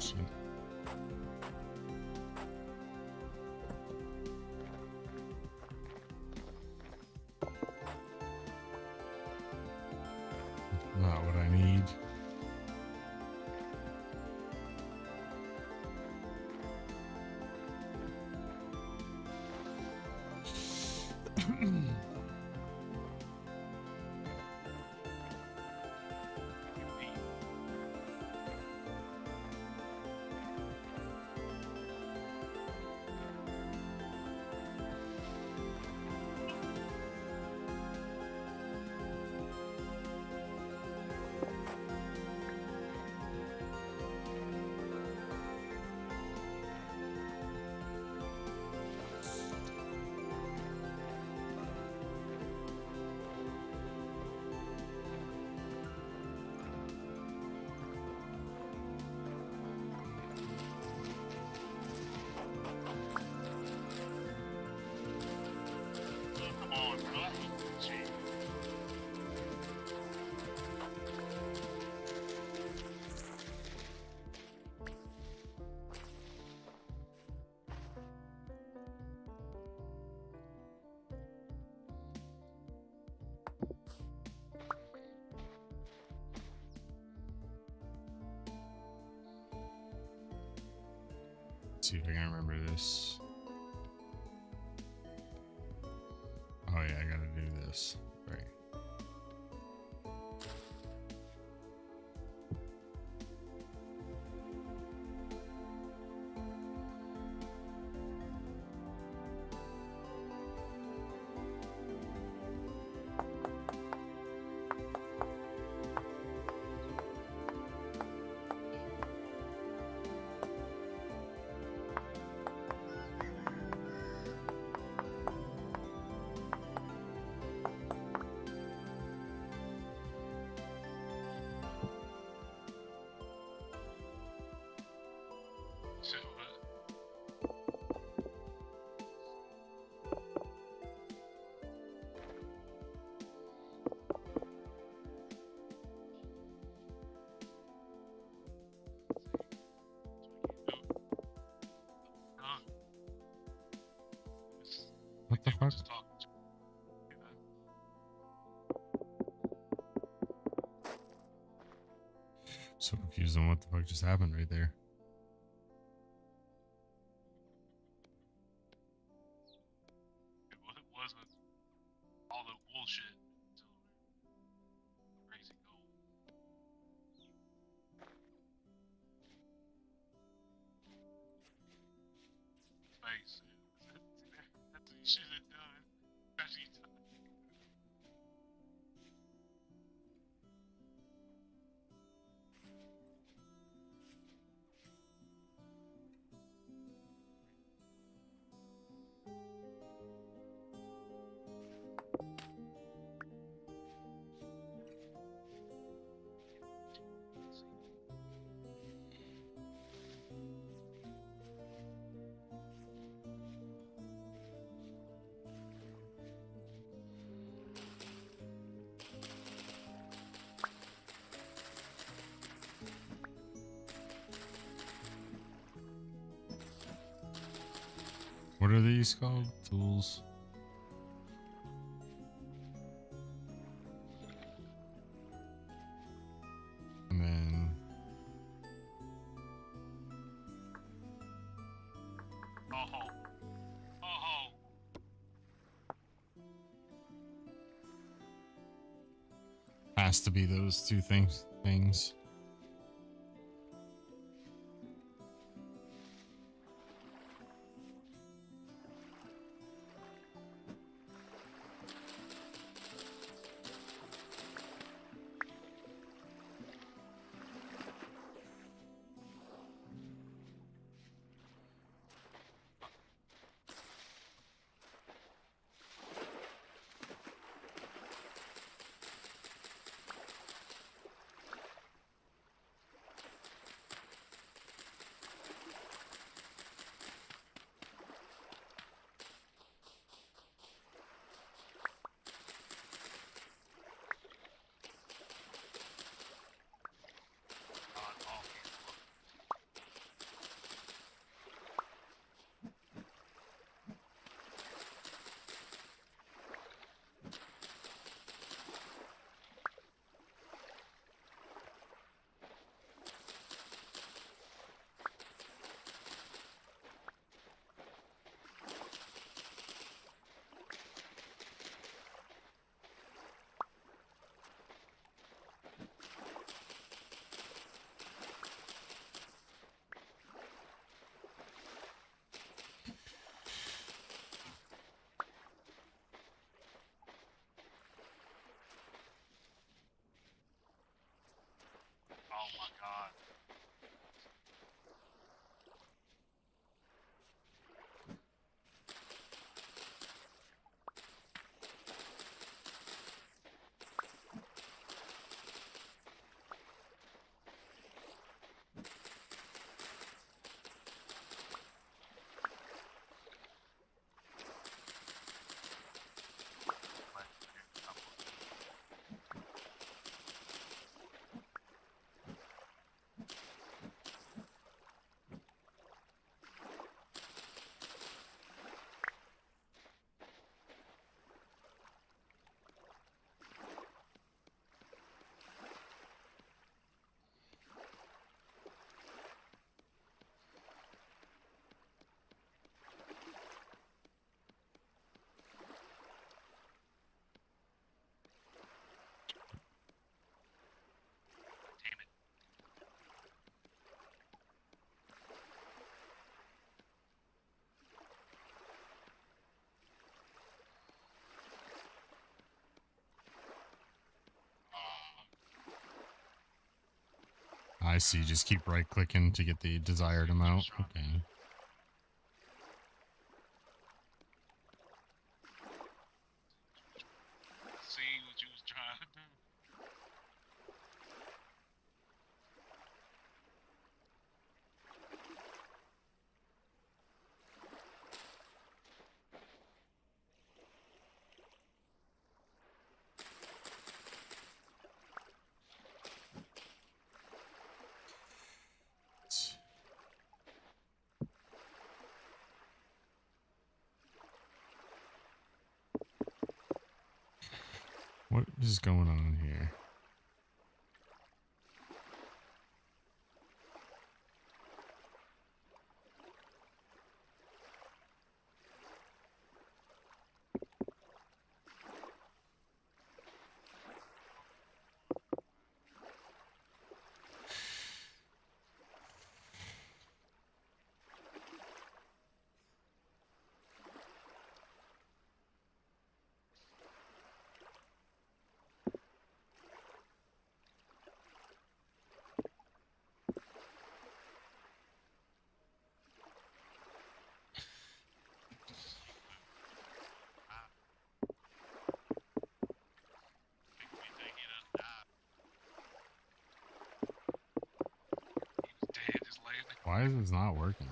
Shit. Not what I need. Come on, bro. Gee. Let's see if I can remember this. Oh yeah, I gotta do this. Right. So, huh? What the fuck? Just talking. So confused on what the fuck just happened right there. It wasn't all the bullshit until crazy gold. Face. That's what you should have done. Especially What are these called? Tools. And then oh. Oh. has to be those two things. I see. Just keep right clicking to get the desired amount. Okay. See what you was trying to do. What is going on here? Dead, just laying there. Why is this not working?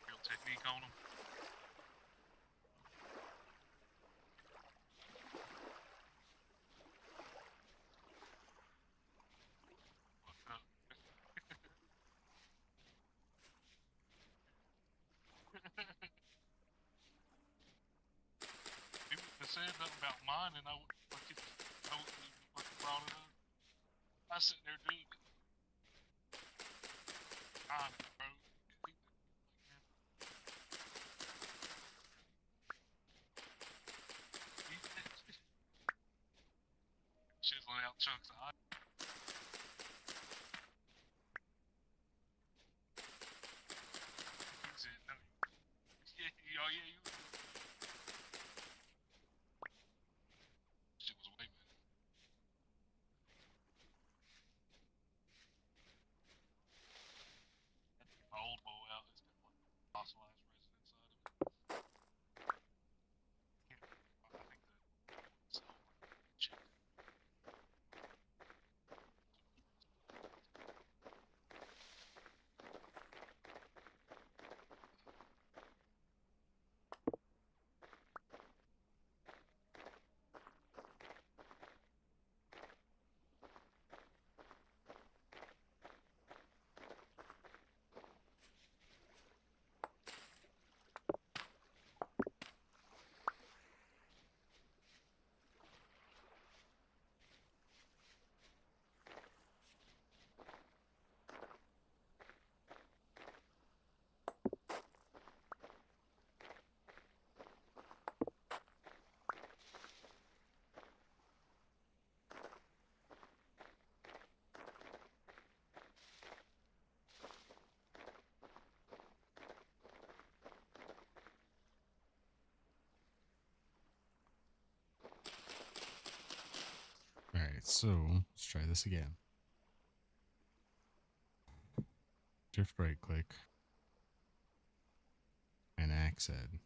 Real technique on them. He wouldn't have said nothing about mine, and I would fucking totally fucking brought it up. I sit there, dude. Honest, bro. Chiseling out chunks of ice. He said, no. Yeah, oh yeah, you. Shit was way better. My old bow out. It's got like fossilized resin inside of it. I think the check. Alright, so let's try this again. Shift right click. And axe head.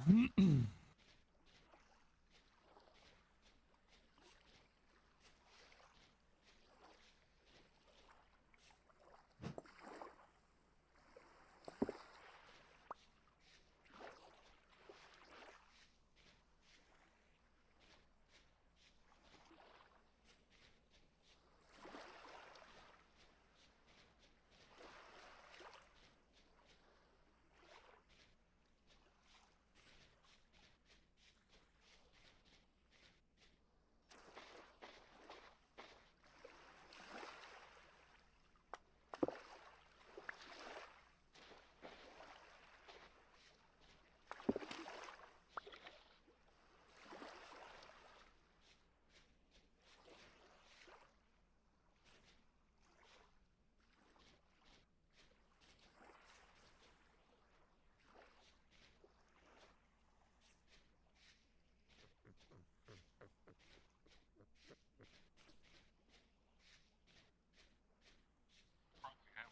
Probably have.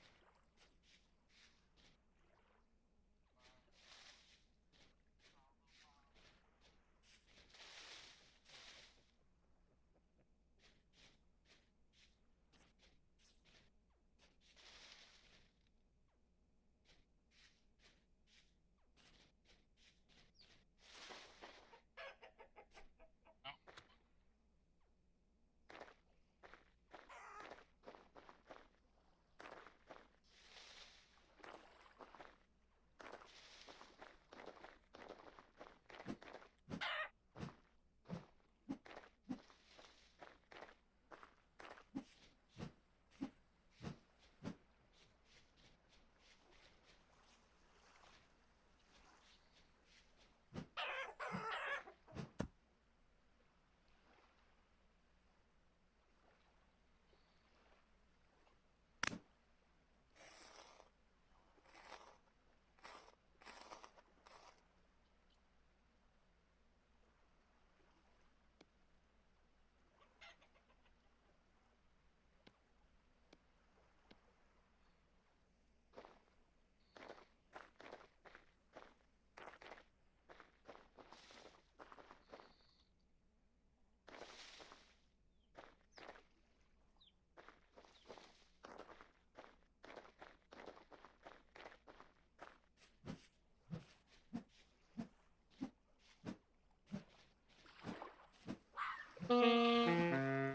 Oh,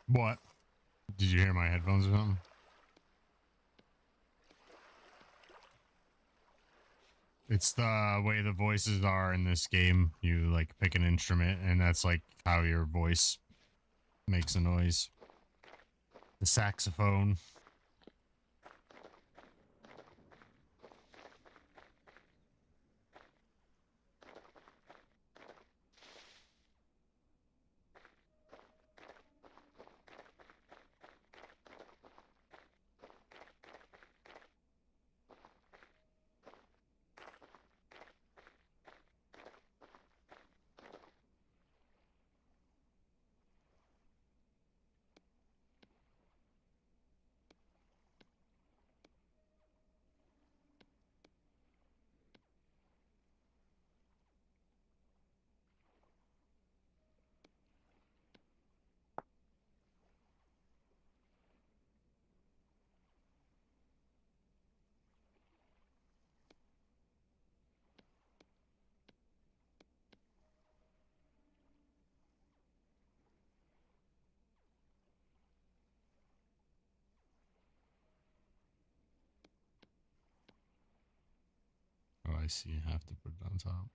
what? Did you hear my headphones or something? It's the way the voices are in this game. You like pick an instrument, and that's like how your voice makes a noise. The saxophone. Oh, I see. You have to put it on top.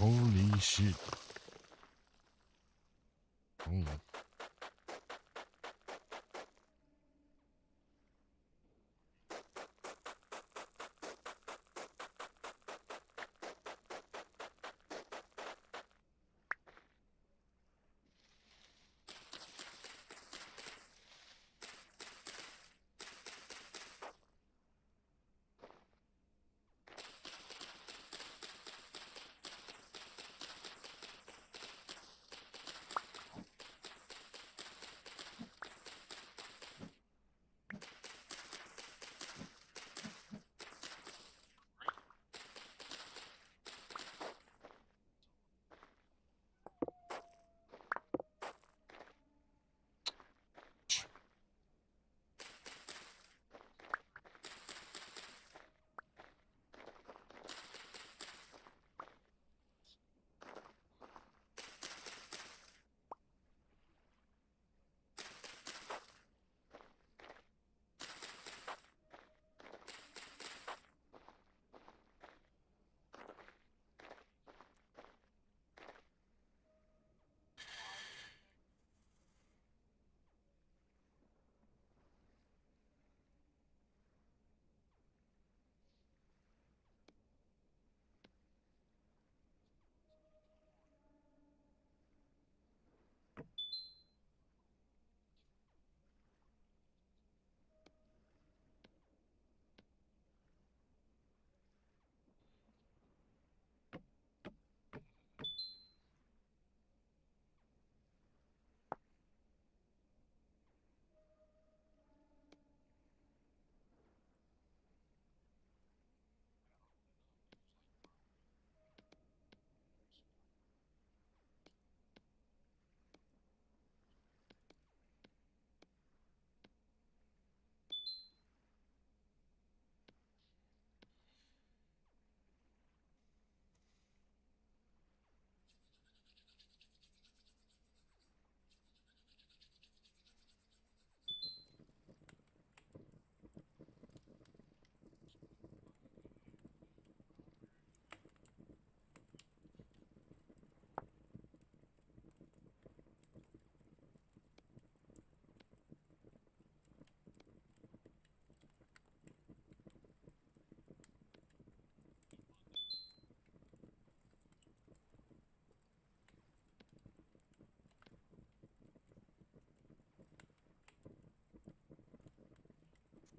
Holy shit. Hold on.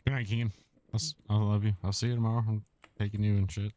Good night, Keegan. I love you. I'll see you tomorrow. I'm taking you and shit.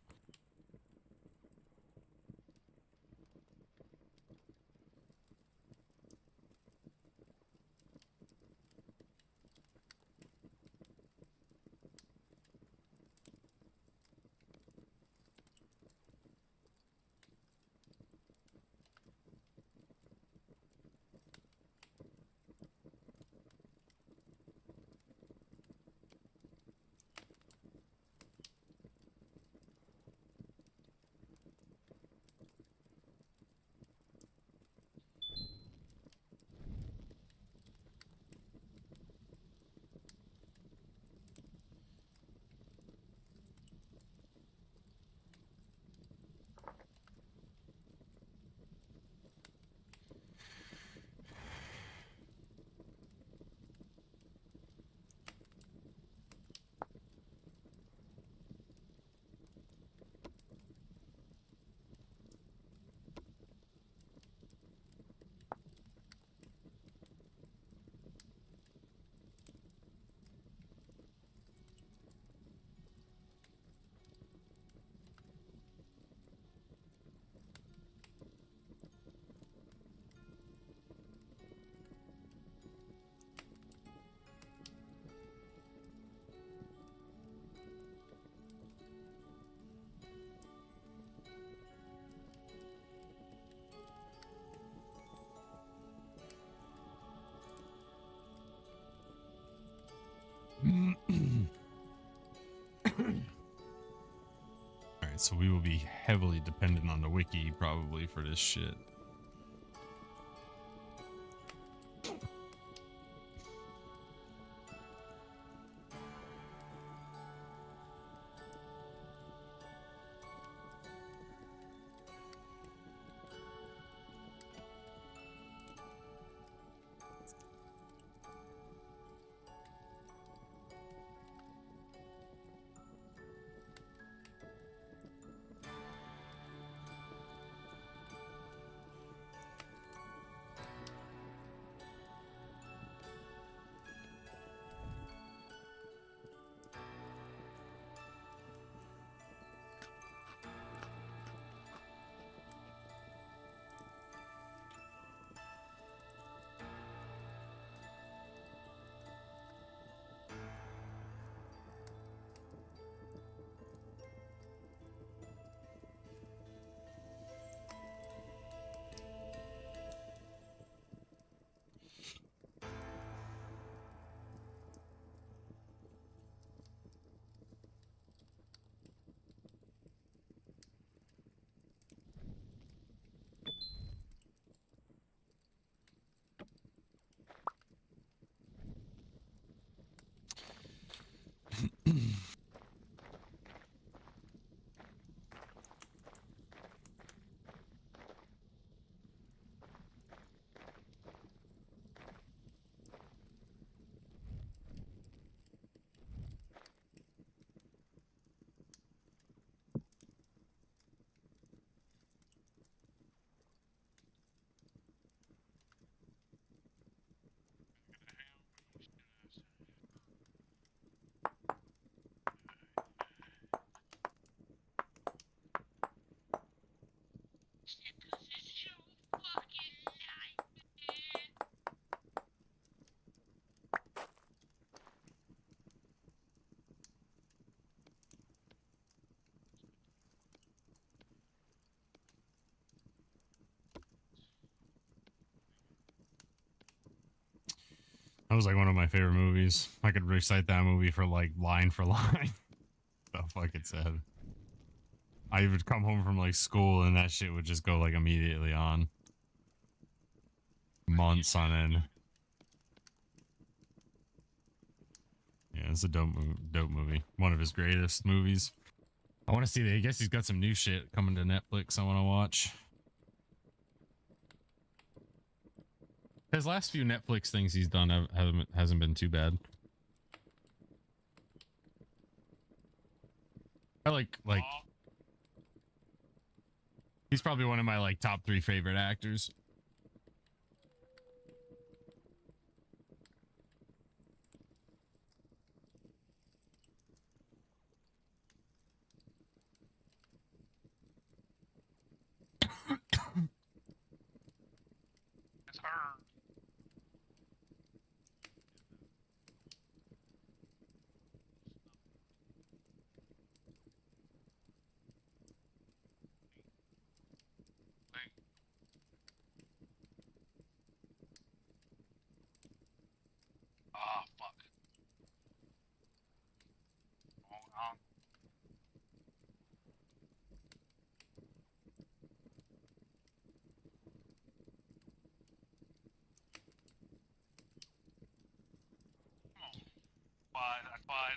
Alright, so we will be heavily dependent on the wiki probably for this shit. That was like one of my favorite movies. I could recite that movie for like line for line. So fuck it said. I would come home from like school and that shit would just go like immediately on. Months on end. Yeah, it's a dope movie. One of his greatest movies. I want to see that. I guess he's got some new shit coming to Netflix I want to watch. His last few Netflix things he's done hasn't been too bad. I like he's probably one of my like top 3 favorite actors. It's her. Ah, fuck. Hold on.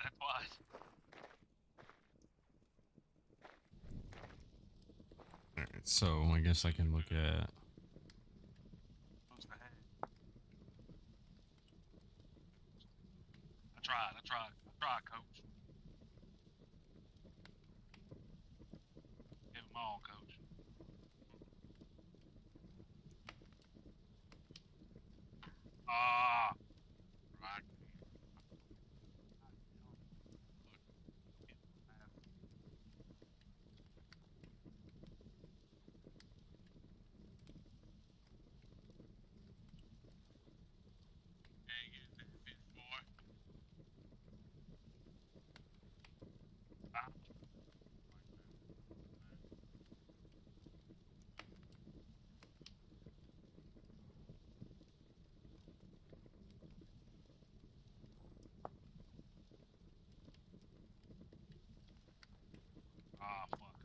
That's why. Alright, so I guess I can look at Who's the head? I tried, coach. Give them all, coach. Ah, right. Dang it, that bitch, boy. Ah. Ah, fuck.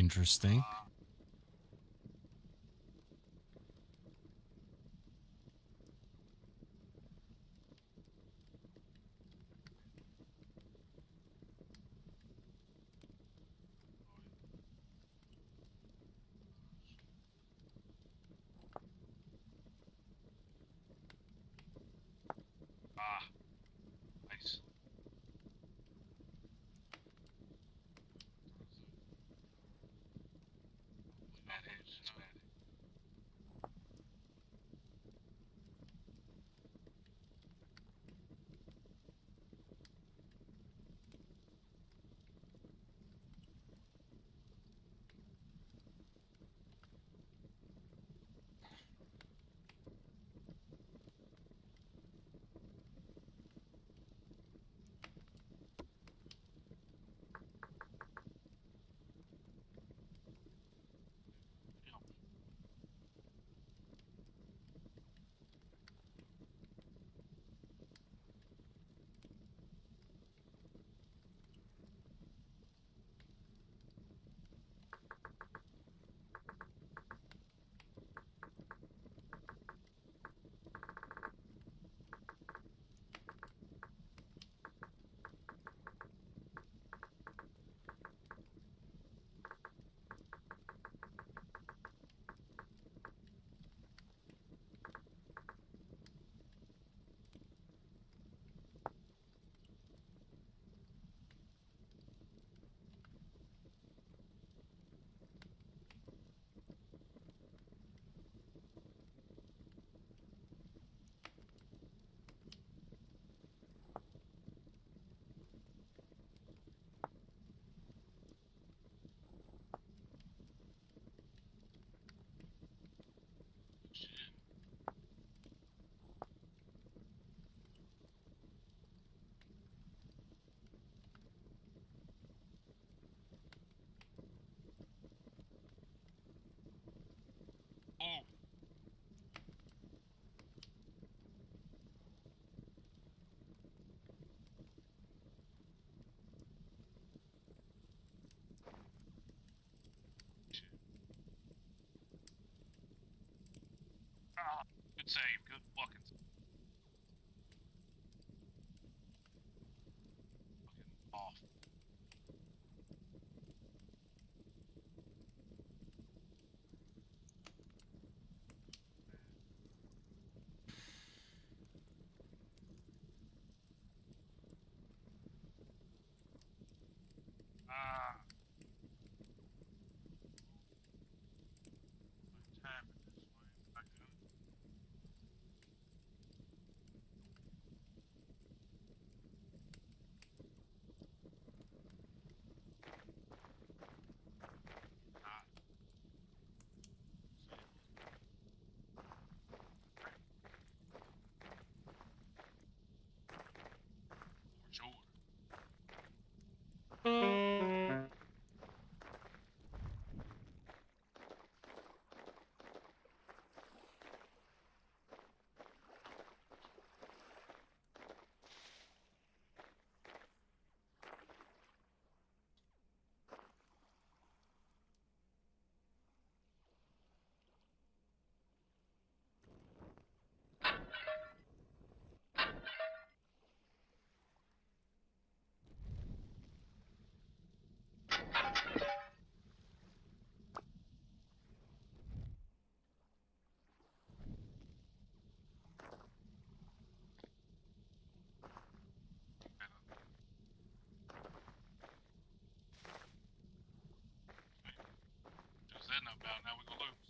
interesting. Ah, nice. save. Good fucking save. Fucking off. Ah. Tap it this way. I got it. Ah. Sure. Just said nothing about it. Now we're gonna lose.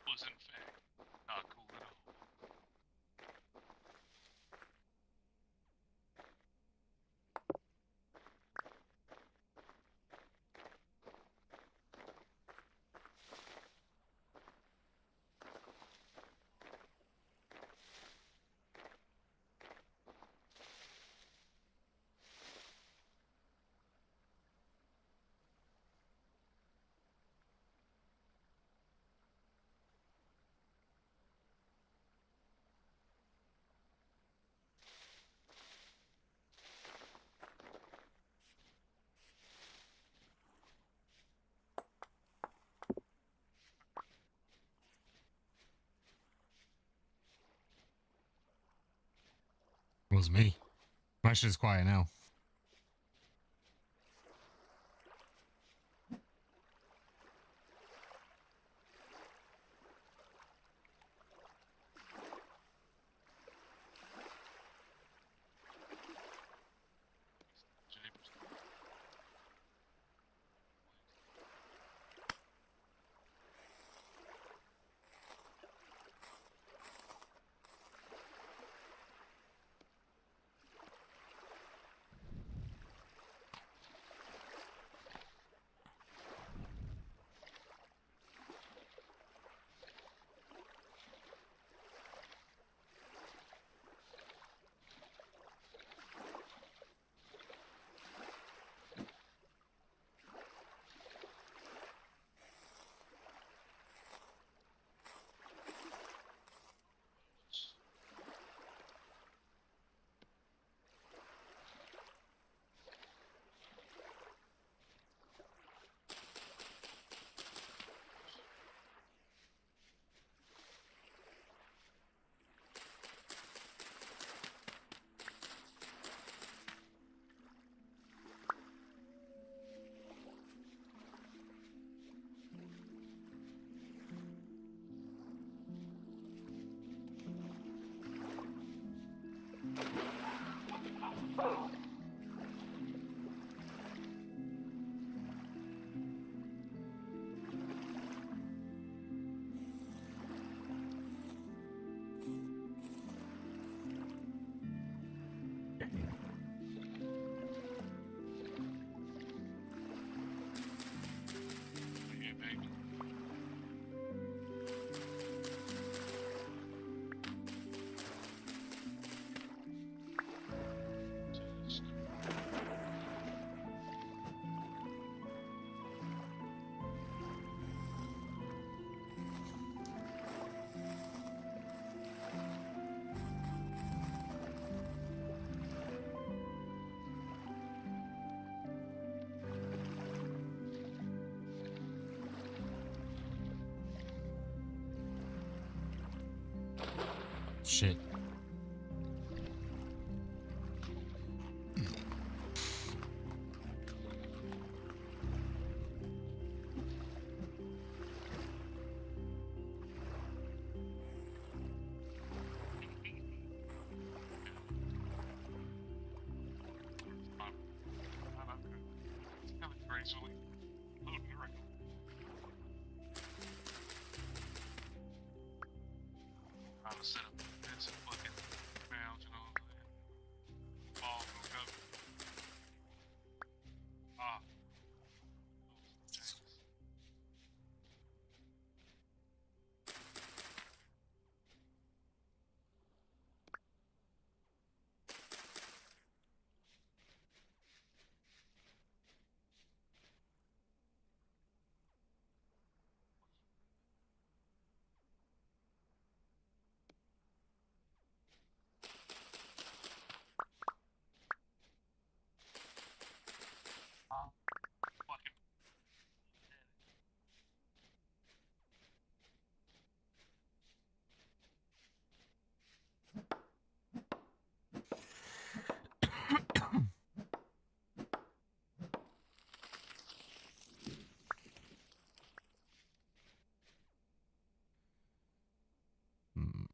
Was in fact not cool at all. It was me. My shit's quiet now. Japers. shit. Gracefully loading the record. I was set up beds and fucking mounds, you know what I'm saying? Balls gonna go. Ah. Jesus. Fucking Hmm.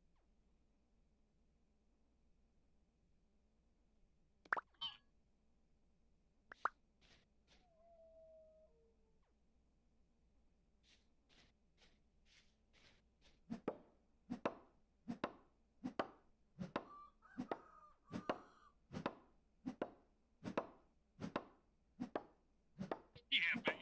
yeah, baby.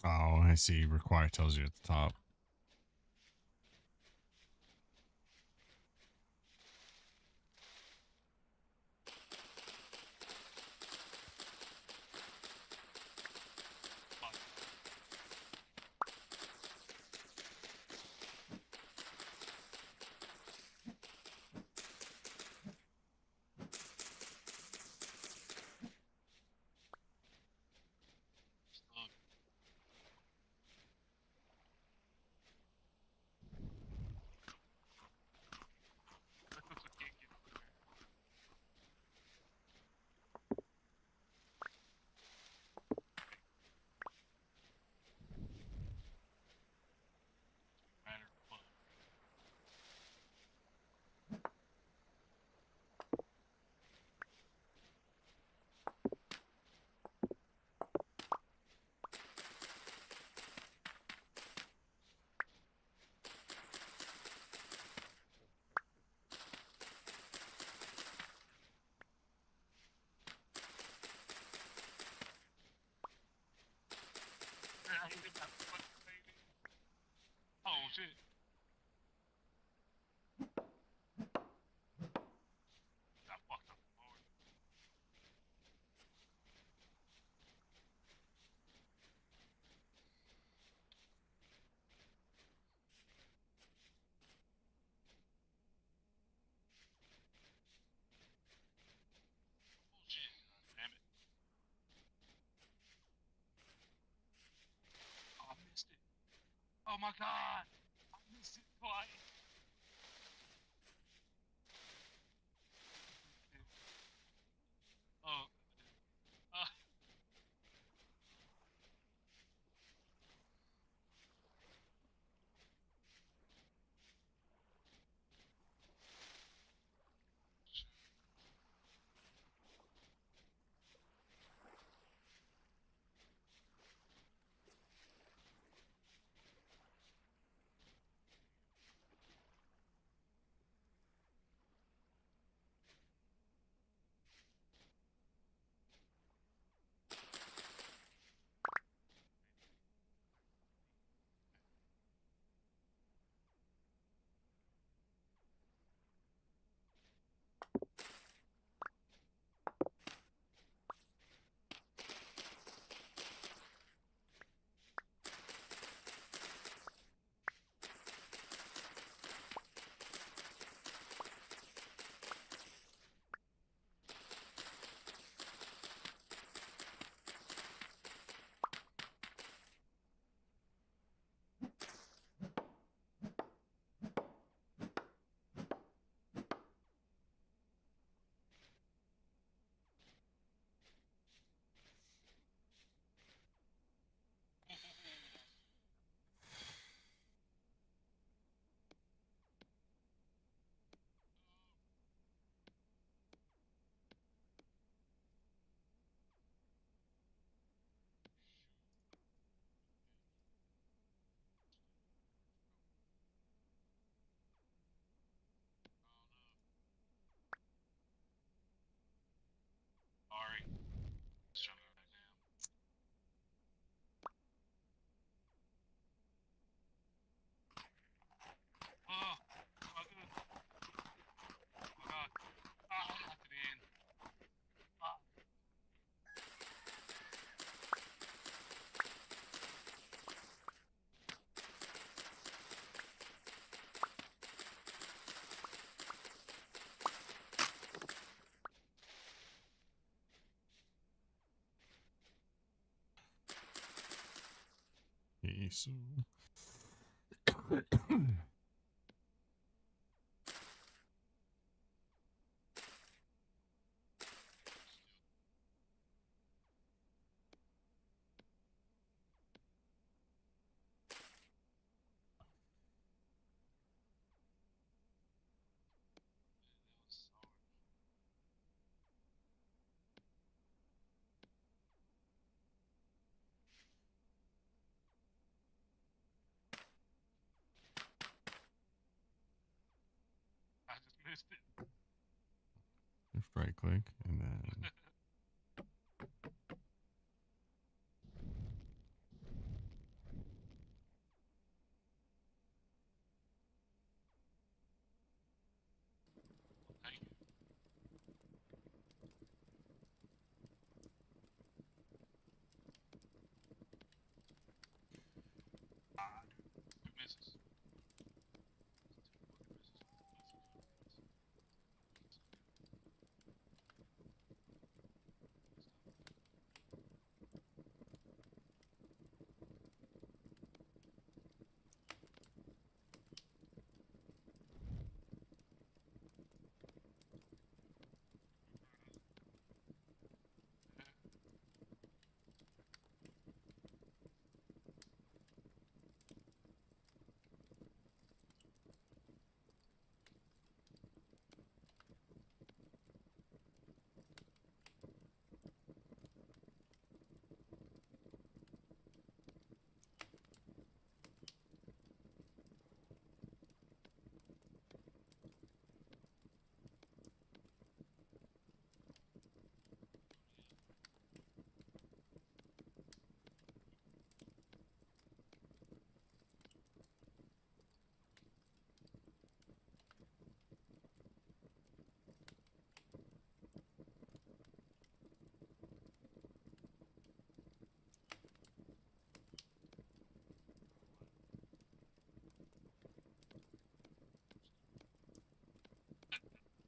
Oh, I see. Require tells you at the top. Look. Matter of what. I hit that fucking baby. Oh shit. Got fucked up, Lord. Bullshit. Damn it. Oh, I missed it. Oh my god. I missed it twice. Oh. Okay, so I just missed it. just right click and then Thank you. Two misses.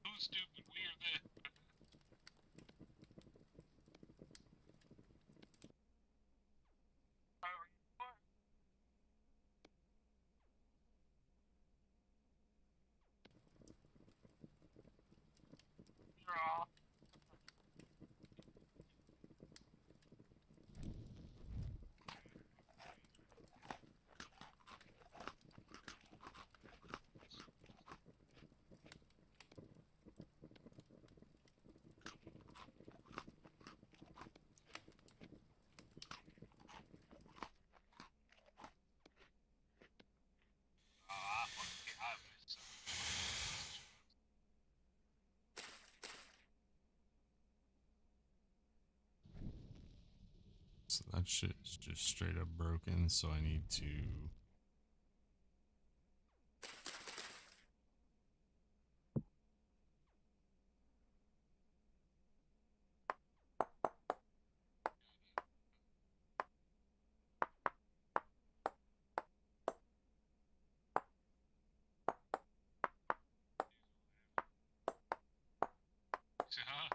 Who's stupid? We or them? What? Draw. I fucking I missed. so that shit is just straight up broken, so I need to Huh?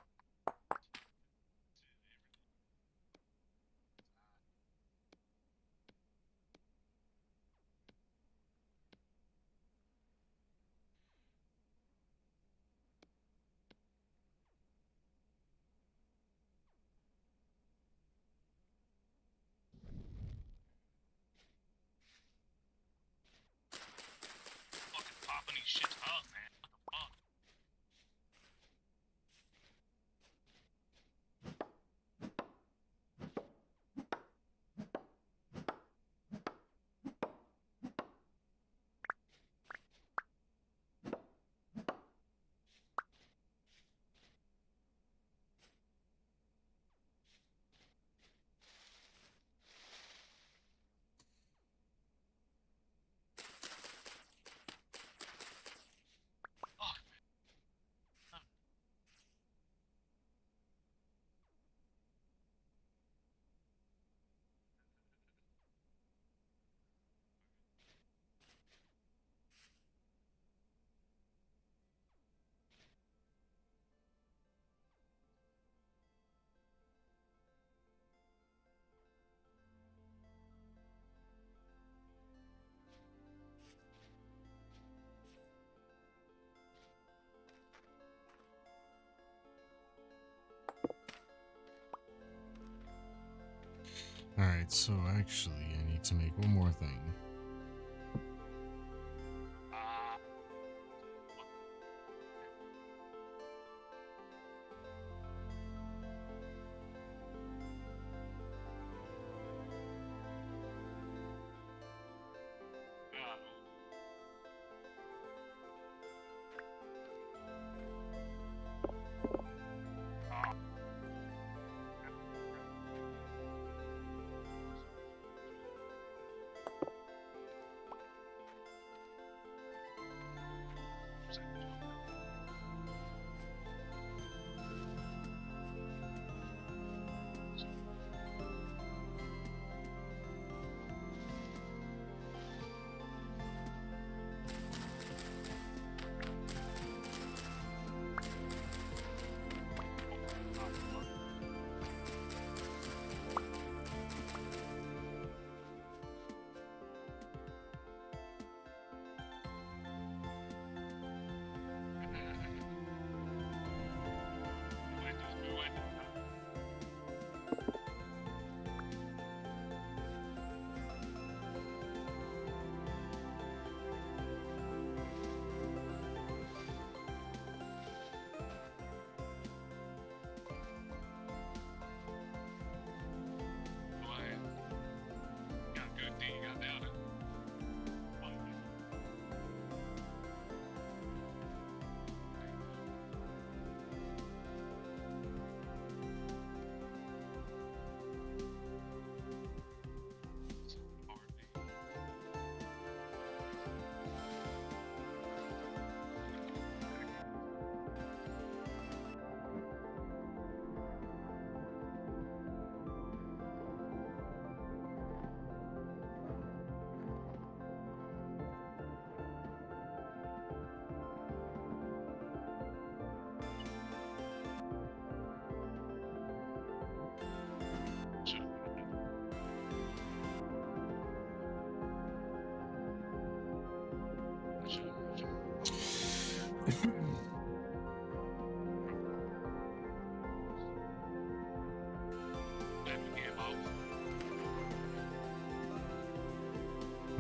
Alright, so actually, I need to make one more thing.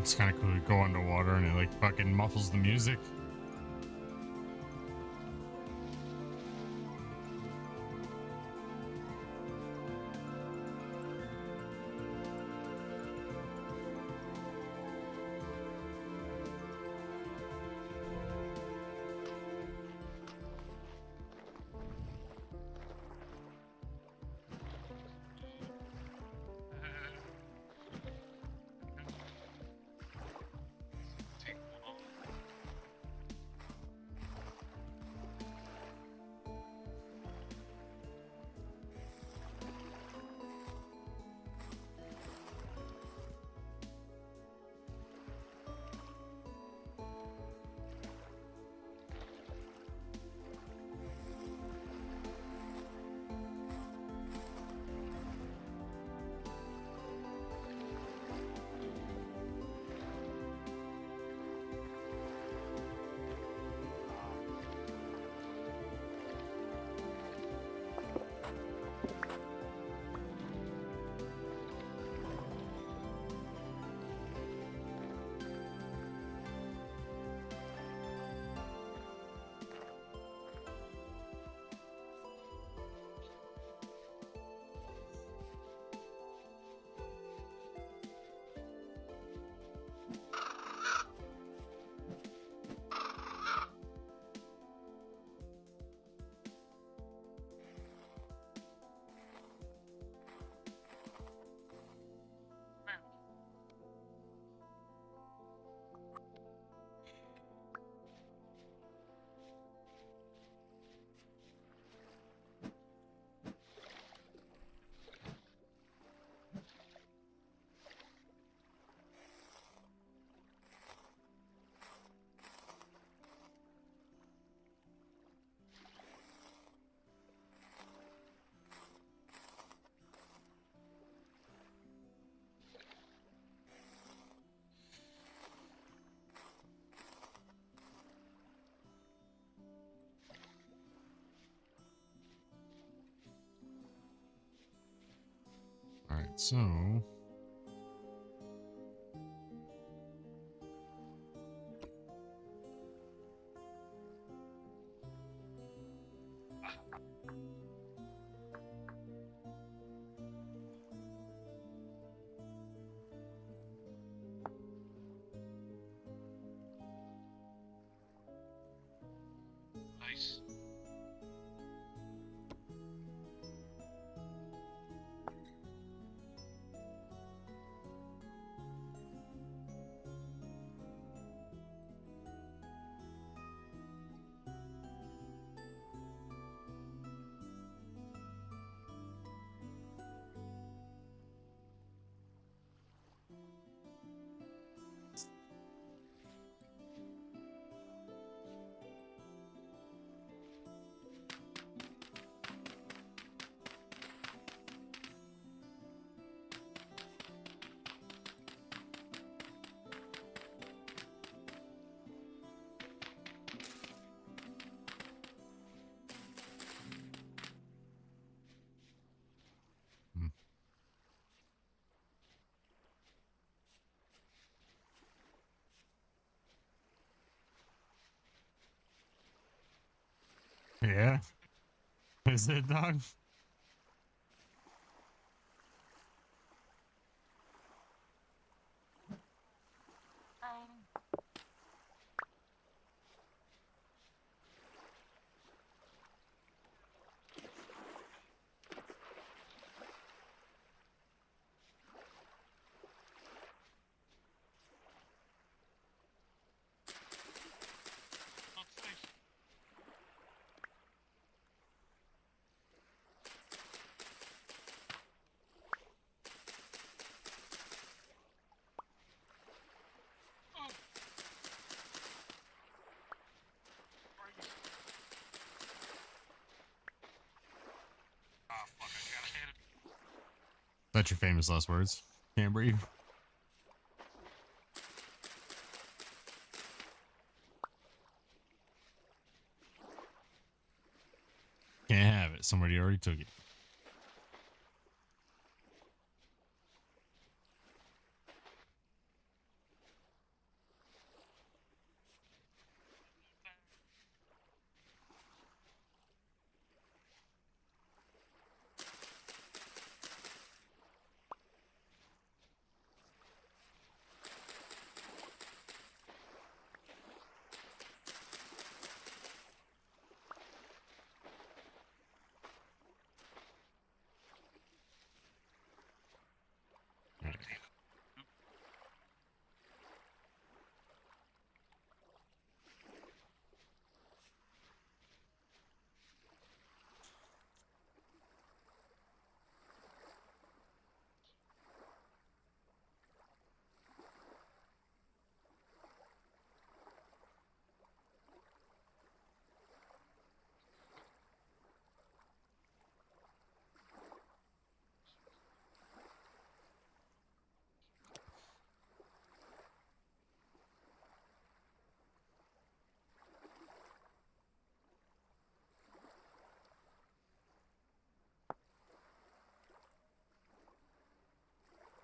It's kind of cool to go underwater and it like fucking muffles the music. So. Nice. Yeah. Is it, dog? Not safe. Oh. Ah, fuck, I gotta hit it. That's your famous last words. Can't breathe. Can't have it. Somebody already took it.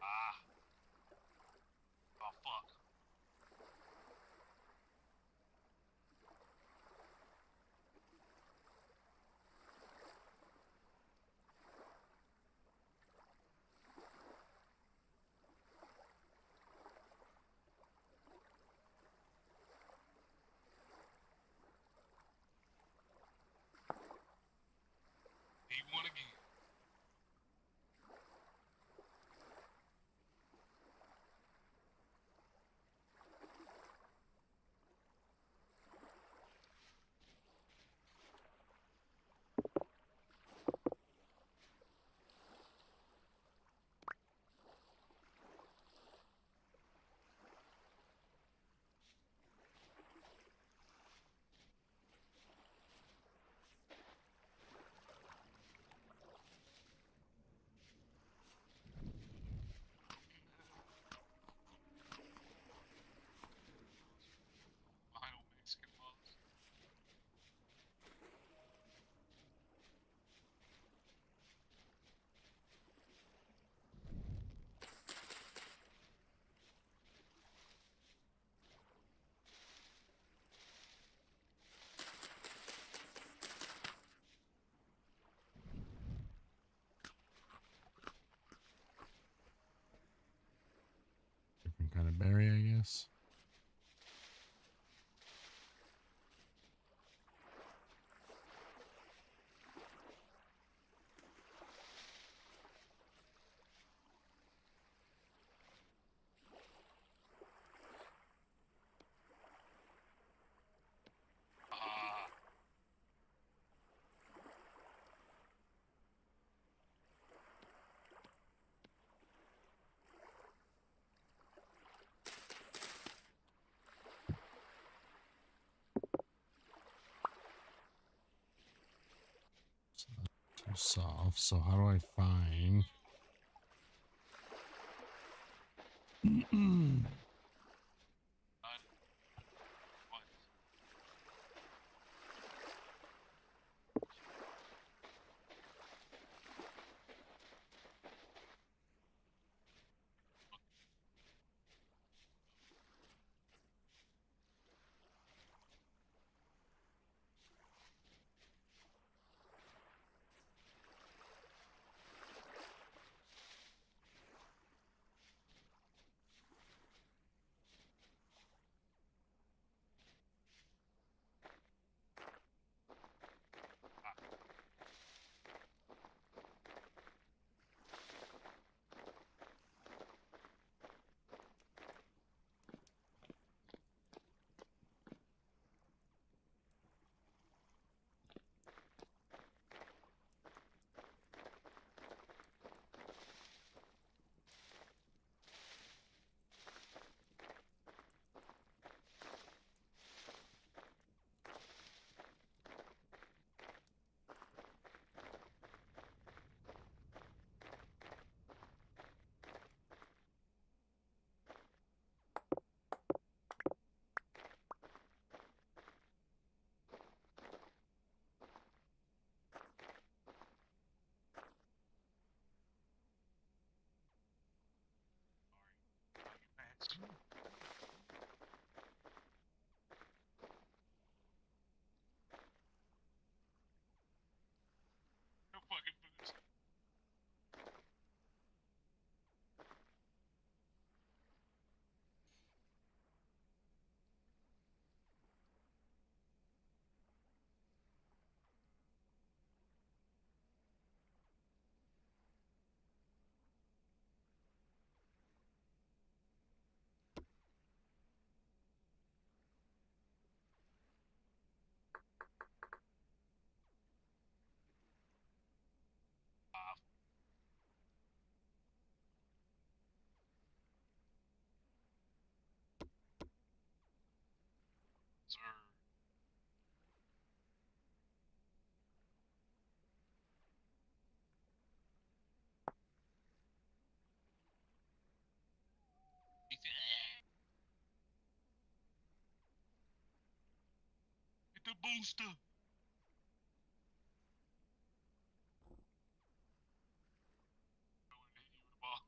Ah. Oh, fuck. He won again. a berry, I guess. Too soft. So how do I find? What? No fucking boots. Sir. Hit the booster. Going to hit you with a ball.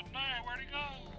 up there. Where'd he go?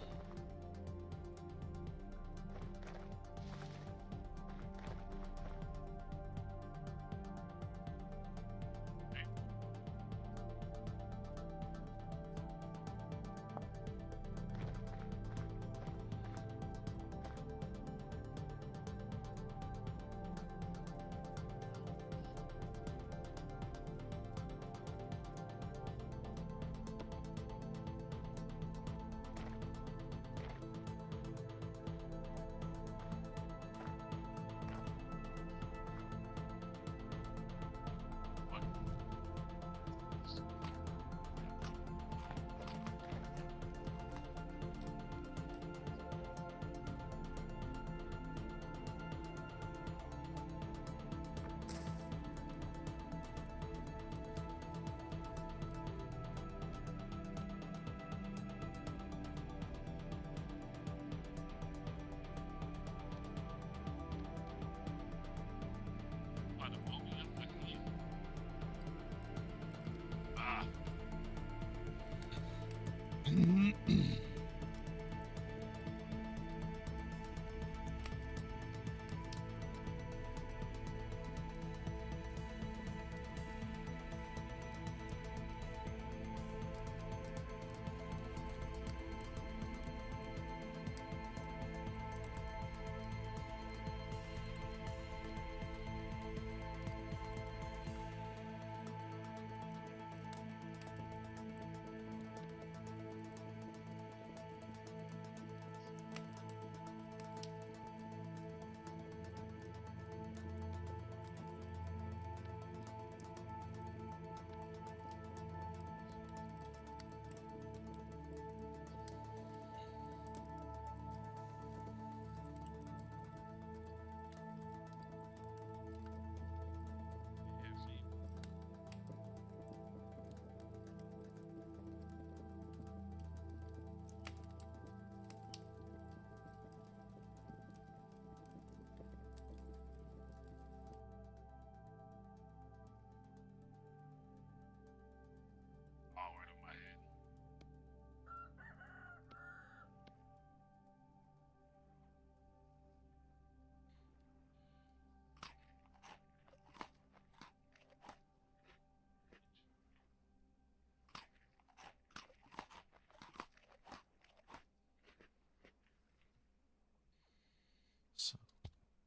So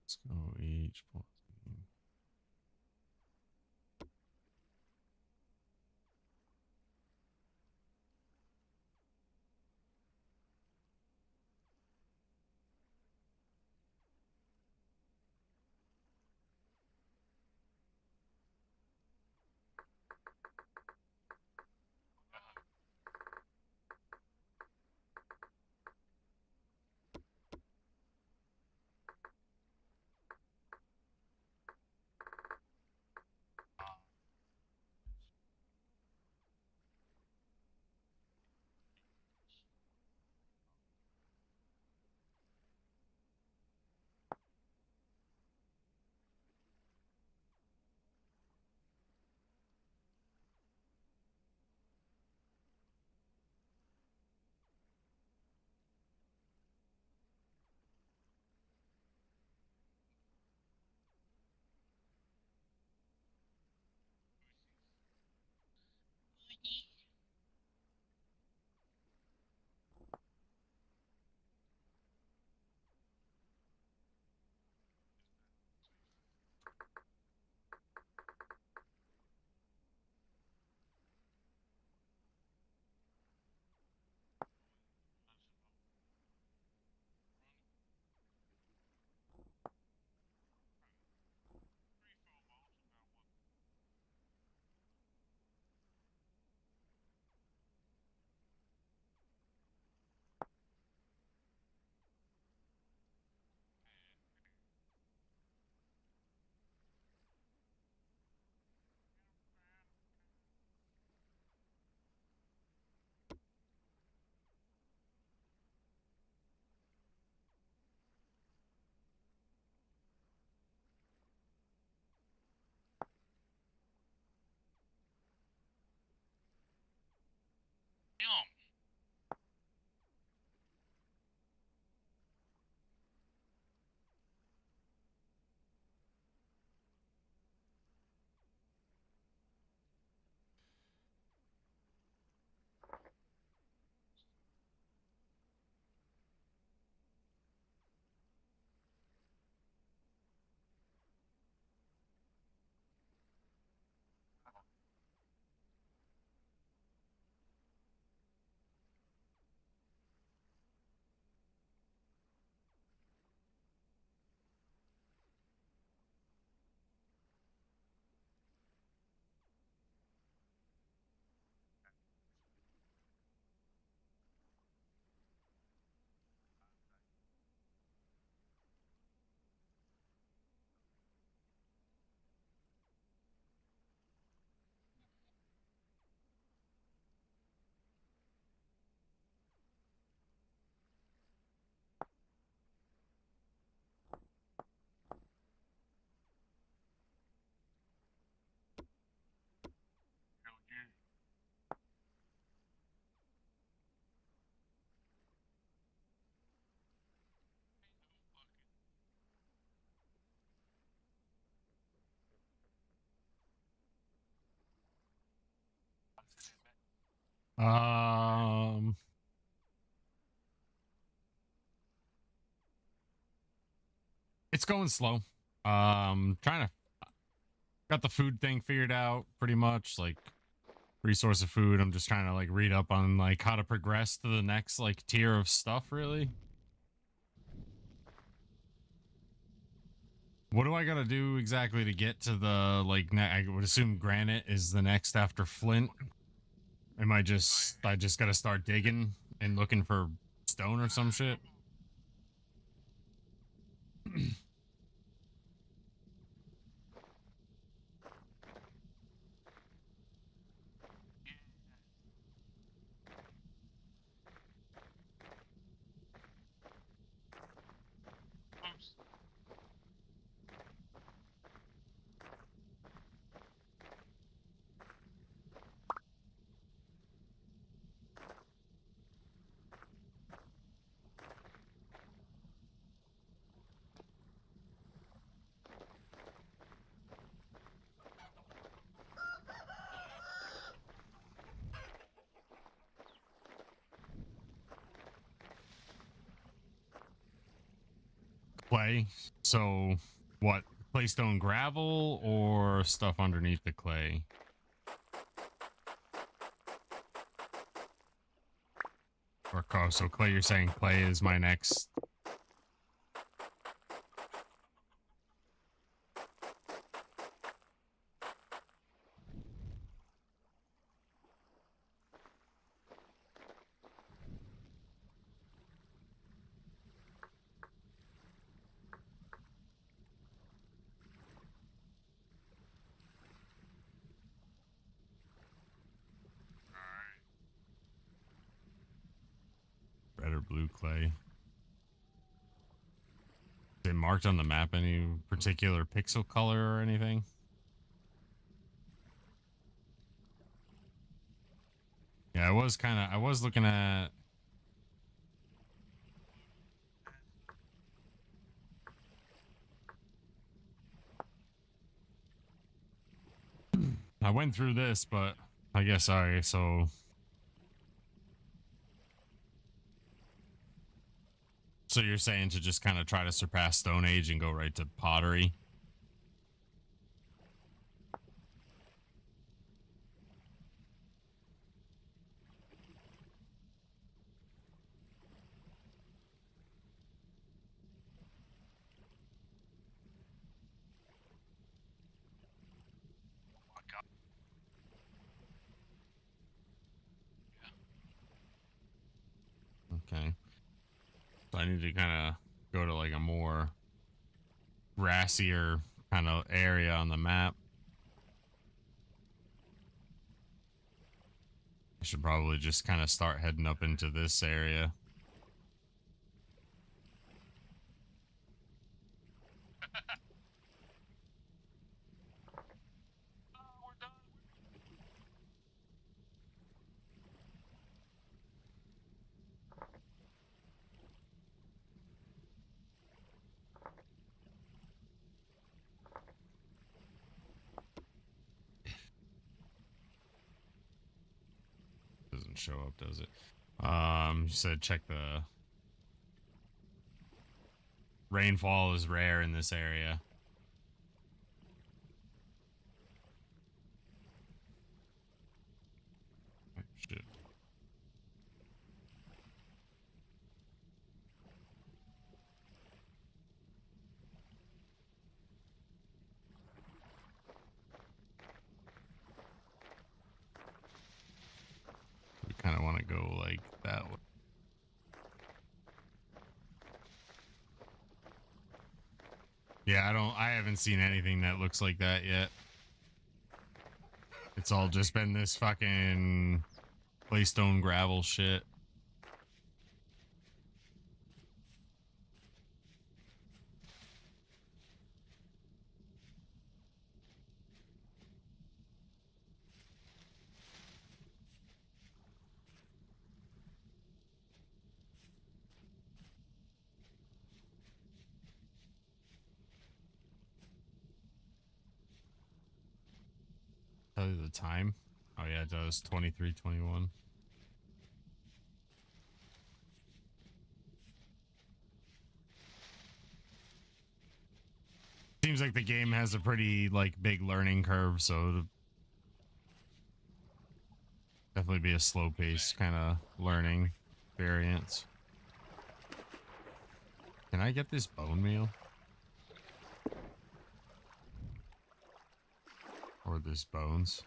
let's go each point. Um, it's going slow. Trying to got the food thing figured out pretty much, like resource of food. I'm just trying to like read up on like how to progress to the next like tier of stuff, really. What do I gotta do exactly to get to the like I would assume granite is the next after flint. I just gotta start digging and looking for stone or some shit? Oops. Clay. So what? Claystone gravel or stuff underneath the clay? Or so clay, you're saying clay is my next. Red or blue clay? Is it marked on the map any particular pixel color or anything? Yeah, I was looking at. I went through this, but I guess sorry, so you're saying to just kind of try to surpass Stone Age and go right to pottery? Okay. So I need to kind of go to like a more grassier kind of area on the map. I should probably just kind of start heading up into this area. We're done. Doesn't show up, does it? You said check the rainfall is rare in this area. Oh, shit. We kind of want to go like that way. Yeah, I haven't seen anything that looks like that yet. It's all just been this fucking claystone gravel shit. Tell you the time. Oh yeah, it does 23:21. seems like the game has a pretty like big learning curve, so it'll definitely be a slow pace kind of learning experience. Can I get this bone meal? Or this bones?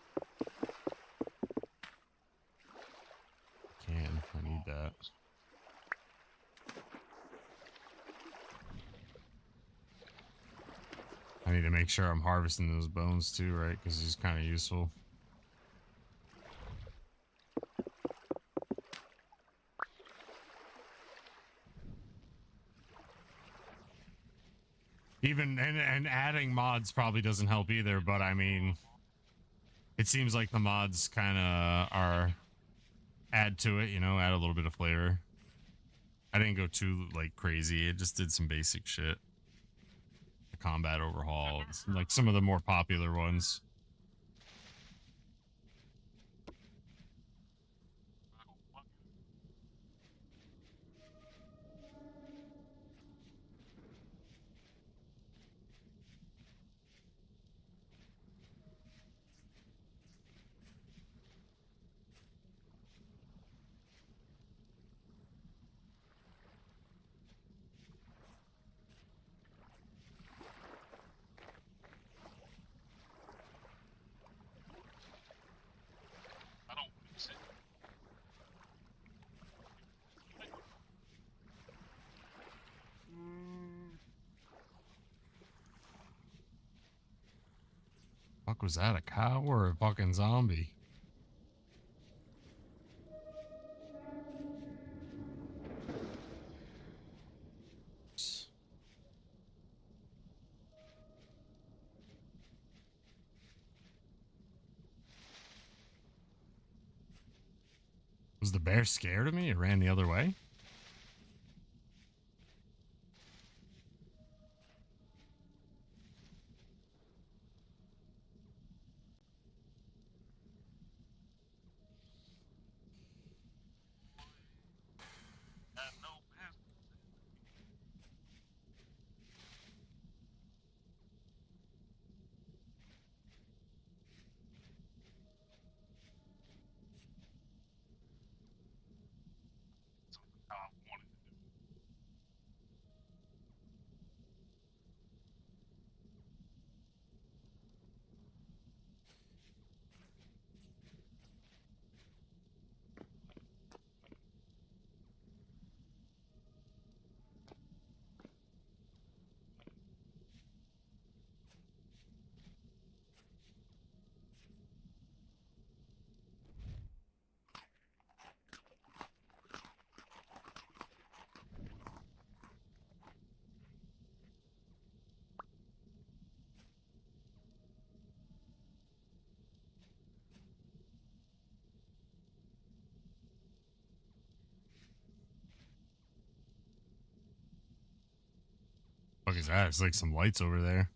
I need that. I need to make sure I'm harvesting those bones too, right? Because it's kind of useful. Even and adding mods probably doesn't help either, but I mean, it seems like the mods kind of are add to it, you know, add a little bit of flavor. I didn't go too like crazy. It just did some basic shit. The combat overhaul, like some of the more popular ones. I don't fix it. Fuck, was that a cow or a fucking zombie? Was the bear scared of me? It ran the other way? I have no password. Something how I wanted to do it. Fuck is that? It's like some lights over there.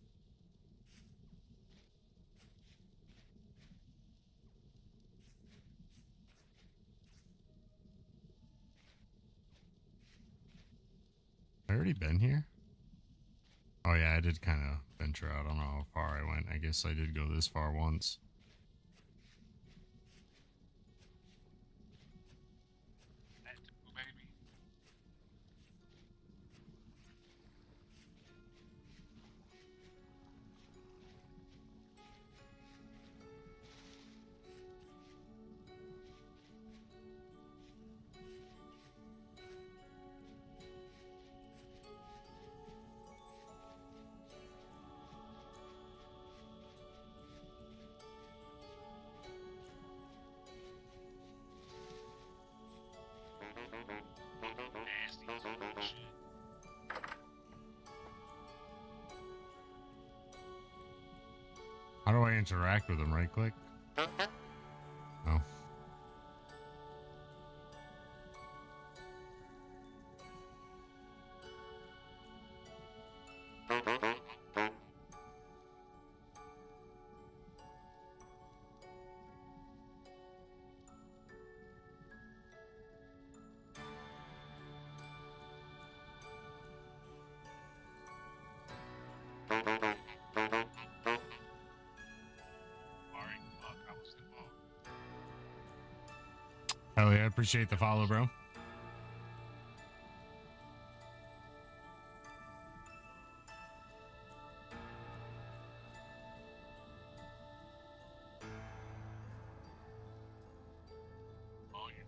I already been here? Oh yeah, I did kind of venture out. I don't know how far I went. I guess I did go this far once. That too, baby. Nasty shit. How do I interact with them? Right click? Oh. Hell yeah, I appreciate the follow, bro. Oh, yeah.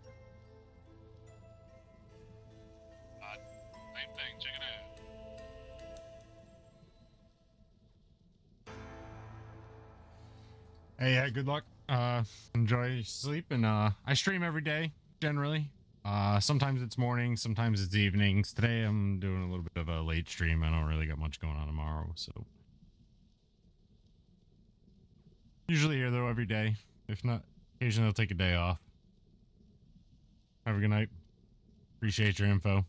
Same thing. Check it out. Hey, yeah, good luck. Enjoy your sleep, and I stream every day generally. Sometimes it's morning, sometimes it's evenings. Today I'm doing a little bit of a late stream. I don't really got much going on tomorrow, so usually here though every day. If not, occasionally I'll take a day off. Have a good night. Appreciate your info.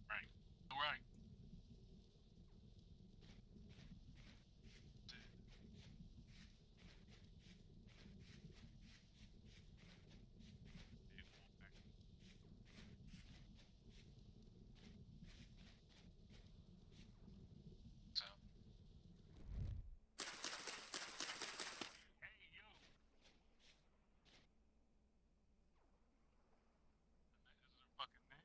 Right. All right. So. Hey, yo. This is a fucking man.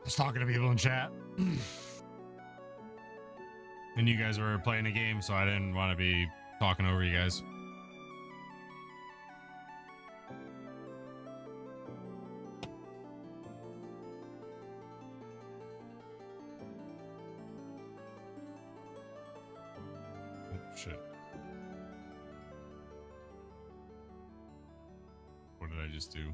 Just talking to people in chat. And you guys were playing a game, so I didn't want to be talking over you guys. Oh, shit. What did I just do?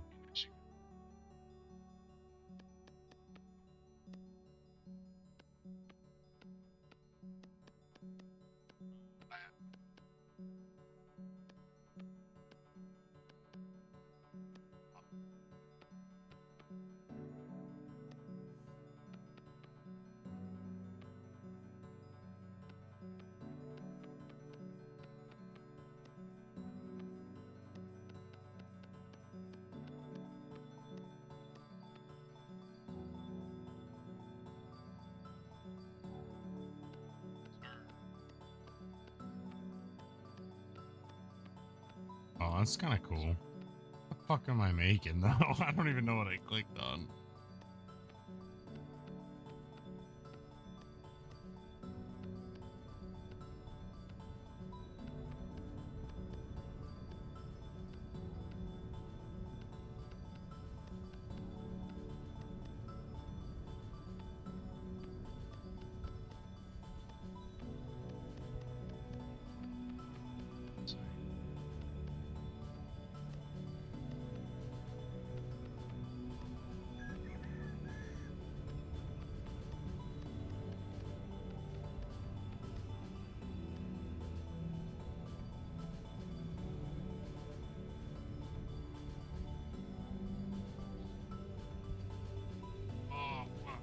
Oh, that's kind of cool. What the fuck am I making, though? I don't even know what I clicked on. Oh, fuck.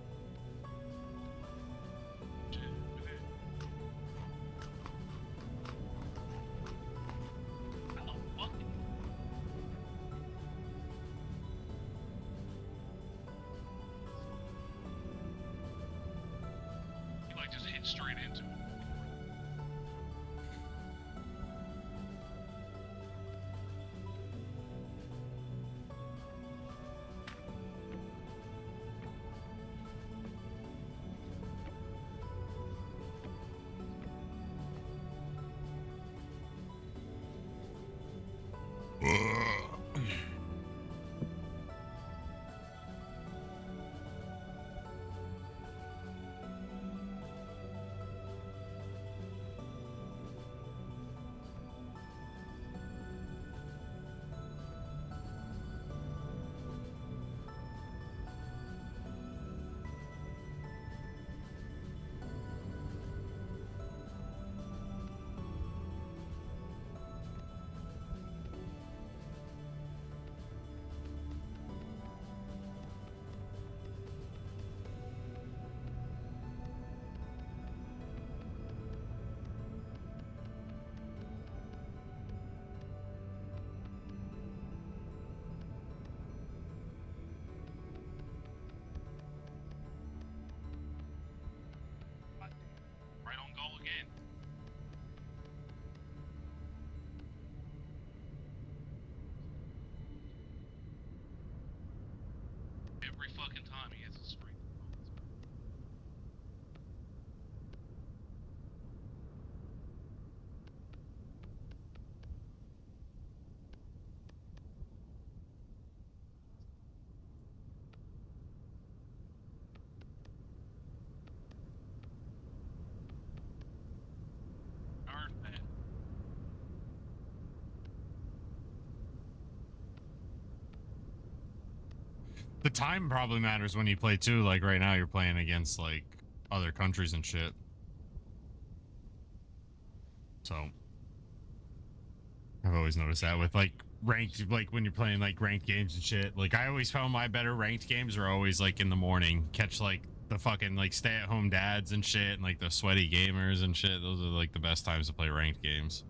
Shit, with it. Oh, fuck it. He like just hit straight into it. Right on goal again. Every fucking time he hits a spring. Darn that. The time probably matters when you play too. Like right now, you're playing against like other countries and shit. So I've always noticed that with like ranked, like when you're playing like ranked games and shit. Like I always found my better ranked games are always like in the morning. Catch like the fucking like stay-at-home dads and shit, and like the sweaty gamers and shit. Those are like the best times to play ranked games.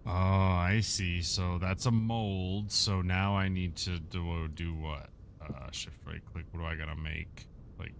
Oh, I see. So that's a mold. So now I need to do what? Shift right click. What do I gotta make? Like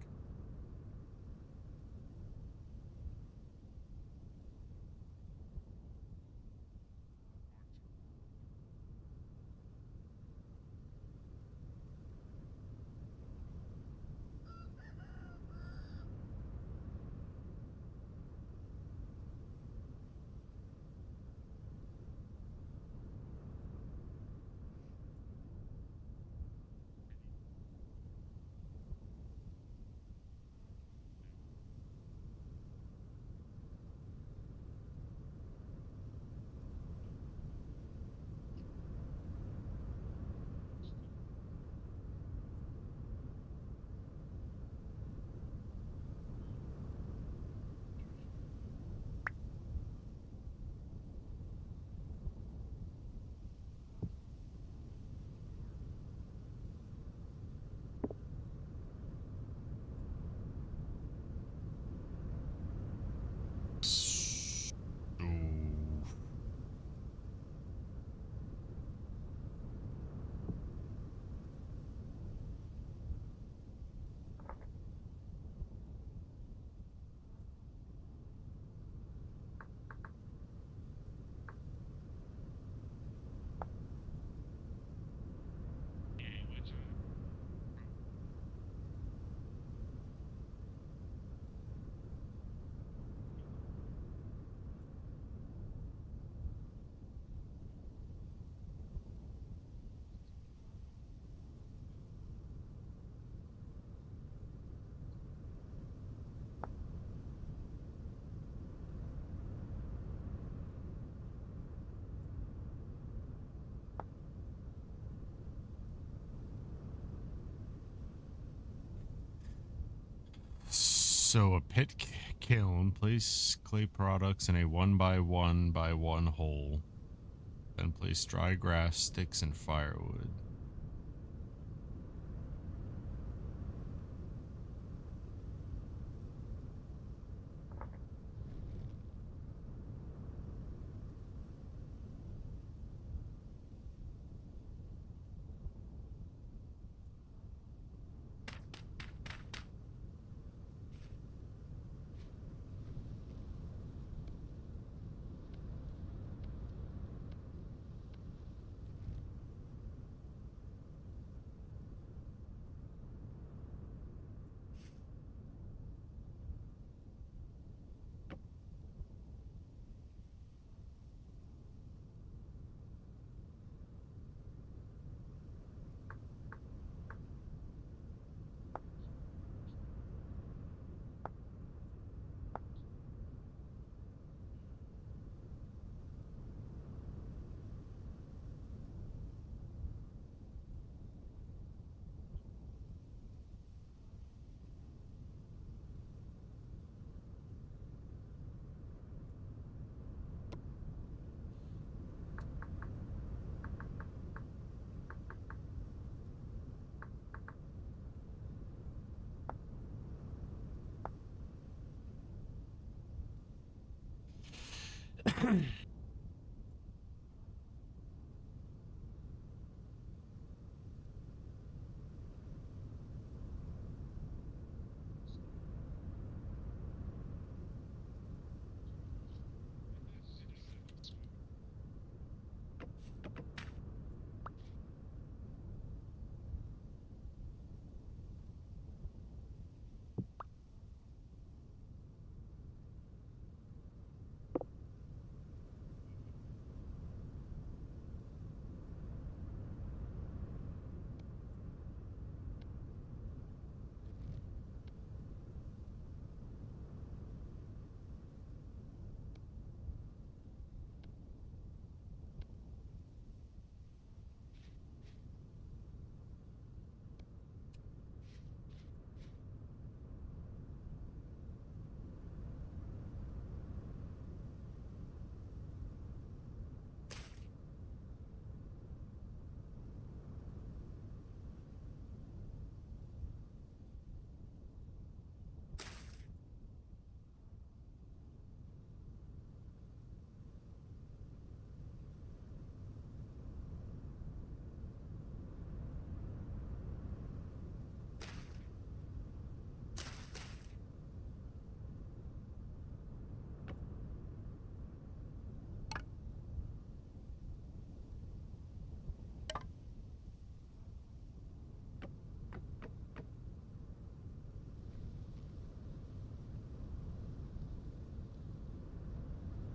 So a pit kiln, place clay products in a 1 by 1 by 1 hole. Then place dry grass, sticks, and firewood.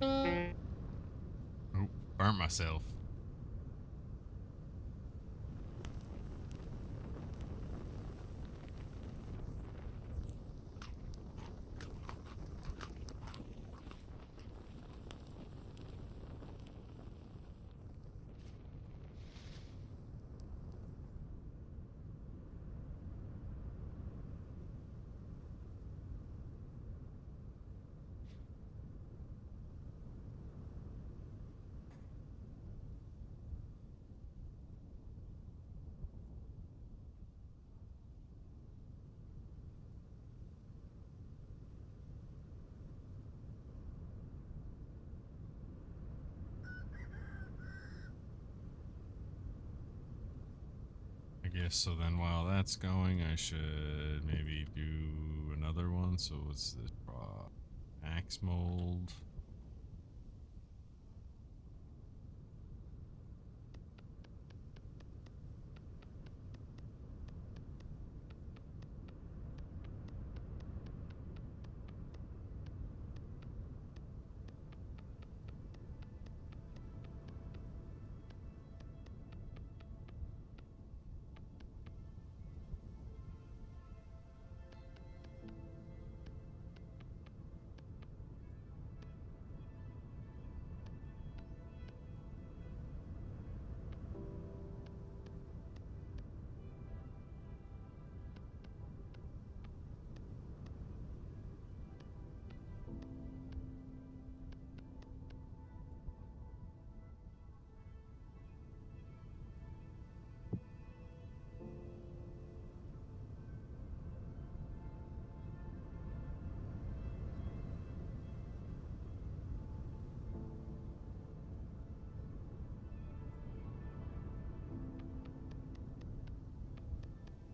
Oh, burnt myself. I guess so. Then while that's going, I should maybe do another one. So what's this? Axe mold.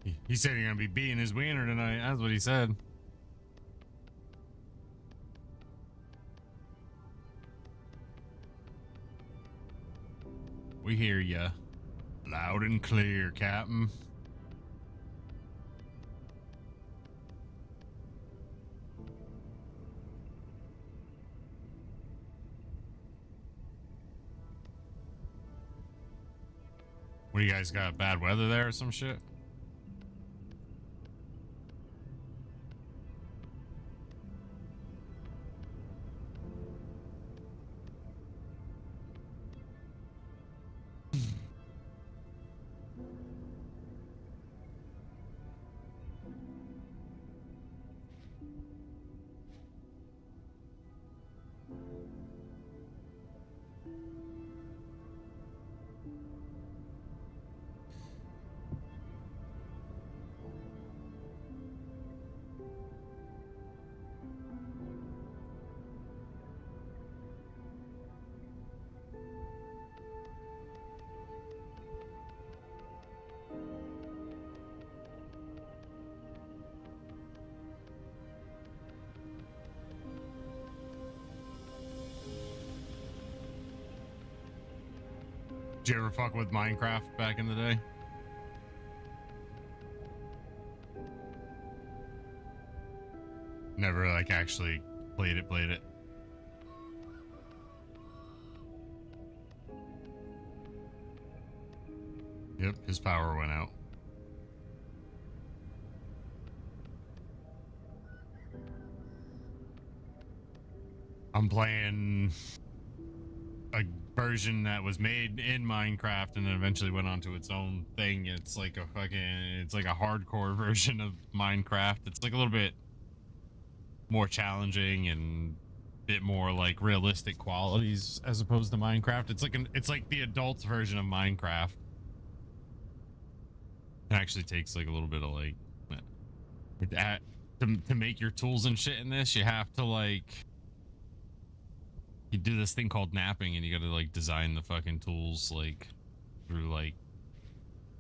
He said he's gonna be beating his wiener tonight. That's what he said. We hear ya, loud and clear, Captain. What do you guys got? Bad weather there or some shit? Did you ever fuck with Minecraft back in the day? Never like actually played it. Yep, his power went out. I'm playing a version that was made in Minecraft and then eventually went on to its own thing. It's like a hardcore version of Minecraft. It's like a little bit more challenging and a bit more like realistic qualities as opposed to Minecraft. It's like the adult version of Minecraft. It actually takes like a little bit of like to make your tools and shit in this, you have to like you do this thing called napping, and you gotta like design the fucking tools like through like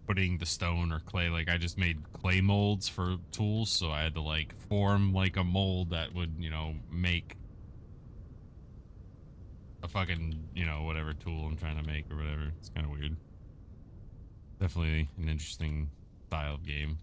putting the stone or clay. Like I just made clay molds for tools, so I had to like form like a mold that would, you know, make a fucking, you know, whatever tool I'm trying to make or whatever. It's kind of weird. Definitely an interesting style of game.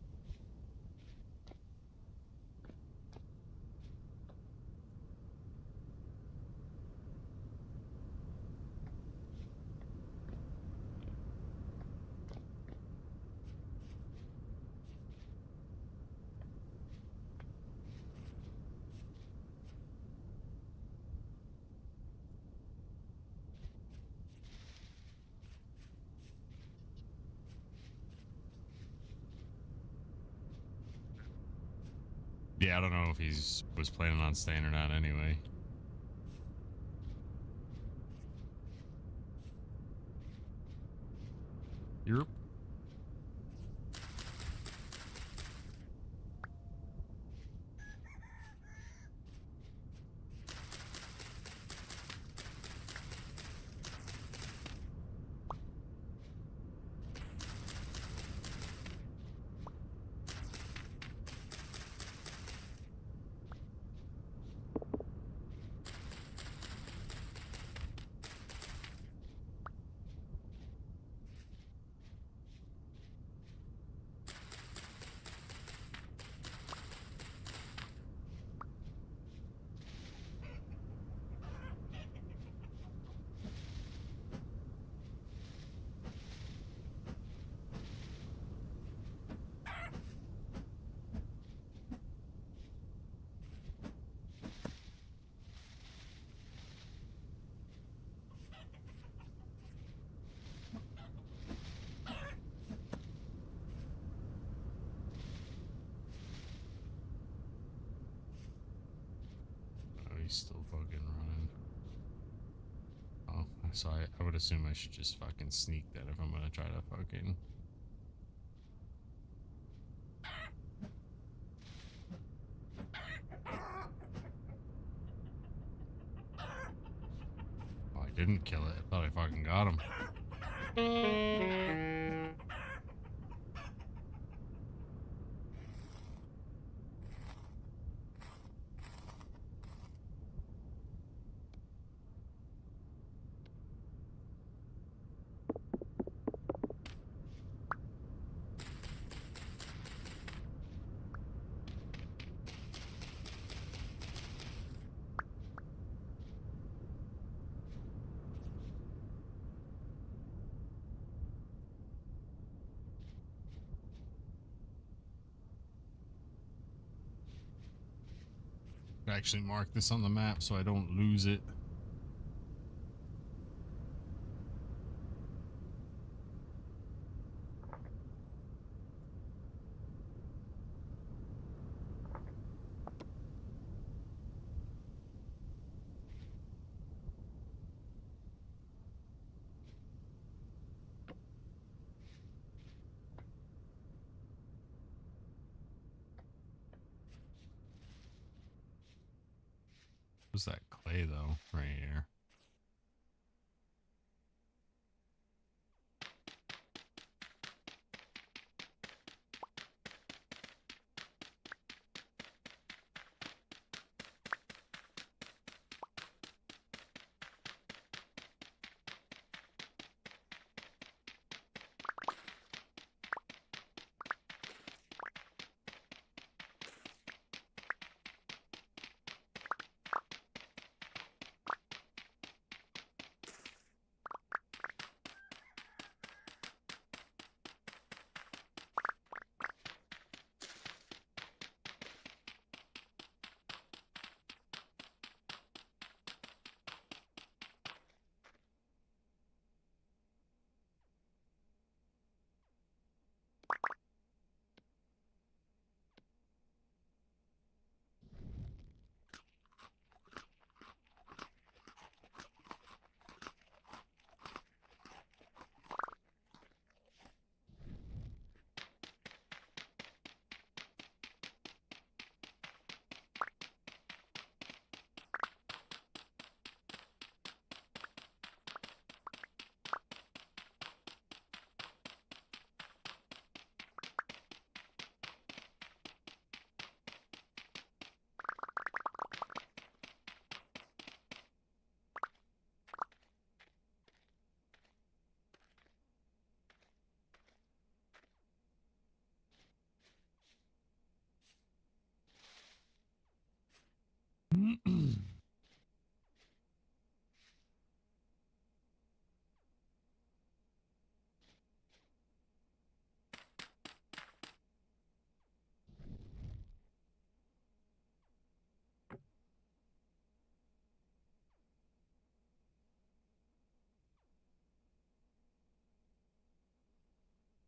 Yeah, I don't know if he's was planning on staying or not anyway. Yep. He's still fucking running. Oh, so I would assume I should just fucking sneak that if I'm gonna try to fucking... Oh, I didn't kill it. I thought I fucking got him. actually mark this on the map so I don't lose it. What's that clay though? Right here.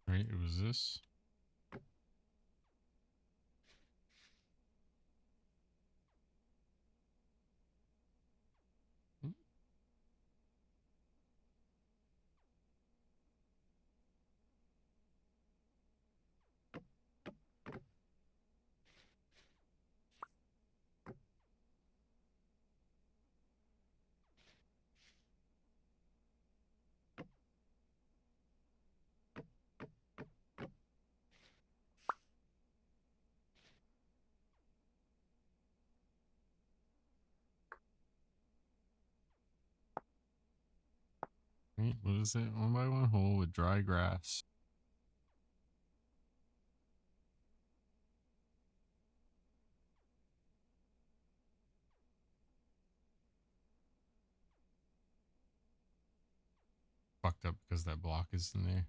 Right, it was this. Right, what is it? 1 by 1 hole with dry grass. Fucked up because that block is in there.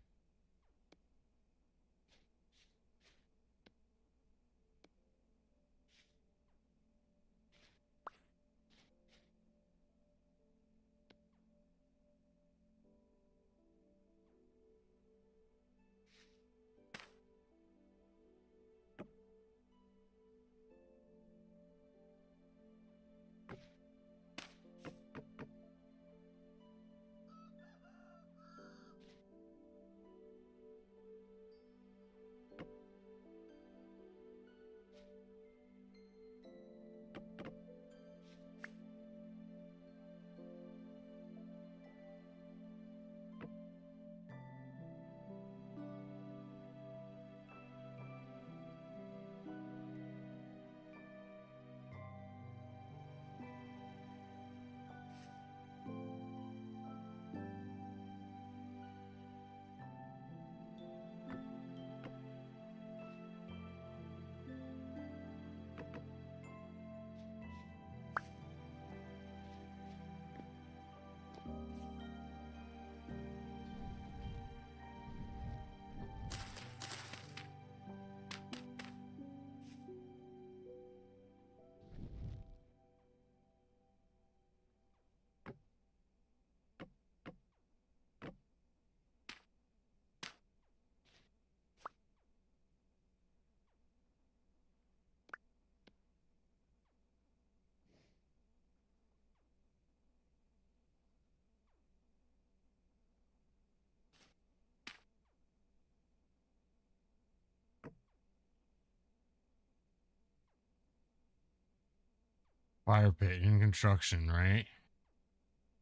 Fire pit in construction, right?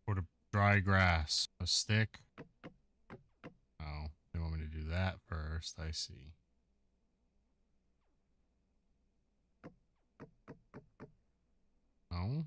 Put a dry grass. A stick. Oh, they want me to do that first. I see. No.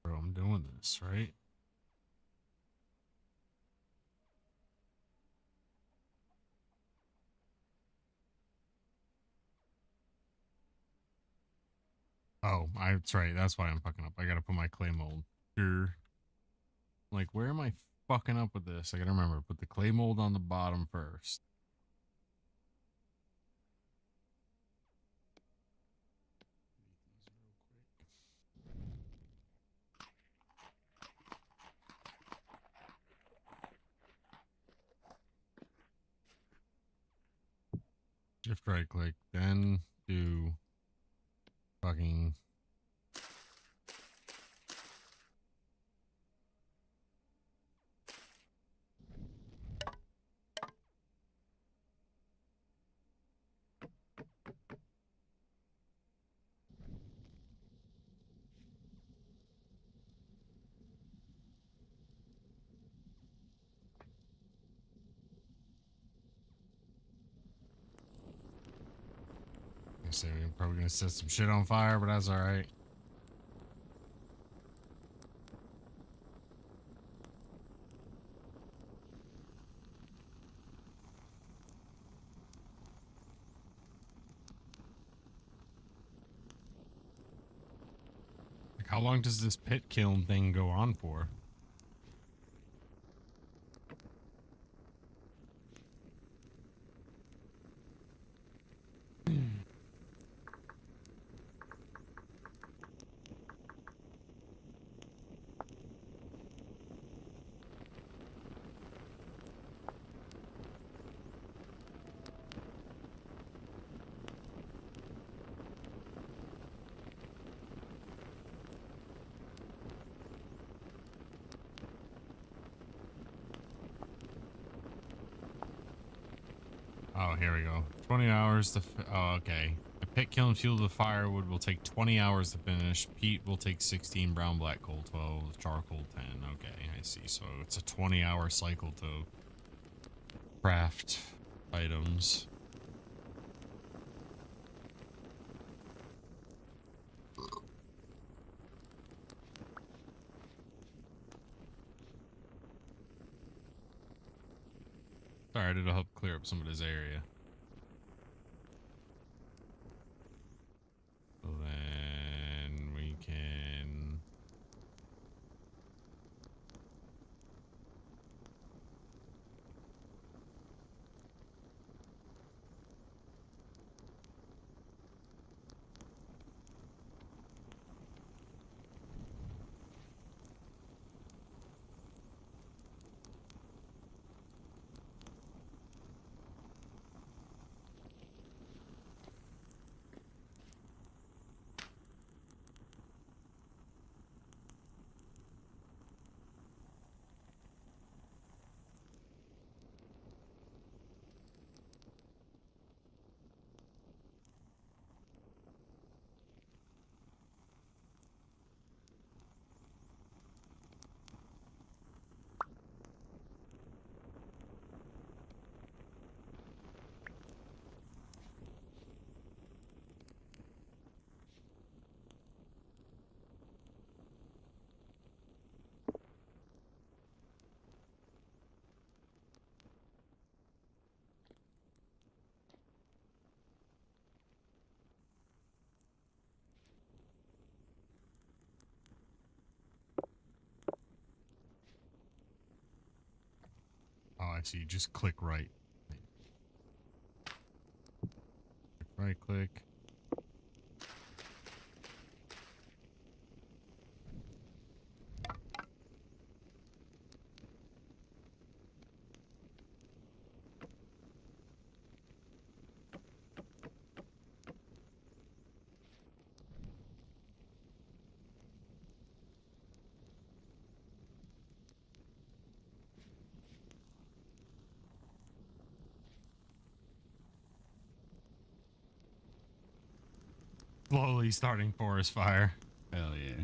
Bro, I'm doing this, right? Oh, that's right. That's why I'm fucking up. I gotta put my clay mold. Sure. Like, where am I fucking up with this? I gotta remember, put the clay mold on the bottom first. Shift right click, then do fucking. I say we're probably gonna set some shit on fire, but that's alright. Like, how long does this pit kiln thing go on for? Oh, here we go. 20 hours to... oh, okay. The pit kiln fuel the firewood will take 20 hours to finish. Peat will take 16. Brown black coal 12. Charcoal 10. Okay, I see. So it's a 20-hour cycle to craft items. Alright, it'll help clear up some of this area. So then we can... Oh, I see. Just click right. Right click. Slowly starting forest fire. Hell yeah.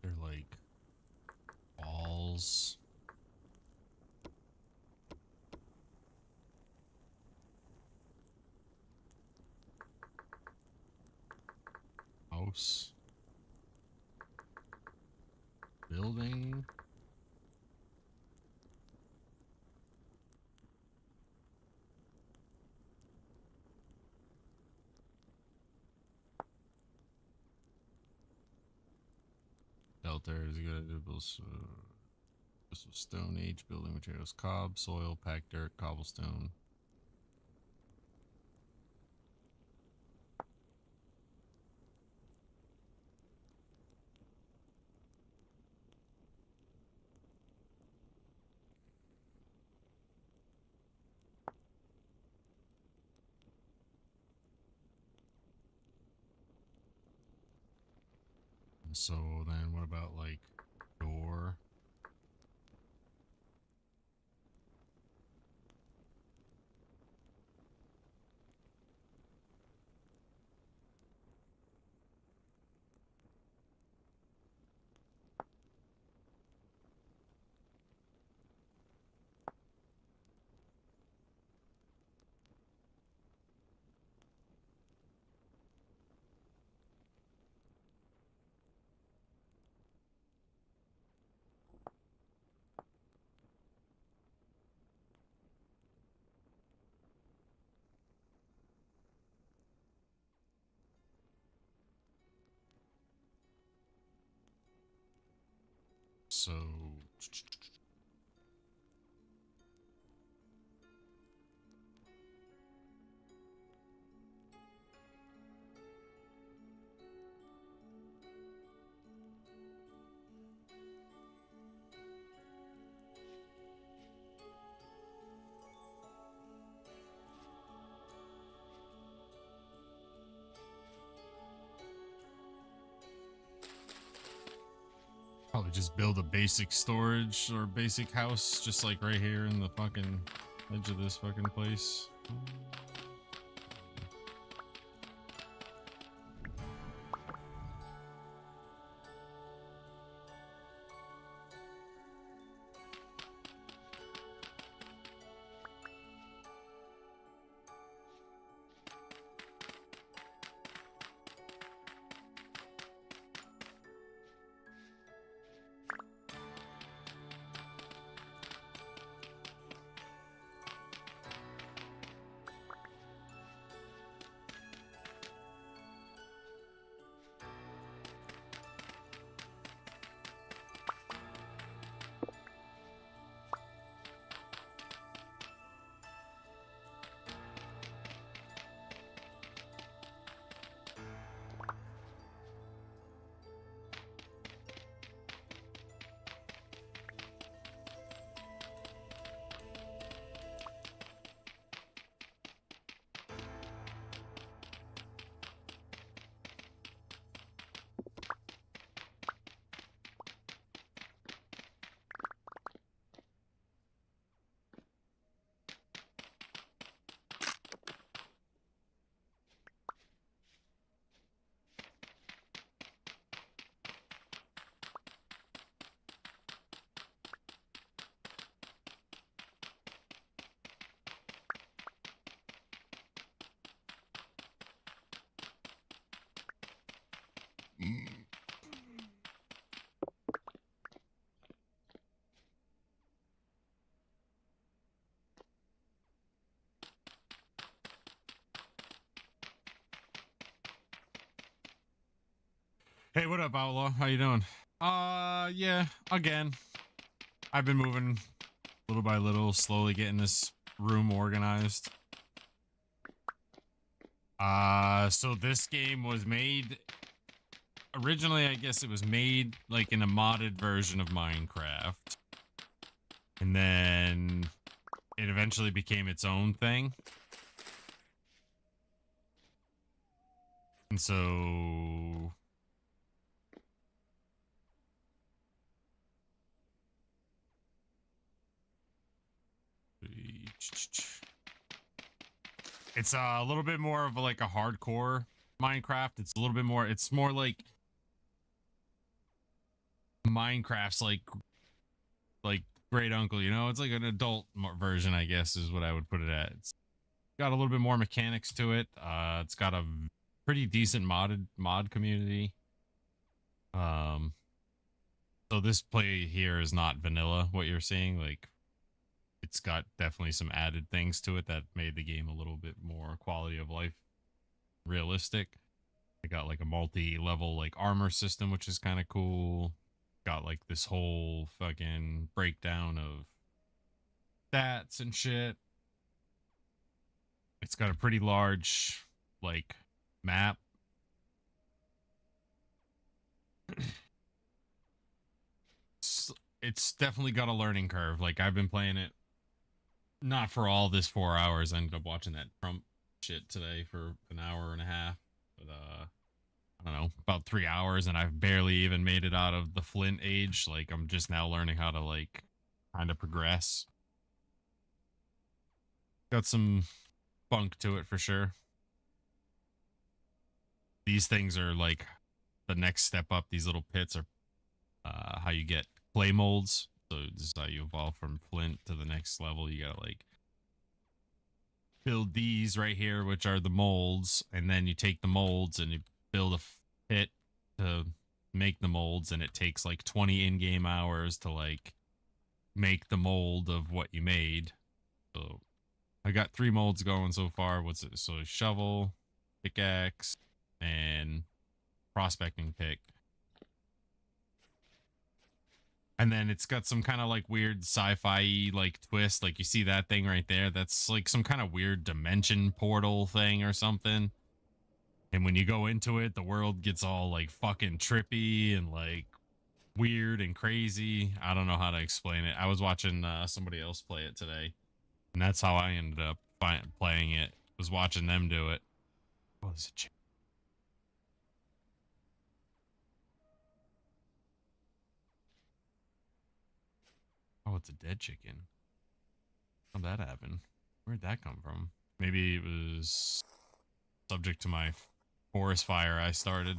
They're like balls. House. Building. Shelter is good. This was Stone Age building materials: cob, soil, packed dirt, cobblestone. So then what about like door? So probably just build a basic storage or basic house, just like right here in the fucking edge of this fucking place. Hey, what up, Outlaw? How you doing? Yeah, again. I've been moving little by little, slowly getting this room organized. So this game was made originally, I guess it was made like in a modded version of Minecraft. And then it eventually became its own thing. And so it's a little bit more of like a hardcore Minecraft. It's a little bit more, it's more like Minecraft's like great uncle, you know? It's like an adult version, I guess, is what I would put it at. It's got a little bit more mechanics to it. It's got a pretty decent mod community. So this play here is not vanilla, what you're seeing. Like, it's got definitely some added things to it that made the game a little bit more quality of life realistic. It got like a multi-level like armor system, which is kind of cool. Got like this whole fucking breakdown of stats and shit. It's got a pretty large like map. It's definitely got a learning curve. Like, I've been playing it not for all this 4 hours. I ended up watching that Trump shit today for an hour and a half. But I don't know, about 3 hours, and I've barely even made it out of the Flint age. Like, I'm just now learning how to like kind of progress. Got some funk to it for sure. These things are like the next step up. These little pits are how you get clay molds. So this is how you evolve from Flint to the next level. You gotta like build these right here, which are the molds, and then you take the molds and you build a pit to make the molds, and it takes like 20 in-game hours to like make the mold of what you made. So I got 3 molds going so far. What's it? So shovel, pickaxe, and prospecting pick. And then it's got some kind of like weird sci-fi like twist. Like, you see that thing right there? That's like some kind of weird dimension portal thing or something. And when you go into it, the world gets all like fucking trippy and like weird and crazy. I don't know how to explain it. I was watching somebody else play it today, and that's how I ended up playing it. Was watching them do it. Oh, there's a chick. Oh, it's a dead chicken. How'd that happen? Where'd that come from? Maybe it was subject to my forest fire I started.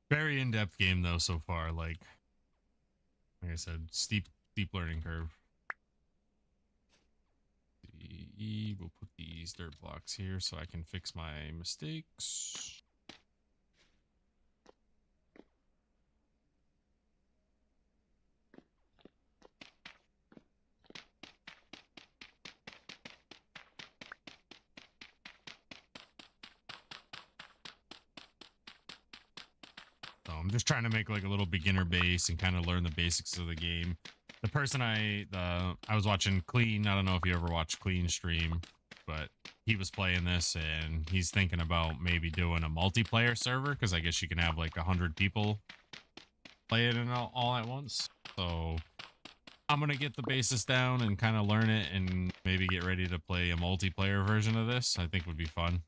Very in-depth game though so far. Like I said, steep learning curve. We'll put these dirt blocks here so I can fix my mistakes. So I'm just trying to make like a little beginner base and kind of learn the basics of the game. The person I was watching Clean, I don't know if you ever watched Clean stream, but he was playing this and he's thinking about maybe doing a multiplayer server, because I guess you can have like 100 people play it all at once. So I'm gonna get the basis down and kind of learn it and maybe get ready to play a multiplayer version of this. I think would be fun.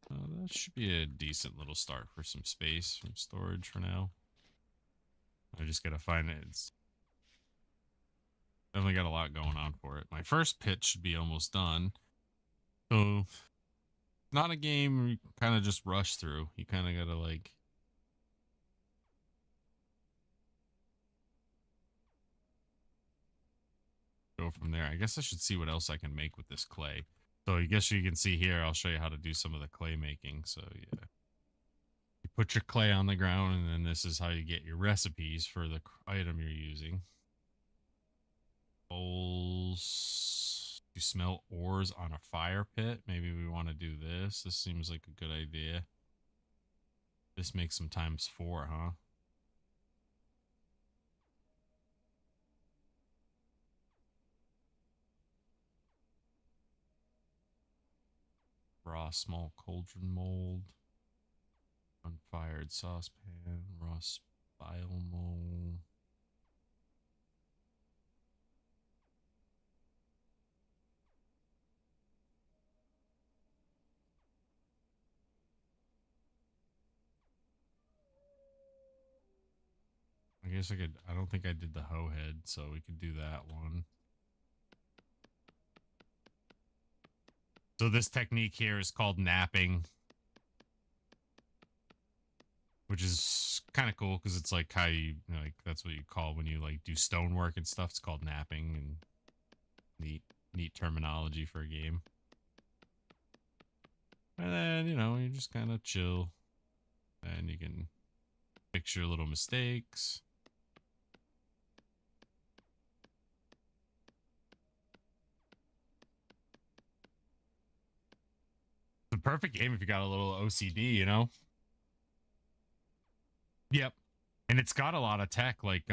That should be a decent little start for some space, some storage for now. I just gotta find it. It's definitely got a lot going on for it. My first pit should be almost done. So Not a game you kind of just rush through. You kind of gotta like go from there. I guess I should see what else I can make with this clay. So I guess you can see here, I'll show you how to do some of the clay making. So yeah, you put your clay on the ground, and then this is how you get your recipes for the item you're using. Bowls. You smelt ores on a fire pit. Maybe we want to do this. This seems like a good idea. This makes them ×4, huh? Raw small cauldron mold. Unfired saucepan. Raw spile mold. I guess I could, I don't think I did the hoe head, so we could do that one. So this technique here is called napping, which is kind of cool because it's like how you know, like that's what you call when you like do stonework and stuff. It's called napping, and neat terminology for a game. And then, you know, you just kind of chill, and you can fix your little mistakes. The perfect game if you got a little OCD, you know? Yep. And it's got a lot of tech, like,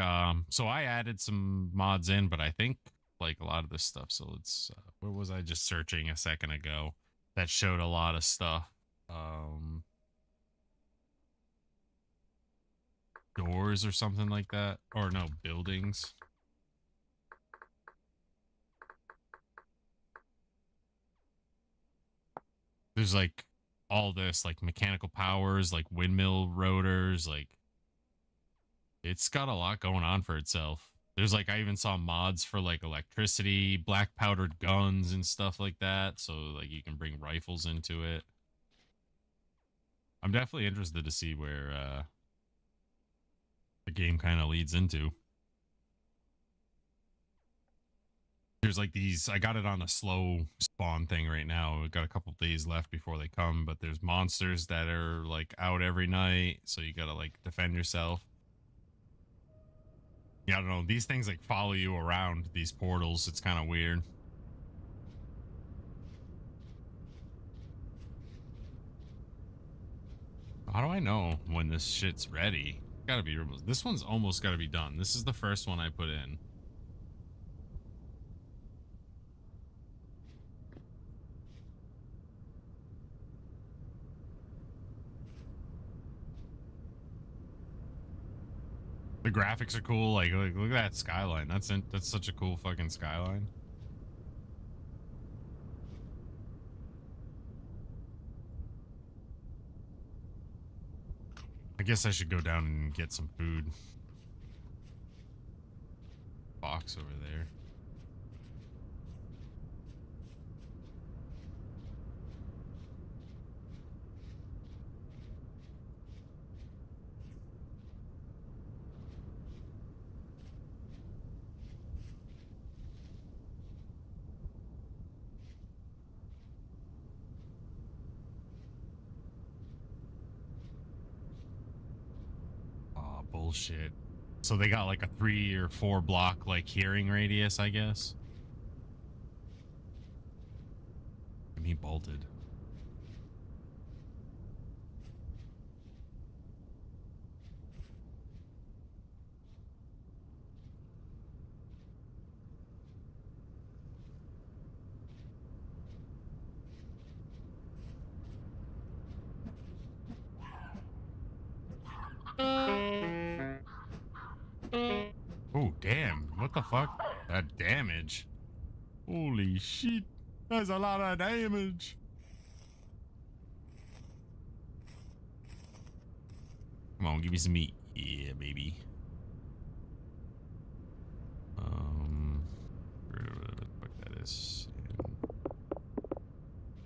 so I added some mods in, but I think, like, a lot of this stuff, so let's, where was I just searching a second ago that showed a lot of stuff? Doors or something like that, or no, buildings. There's like all this, like mechanical powers, like windmill rotors, like it's got a lot going on for itself. There's like, I even saw mods for like electricity, black powdered guns and stuff like that. So like you can bring rifles into it. I'm definitely interested to see where the game kind of leads into. There's like these, I got it on a slow spawn thing right now. We've got a couple days left before they come, but there's monsters that are like out every night, so you gotta like defend yourself. Yeah, I don't know, these things like follow you around these portals. It's kind of weird. How do I know when this shit's ready? Gotta be, this one's almost gotta be done. This is the first one I put in. The graphics are cool. Like look at that skyline. That's such a cool fucking skyline. I guess I should go down and get some food. Box over there. Bullshit. So they got like a 3 or 4 block like hearing radius, I guess. And he bolted. Oh, damn. What the fuck? That damage. Holy shit. That's a lot of damage. Come on, give me some meat. Yeah, baby. Where the fuck that is.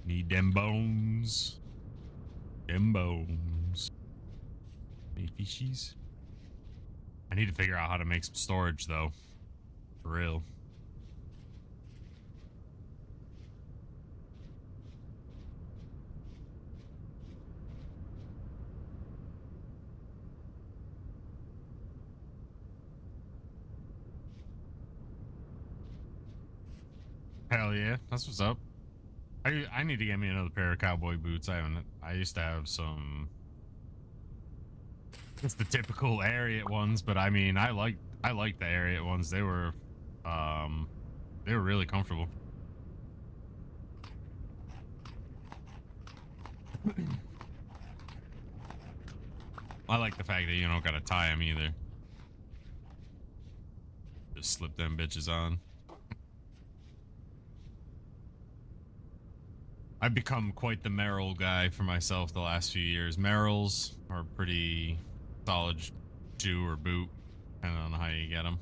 Need Need them bones. Them bones. Any fishies? I need to figure out how to make some storage, though. For real. Hell yeah, that's what's up. I need to get me another pair of cowboy boots. I used to have some, just the typical Ariat ones, but I mean I like the Ariat ones. They were really comfortable. I like the fact that you don't gotta tie them either. Just slip them bitches on. I've become quite the Merrill guy for myself the last few years. Merrills are pretty solid shoe or boot, depending on how you get them.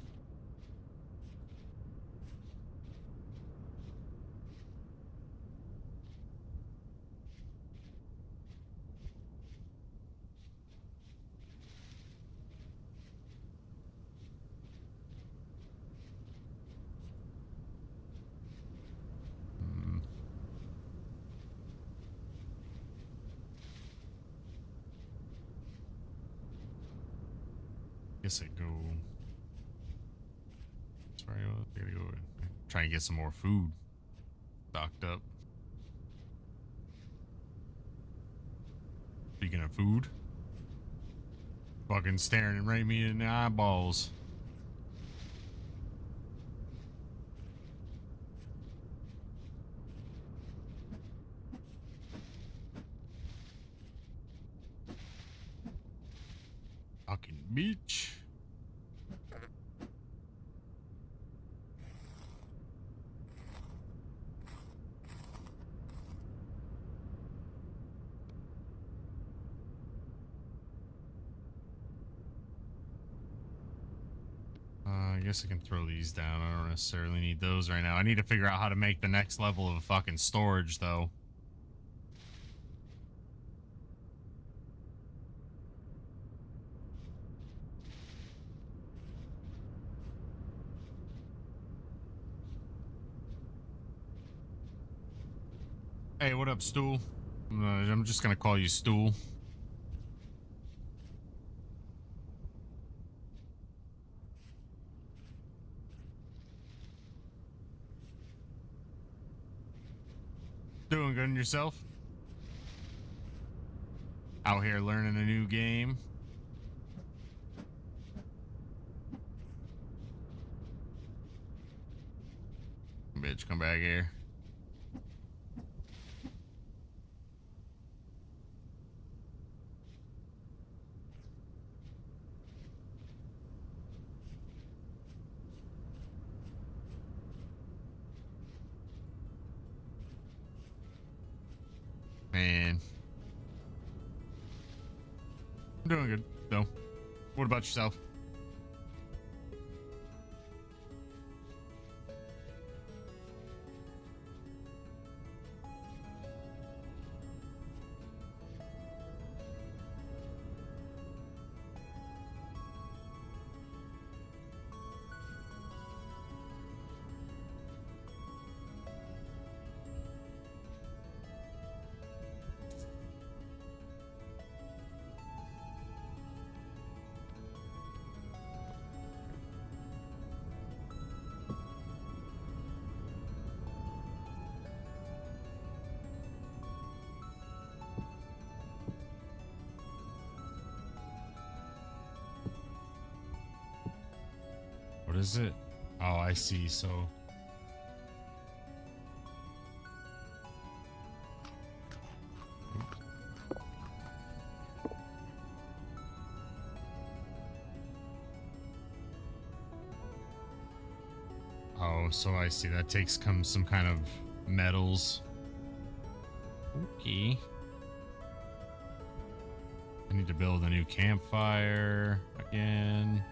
Guess I go. Sorry, I gotta go try and get some more food stocked up. Speaking of food, fucking staring right me in the eyeballs. Fucking bitch. I guess I can throw these down. I don't necessarily need those right now. I need to figure out how to make the next level of fucking storage, though. Hey, what up, Stool? I'm just gonna call you Stool. Doing good in yourself? Out here learning a new game. Bitch, come back here. Man. I'm doing good, though. What about yourself? What is it? Oh, I see. So I see. That takes some kind of metals. Okay. I need to build a new campfire again.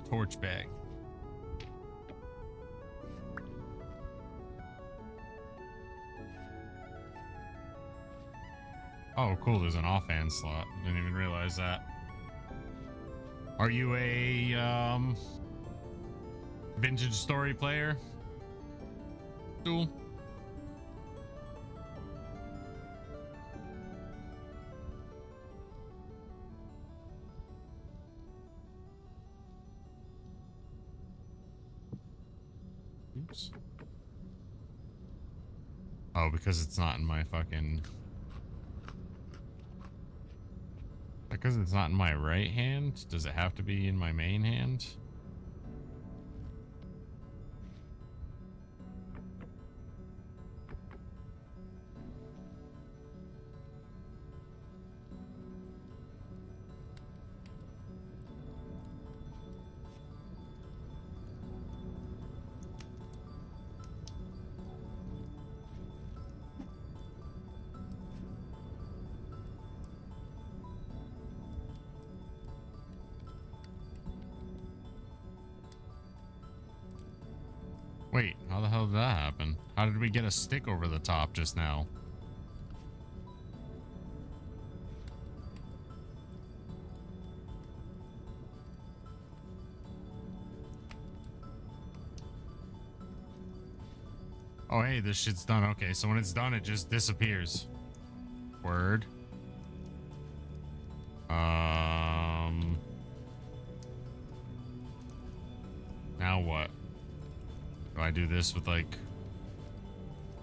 torch bag. Oh, cool. There's an offhand slot. Didn't even realize that. Are you a vintage story player? Cool. Oops. Oh, because it's not in my fucking... Because it's not in my right hand, does it have to be in my main hand? Wait, how the hell did that happen? How did we get a stick over the top just now? Oh, hey, this shit's done. Okay, so when it's done, it just disappears. Word. Now what? Do I do this with like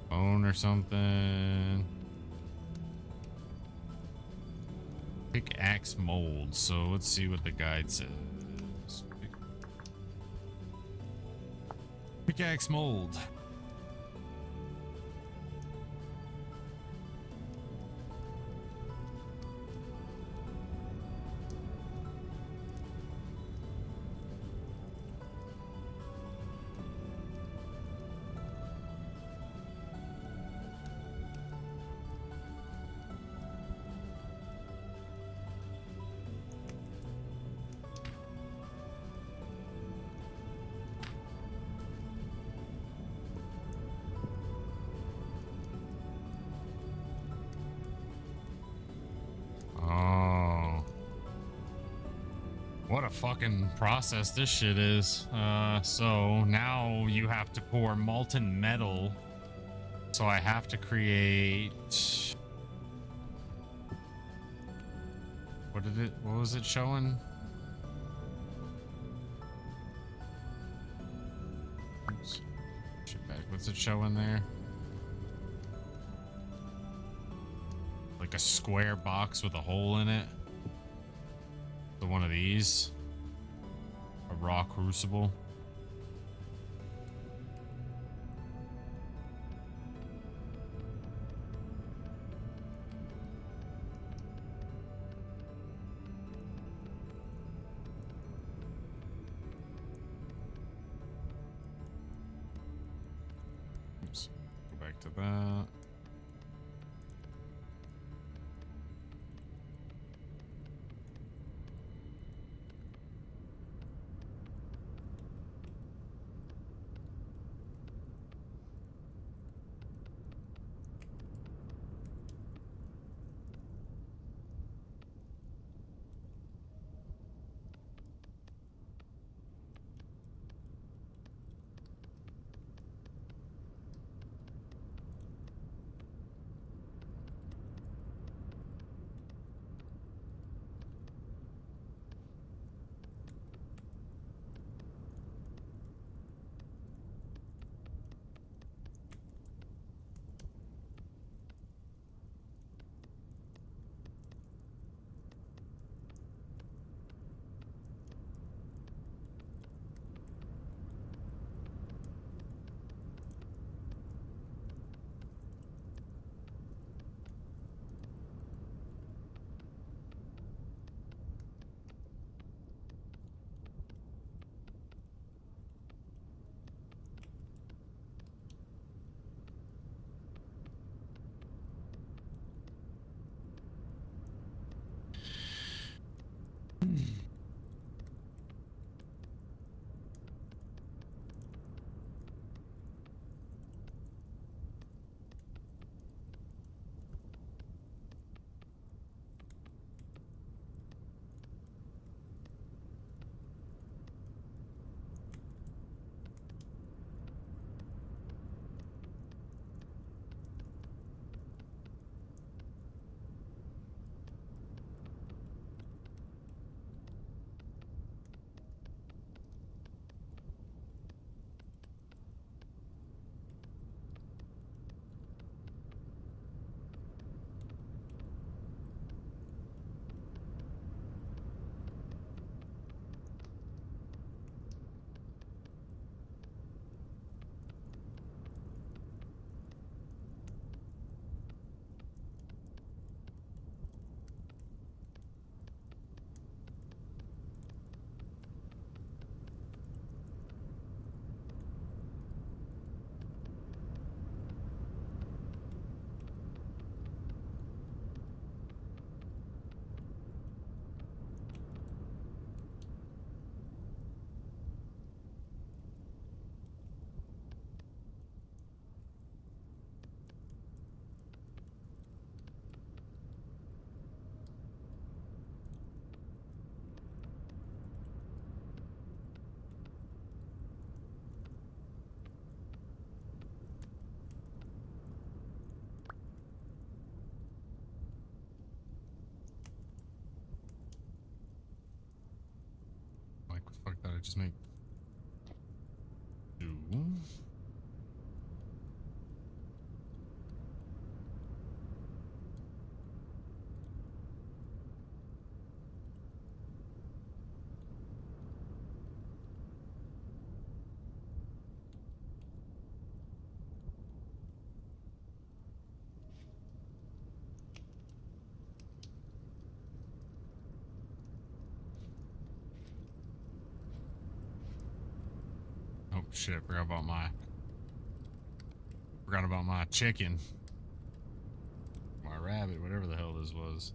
phone or something? Pickaxe mold. So let's see what the guide says. Pickaxe mold. What a fucking process this shit is. So now you have to pour molten metal. So I have to create... What was it showing? Oops. Shit back. What's it showing there? Like a square box with a hole in it. One of these, a raw crucible. Oops. Go back to that. just make 2. Oh shit, forgot about my chicken. My rabbit, whatever the hell this was.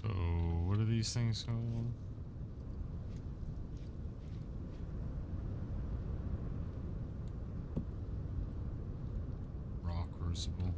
So, what are these things called? Raw crucible.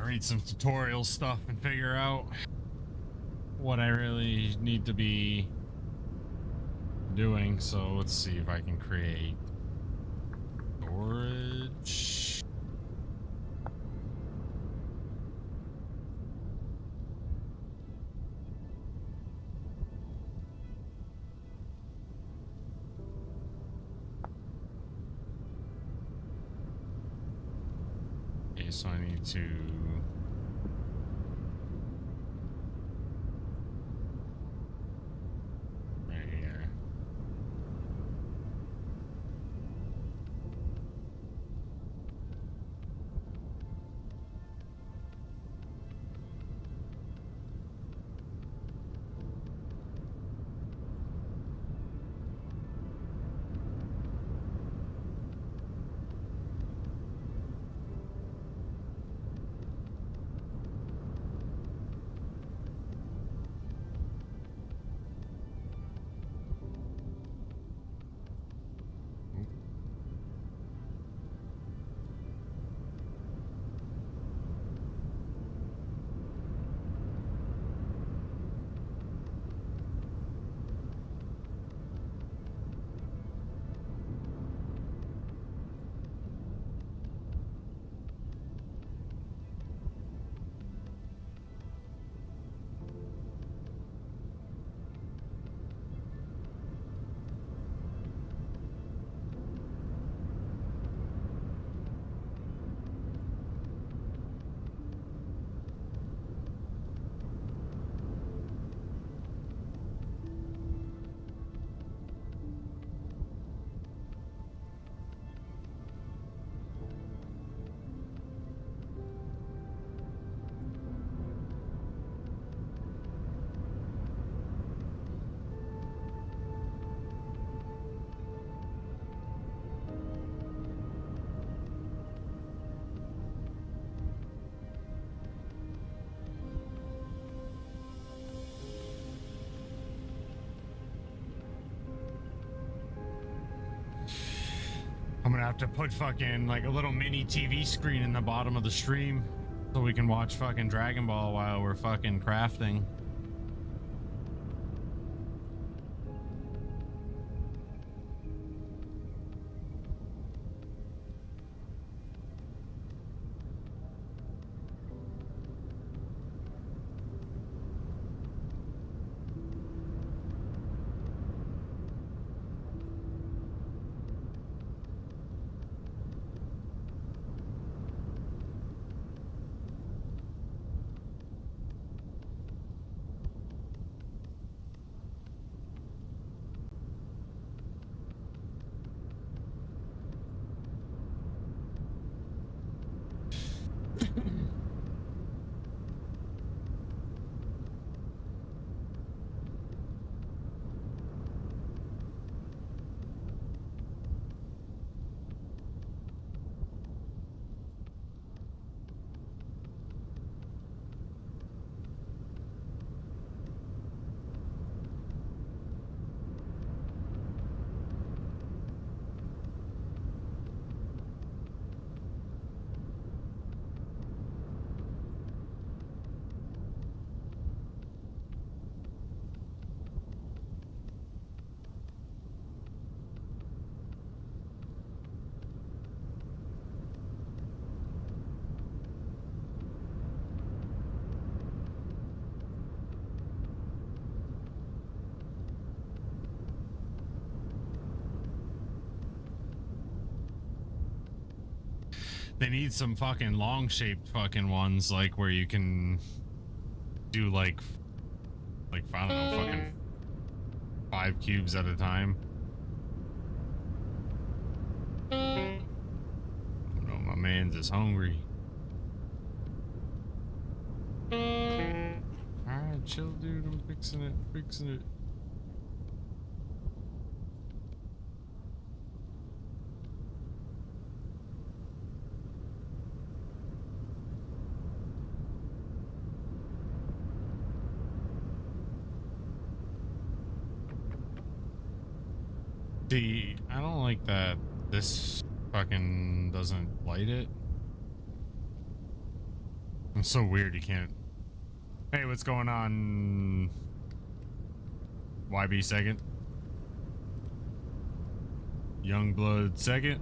read some tutorial stuff and figure out what I really need to be doing. So let's see if I can create storage. Okay, so I need to right here. I'm gonna have to put fucking like a little mini TV screen in the bottom of the stream so we can watch fucking Dragon Ball while we're fucking crafting. They need some fucking long shaped fucking ones, like where you can do like I don't know, fucking 5 cubes at a time. Oh no, my man's is hungry. Alright, chill dude, I'm fixing it. See, I don't like that this fucking doesn't light it. It's so weird you can't. Hey, what's going on? YB second. Youngblood second.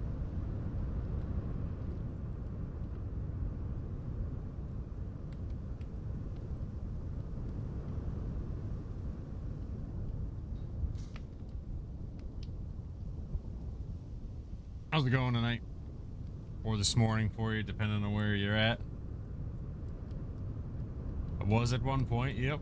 How's it going tonight? Or this morning for you, depending on where you're at. I was at one point, yep.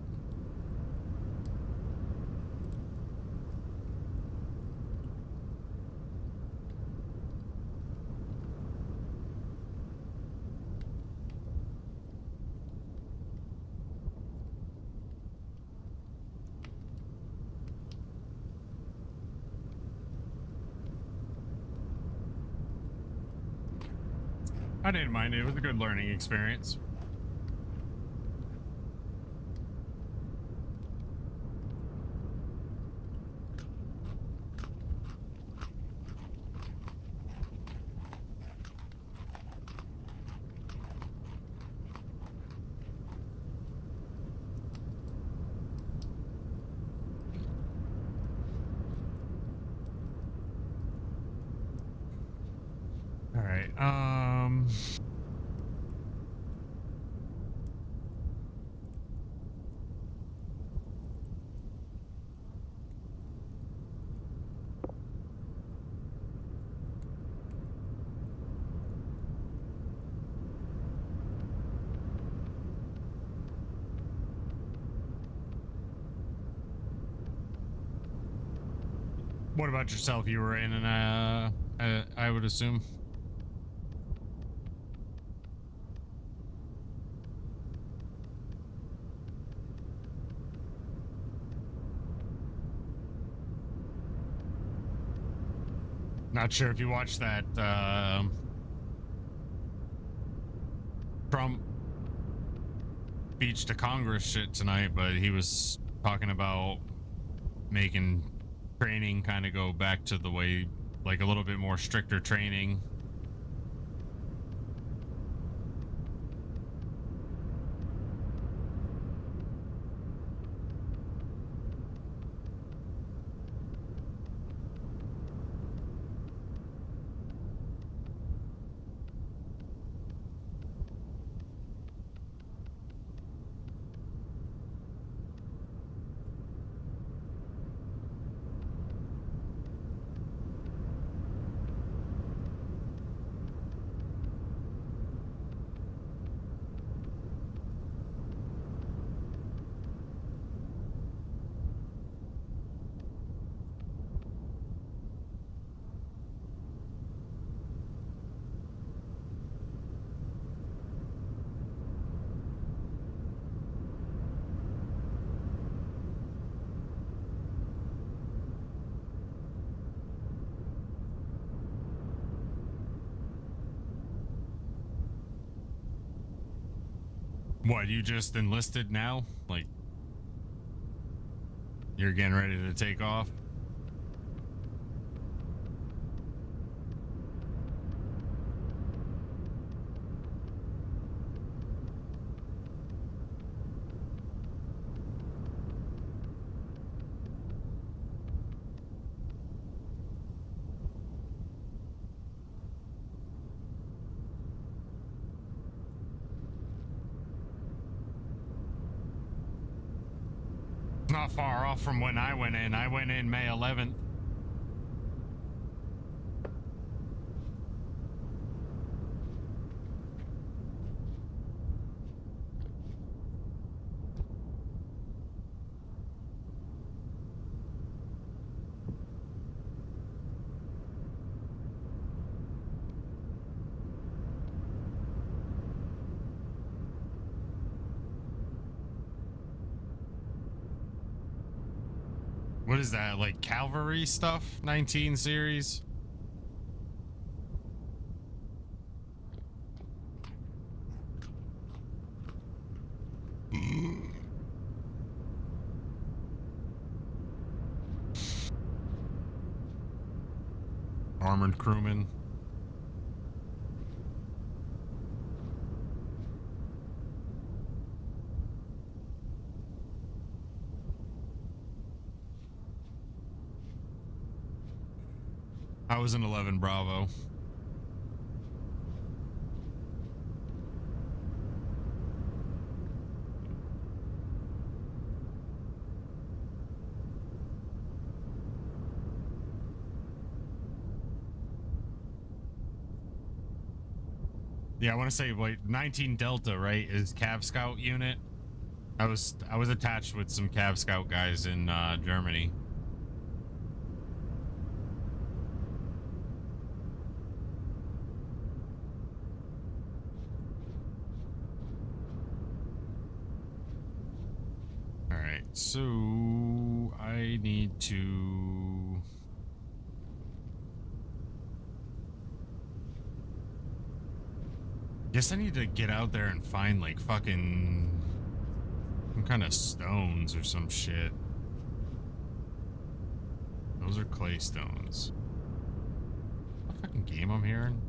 I didn't mind it. It was a good learning experience. All right. What about yourself? You were in an, I would assume. Not sure if you watched that Trump speech to Congress shit tonight, but he was talking about making training kind of go back to the way, like a little bit more stricter training. What, you just enlisted now? Like, you're getting ready to take off? Not far off from when I went in. I went in May 11th. What is that, like cavalry stuff? 19 series? Armored crewman. I was in 11 Bravo. Yeah, I want to say like 19 Delta, right? Is Cav Scout unit. I was attached with some Cav Scout guys in Germany. All right, so I need to. Guess I need to get out there and find like fucking some kind of stones or some shit. Those are clay stones. What fucking game I'm hearing?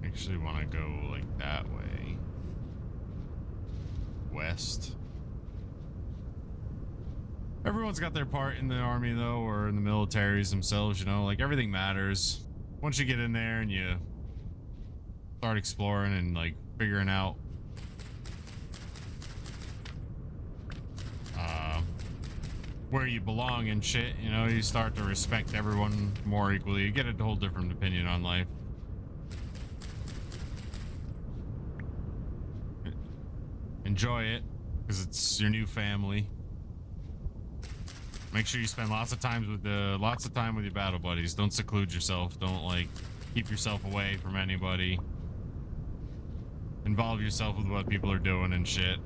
Actually want to go like that way. West. Everyone's got their part in the army though, or in the militaries themselves, you know, like everything matters. Once you get in there and you start exploring and like figuring out where you belong and shit, you know, you start to respect everyone more equally. You get a whole different opinion on life. Enjoy it, because it's your new family. Make sure you spend lots of time with your battle buddies. Don't seclude yourself. Don't like keep yourself away from anybody. Involve yourself with what people are doing and shit.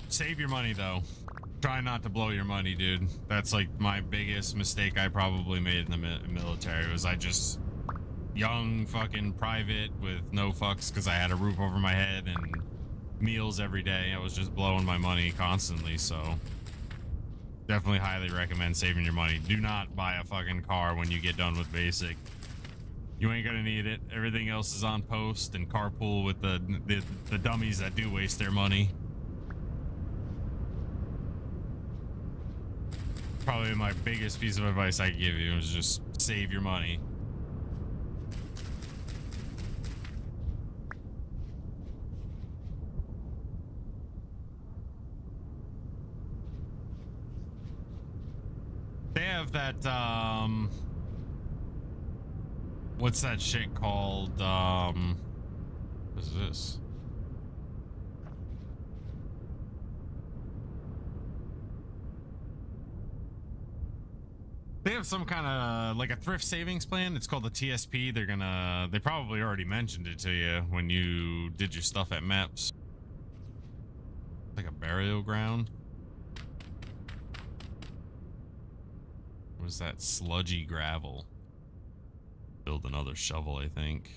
Save your money though. Try not to blow your money, dude. That's like my biggest mistake I probably made in the military was I just young fucking private with no fucks because I had a roof over my head and meals every day. I was just blowing my money constantly, so definitely highly recommend saving your money. Do not buy a fucking car when you get done with basic. You ain't gonna need it. Everything else is on post, and carpool with the dummies that do waste their money. Probably my biggest piece of advice I could give you is just save your money. They have that, what's that shit called? What is this? They have some kind of like a thrift savings plan. It's called the TSP. They probably already mentioned it to you when you did your stuff at MEPS. Like a burial ground. What is that? Sludgy gravel. Build another shovel, I think.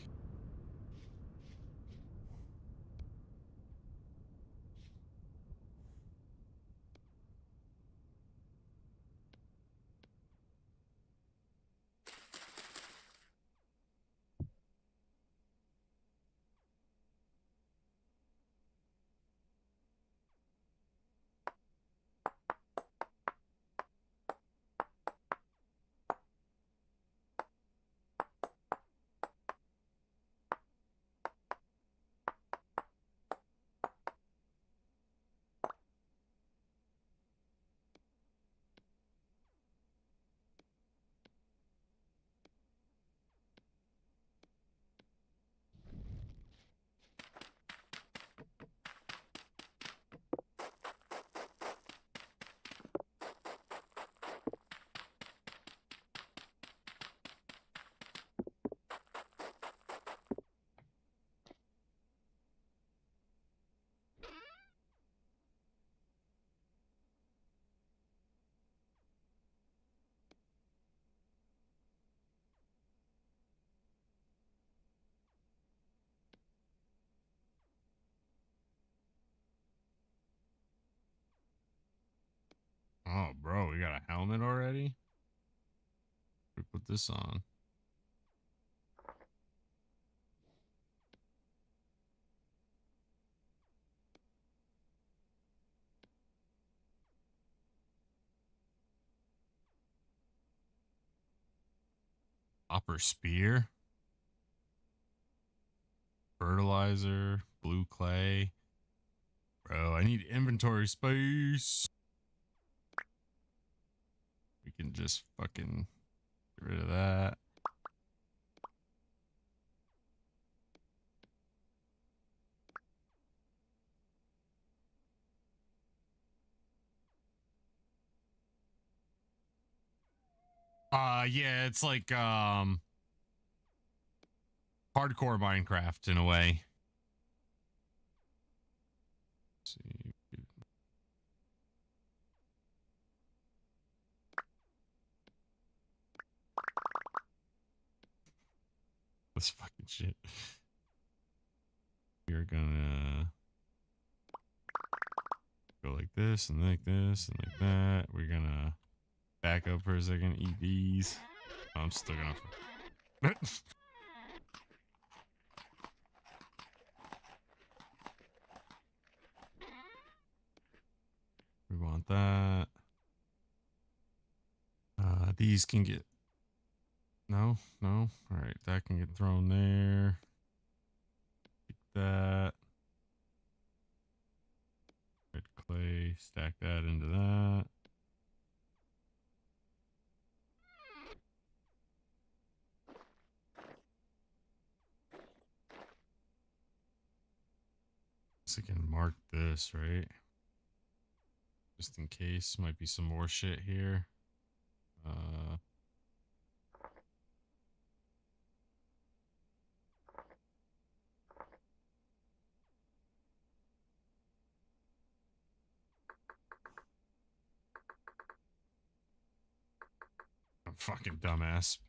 Oh, bro, we got a helmet already? We put this on. Copper spear. Fertilizer. Blue clay. Bro, I need inventory space. We can just fucking get rid of that. Yeah, it's like hardcore Minecraft in a way. Let's see. This fucking shit. We're gonna go like this and like this and like that. We're gonna back up for a second, eat these. Oh, I'm still gonna. We want that. These can get. No. All right, that can get thrown there. Take that. Red clay. Stack that into that. So I can mark this, right? Just in case. Might be some more shit here. I'm fucking dumbass.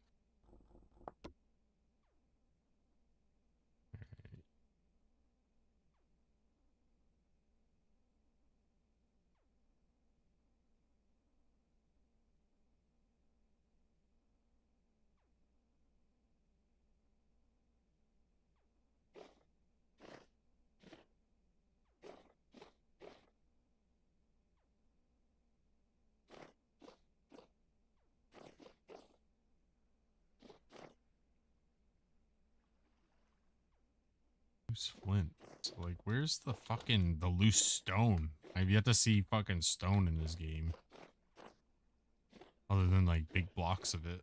Loose flint. So, like, where's the loose stone? I've yet to see fucking stone in this game. Other than, like, big blocks of it.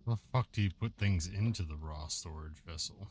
How the fuck do you put things into the raw storage vessel?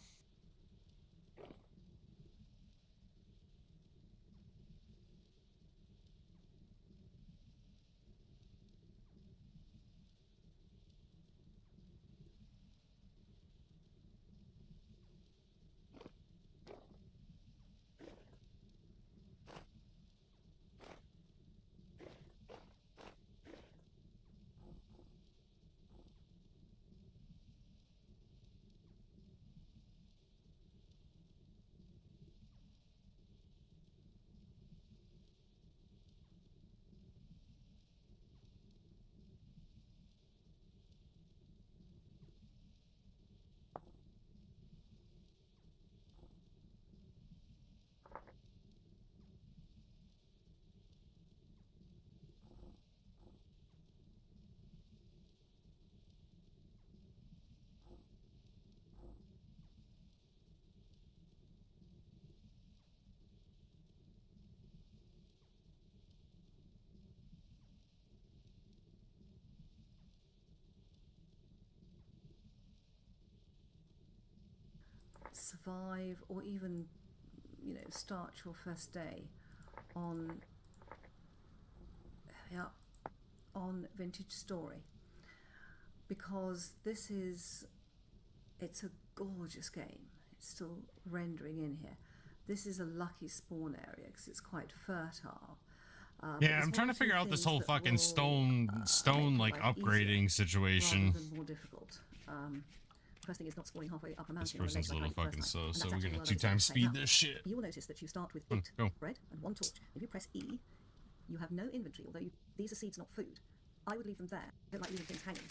Survive or even, start your first day on Vintage Story, because it's a gorgeous game. It's still rendering in here. This is a lucky spawn area because it's quite fertile. Yeah, I'm trying to figure out this whole fucking stone like upgrading situation. Rather than more difficult. First thing is not spawning halfway up a mountain. This person's a little fucking slow, so we're gonna 2x speed this shit. You will notice that you start with 8 bread and 1 torch. If you press E, you have no inventory, although these are seeds, not food. I would leave them there. I don't like leaving things hanging.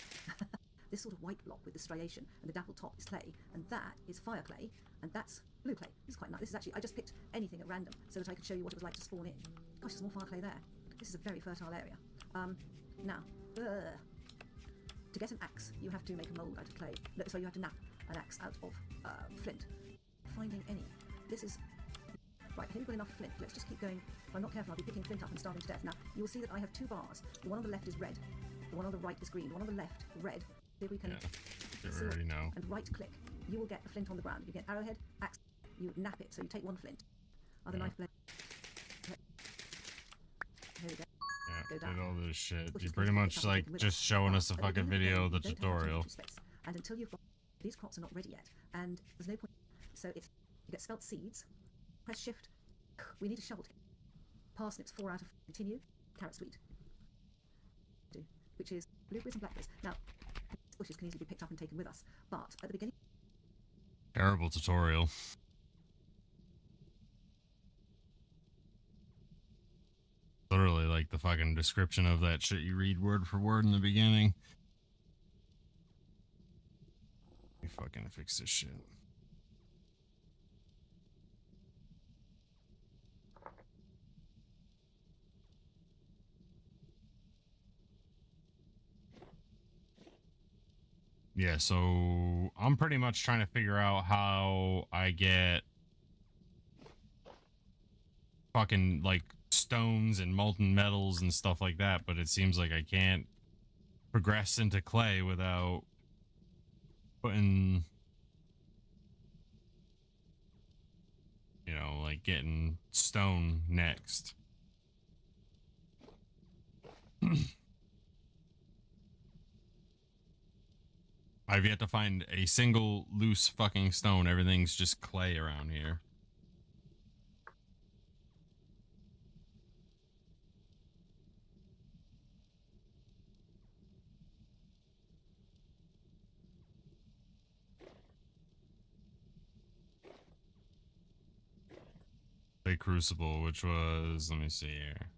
This sort of white block with the striation and the dappled top is clay, and that is fire clay, and that's blue clay. This is quite nice. This is actually, I just picked anything at random so that I could show you what it was like to spawn in. Gosh, there's more fire clay there. This is a very fertile area. Now, to get an axe, you have to make a mold out of clay. No, so you have to nap an axe out of flint. Finding any. This is... Right, I think we've got enough flint. Let's just keep going. If I'm not careful, I'll be picking flint up and starving to death. Now, you will see that I have 2 bars. The one on the left is red. The one on the right is green. The one on the left, red. See if we can... Yeah, you already know. And right-click. You will get the flint on the ground. You get arrowhead, axe. You nap it, so you take 1 flint. Other knife blade. Here we go. Yeah, did all this shit. You pretty much like just showing us a fucking video of the tutorial. And until you've got... These crops are not ready yet, and there's no point. So if you get spelt seeds, press shift. We need a shovel. Parsnips 4 out of continue. Carrot sweet. Which is blueberries and blackberries. Now, bushes can easily be picked up and taken with us, but at the beginning... Terrible tutorial. Literally like the fucking description of that shit you read word for word in the beginning. Let me fucking fix this shit. Yeah, so I'm pretty much trying to figure out how I get fucking like stones and molten metals and stuff like that, but it seems like I can't progress into clay without putting, like getting stone next. I've yet to find a single loose fucking stone. Everything's just clay around here. A crucible, which was, let me see here.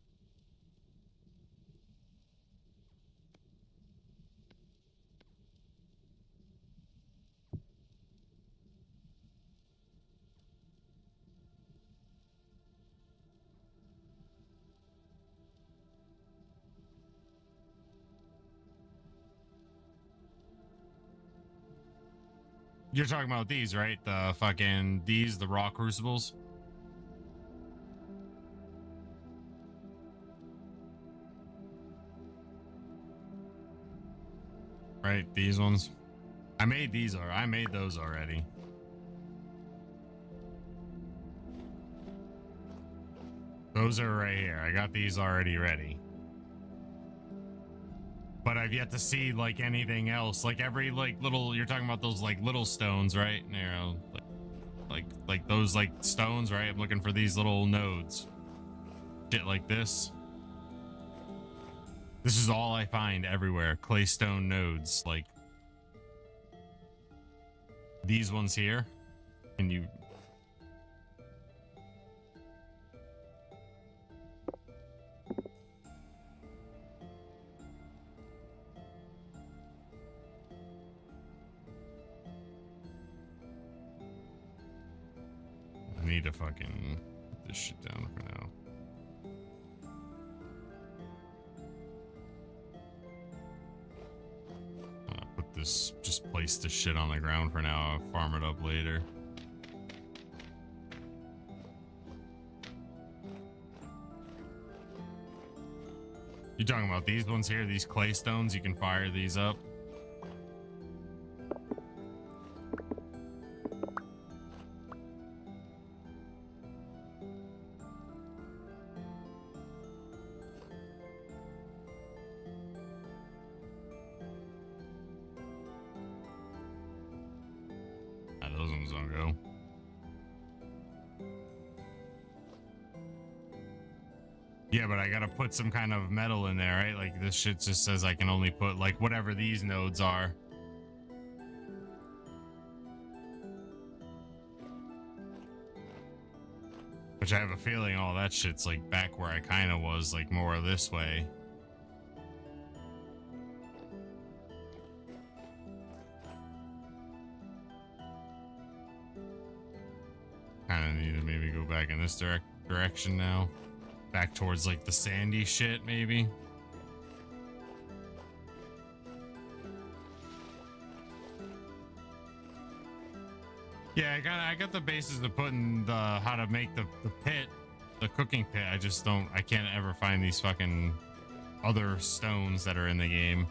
You're talking about these, right? The fucking, the raw crucibles? Right, these ones. I made those already. Those are right here. I got these already ready. But I've yet to see like anything else. Like every like little, you're talking about those like little stones, right? You know, like those like stones, right? I'm looking for these little nodes. Shit like this. This is all I find everywhere. Claystone nodes, like these ones here. Can you? I need to fucking put this shit down for now. Put this, just place this shit on the ground for now. I'll farm it up later. You talking about these ones here? These clay stones? You can fire these up. Those ones don't go. Yeah, but I gotta put some kind of metal in there, right? Like this shit just says I can only put like whatever these nodes are. Which I have a feeling all that shit's like back where I kind of was, like more this way. Kind of need to maybe go back in this direction now. Back towards like the sandy shit, maybe. Yeah, I got the basis of putting the how to make the pit, the cooking pit. I can't ever find these fucking other stones that are in the game.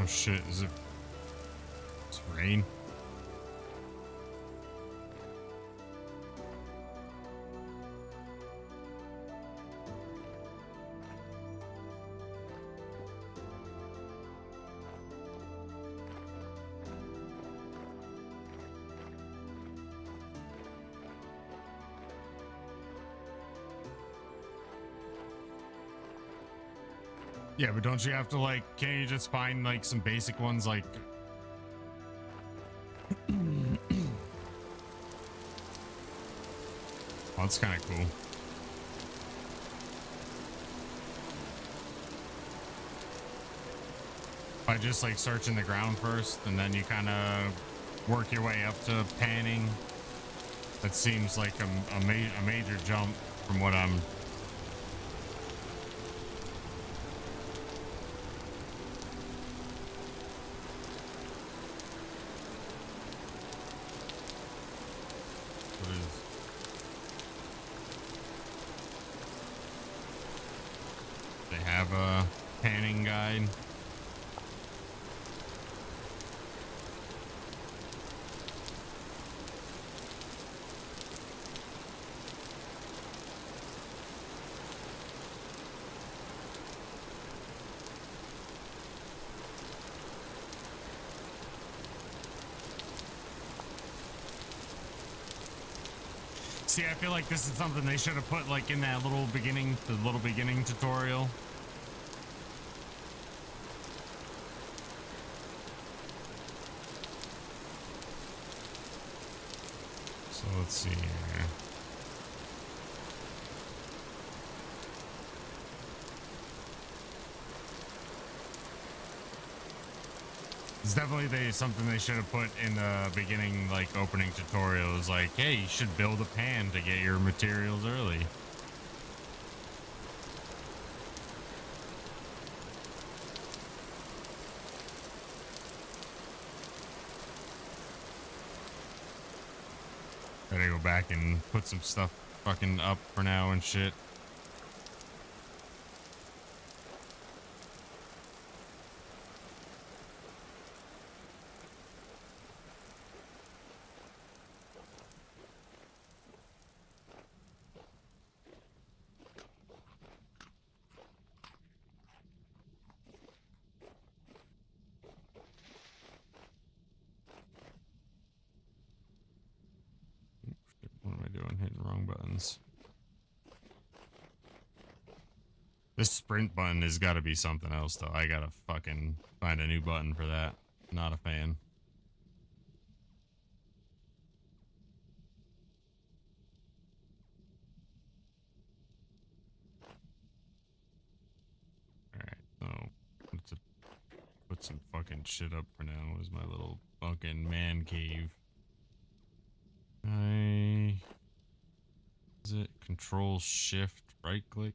Oh shit, is it? It's rain. Yeah, but don't you have to like, can't you just find like some basic ones like oh, that's kind of cool. By just like searching the ground first and then you kind of work your way up to panning. That seems like a major jump from what I'm. They have a panning guide. See, I feel like this is something they should have put like in that little beginning tutorial. So let's see here. It's definitely something they should have put in the beginning, like opening tutorials, like, hey, you should build a pan to get your materials early. Gotta go back and put some stuff fucking up for now and shit. What am I doing? Hitting wrong buttons. This sprint button has got to be something else, though. I gotta fucking find a new button for that. Not a fan. Alright, so let's put some fucking shit up for now. Is my little fucking man cave. Is it Control Shift right click?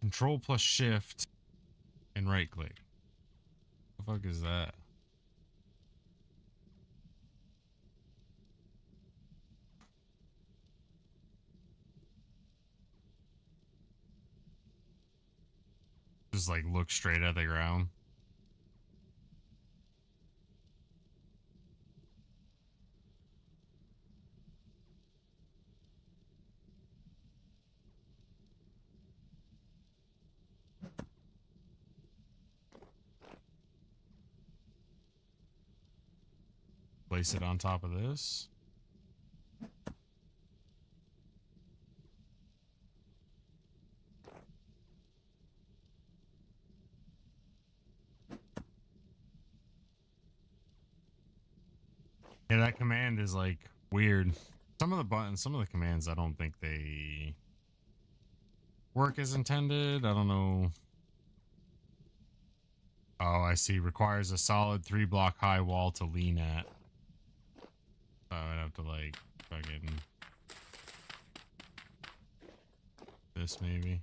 Control plus Shift and right click. The fuck is that? Just like look straight at the ground. Place it on top of this. Yeah, that command is like weird. Some of the buttons, some of the commands, I don't think they work as intended. I don't know. Oh, I see. Requires a solid 3-block high wall to lean at. So I'd have to like fucking this maybe.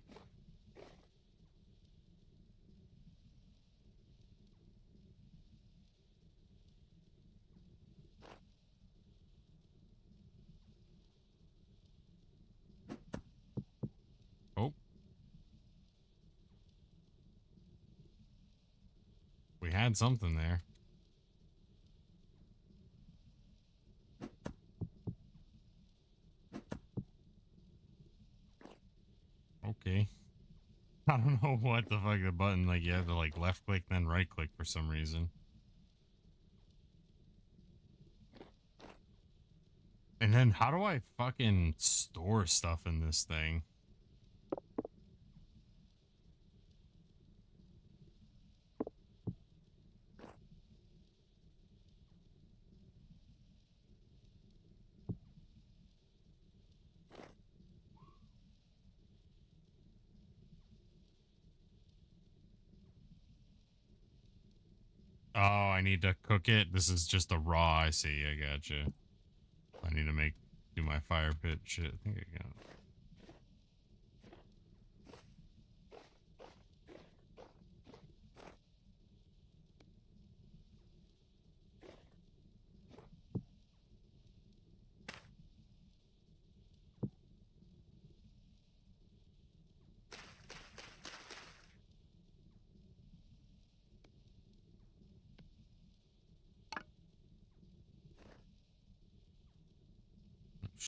Oh. We had something there. Okay. I don't know what the fuck the button, like you have to like left click then right click for some reason. And then how do I fucking store stuff in this thing? Oh, I need to cook it. This is just a raw. I see. I gotcha. I need to do my fire pit shit. I think I got it.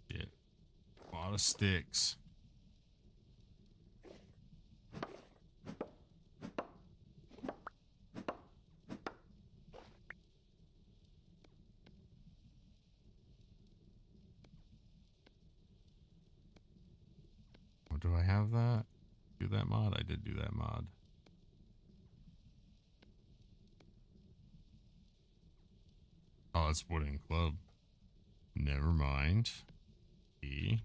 Shit. A lot of sticks. do I have that? Do that mod? I did do that mod. Oh, it's wooden club. Never mind. E.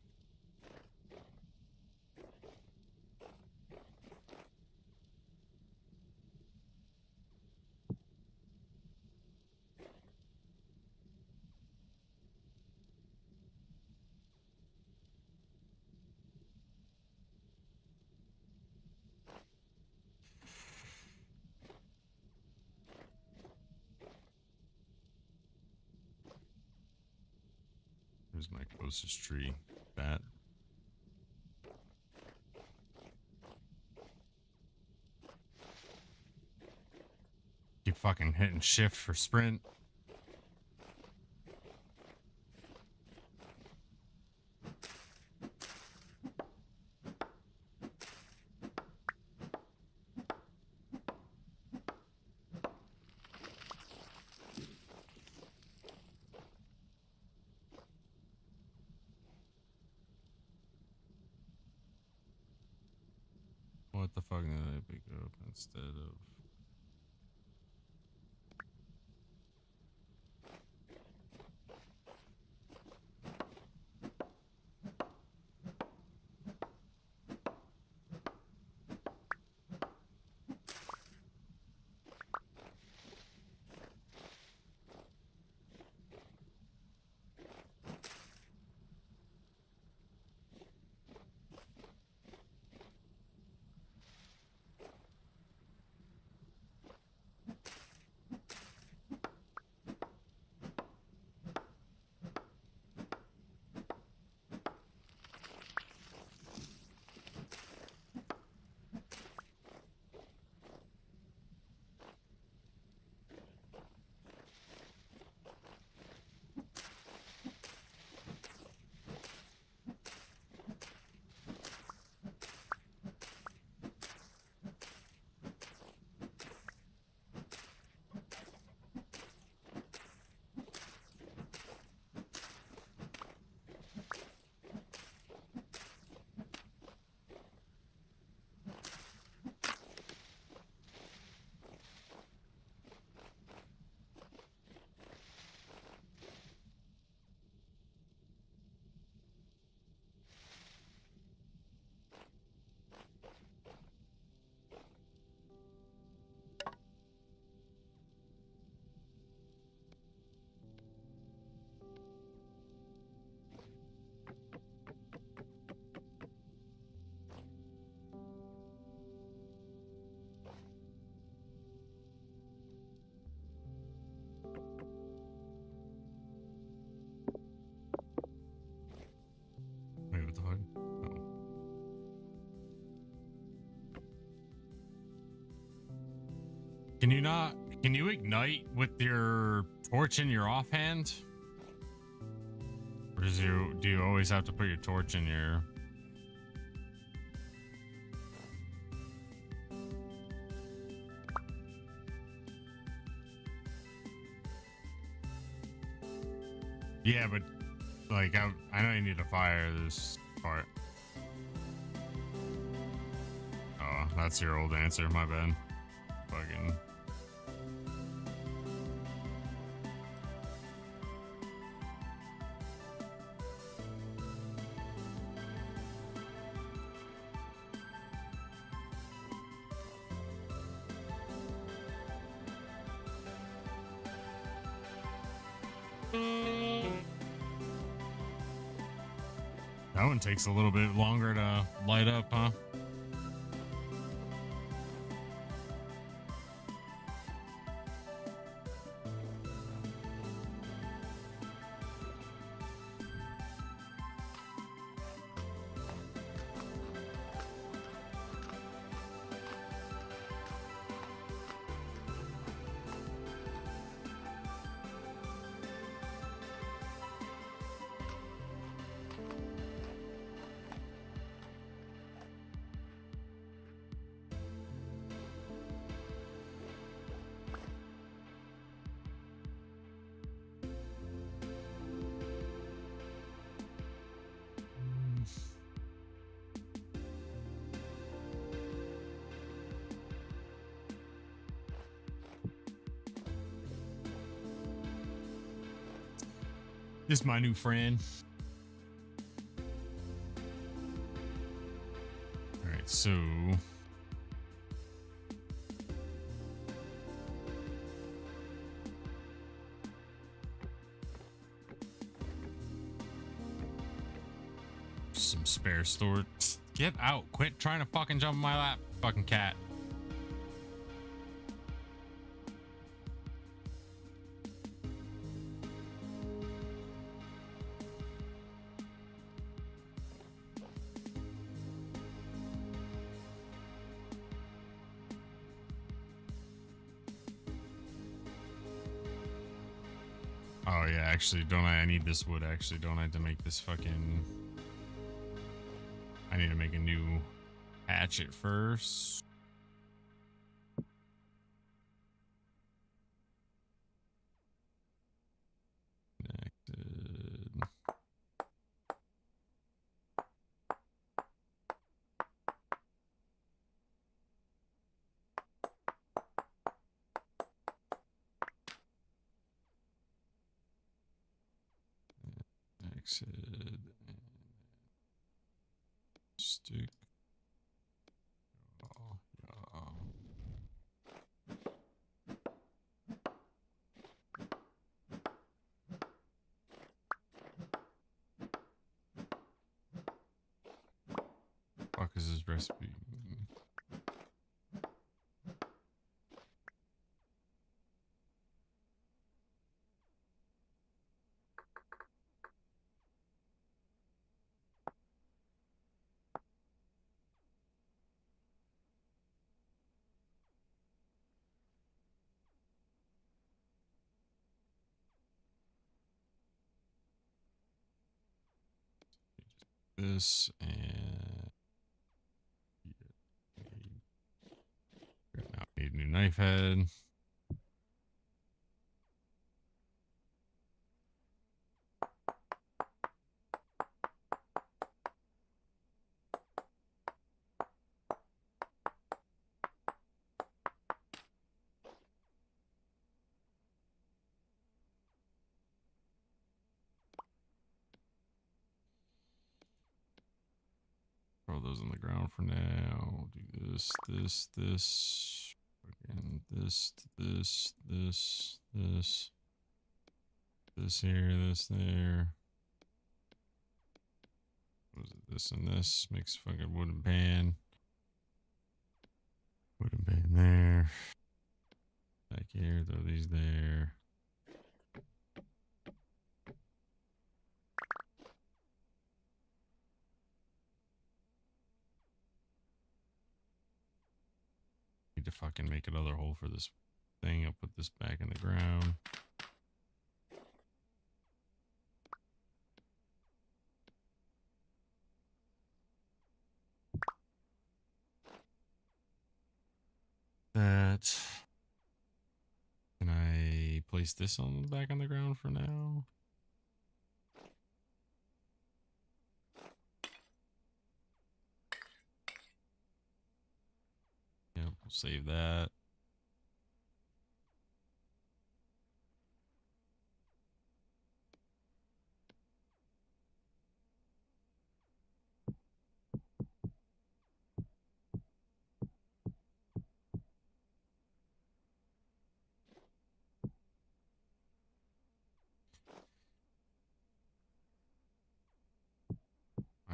Here's my closest tree. That. Keep fucking hitting shift for sprint. What the fuck did I pick up instead of... Wait, what the fuck? Oh. Can you not... Can you ignite with your torch in your offhand? Or do you always have to put your torch in your... Yeah, but like I know you need to fire this part. Oh, that's your old answer. My bad. Fucking. That one takes a little bit longer to light up, huh? This is my new friend. All right, so some spare storage. Get out! Quit trying to fucking jump in my lap, fucking cat. Oh yeah, actually, don't I need this wood, actually, don't I, to make this fucking... I need to make a new hatchet first. Connected. Exit. Stick. Oh, yeah. Fuck is this recipe? This and now I need a new knife head. Throw those on the ground for now. Do this, this. Again, this here, this there. What is it? This and this makes fucking wooden pan. Wooden pan there. Back here, throw these there. Need to fucking make another hole for this thing. I'll put this back in the ground. That. Can I place this on the back on the ground for now? Yep, we'll save that.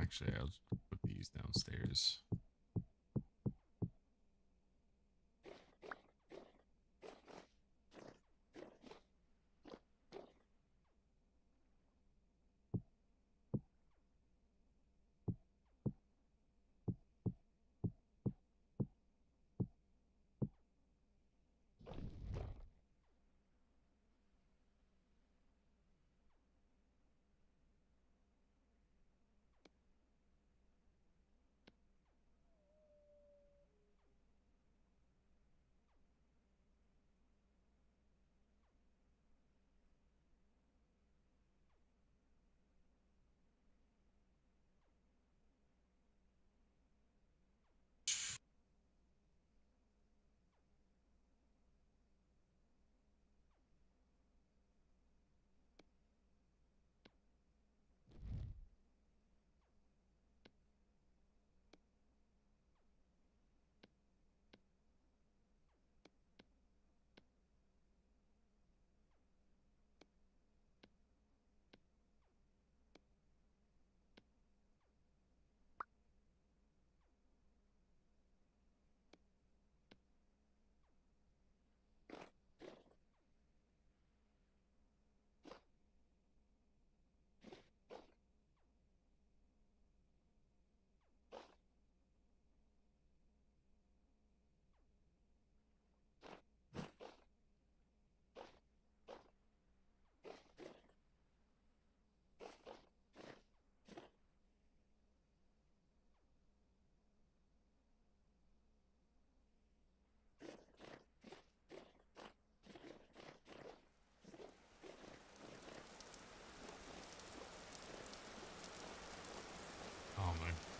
Actually, I'll put these downstairs.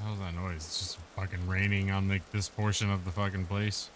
the hell's that noise? It's just fucking raining on this portion of the fucking place.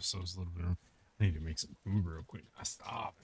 so it's a little bit. I need to make some food real quick. I stop.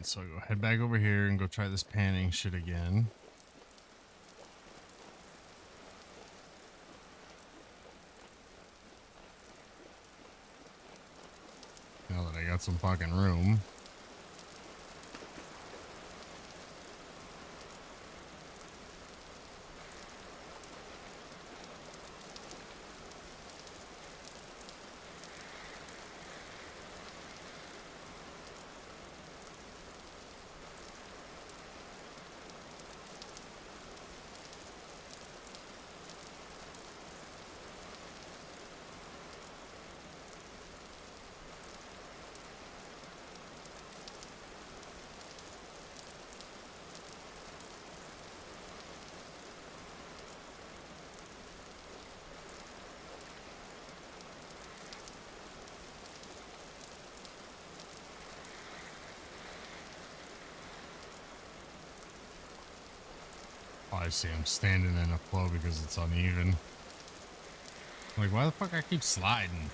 So go head back over here and go try this panning shit again. Now that I got some fucking room. I see I'm standing in a flow because it's uneven. Like, why the fuck I keep sliding?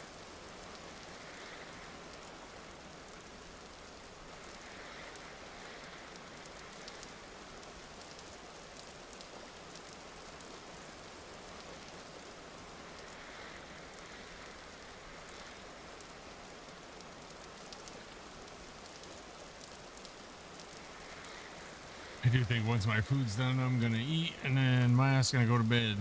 I do think once my food's done, I'm gonna eat, and then my ass gonna go to bed.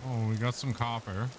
Oh, we got some copper.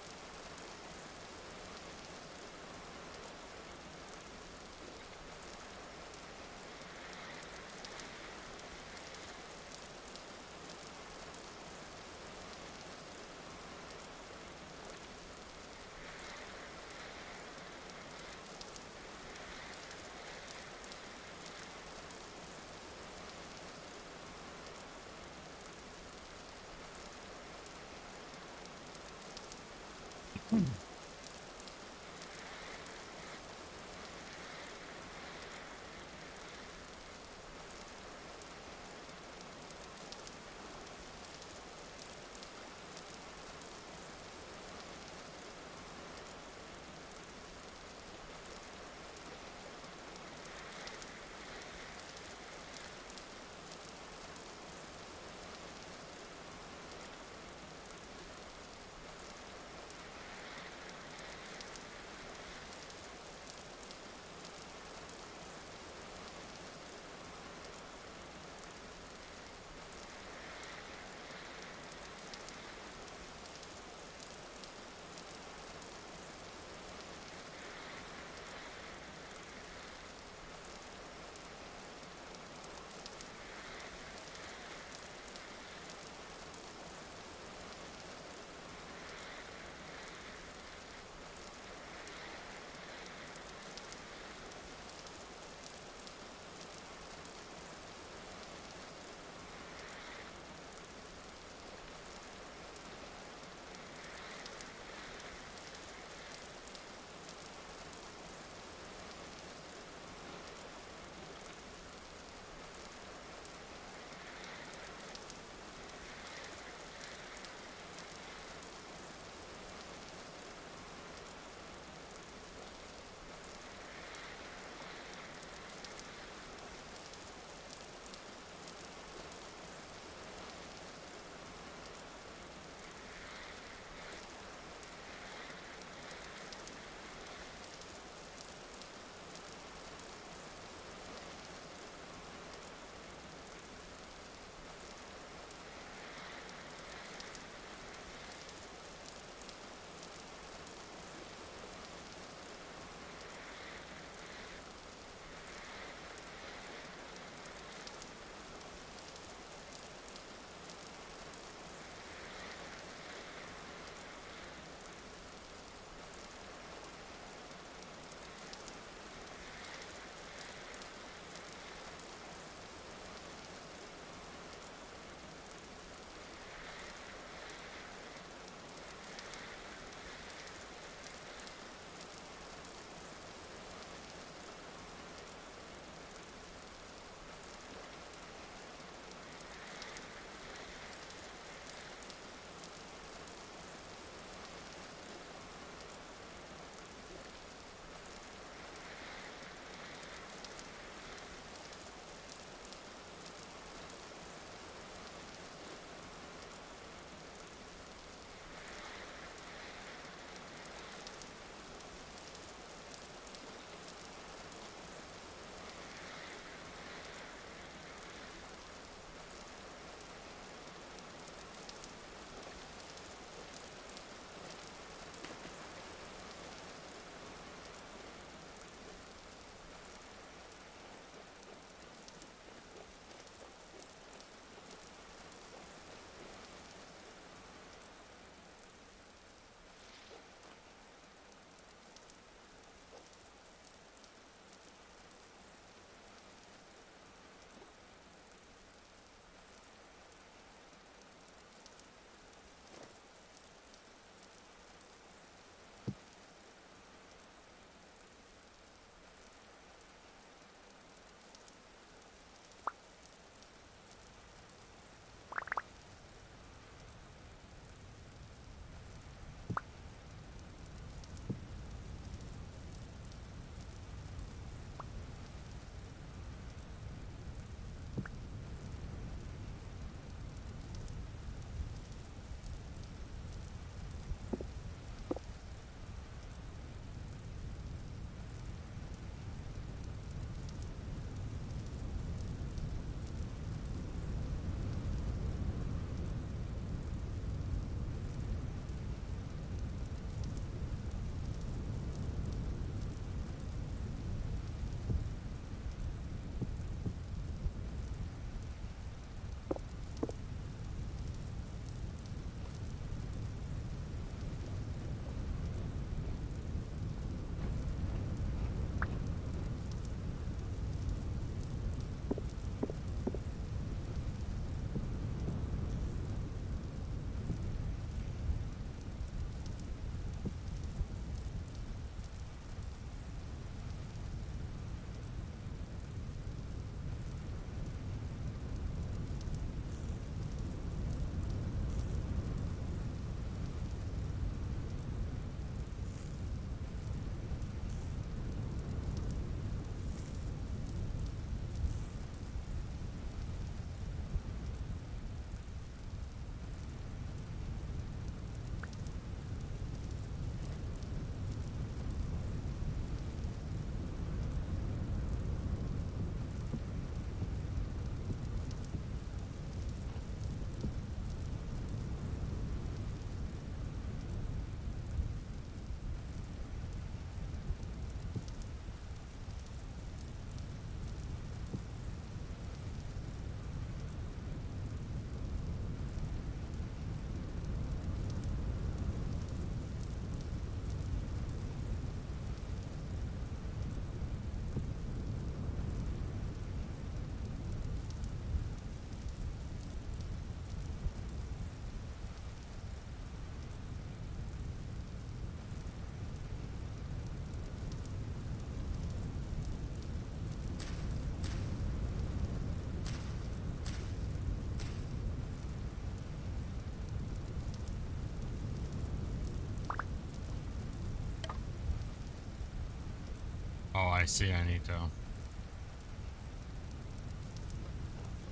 see, Anito.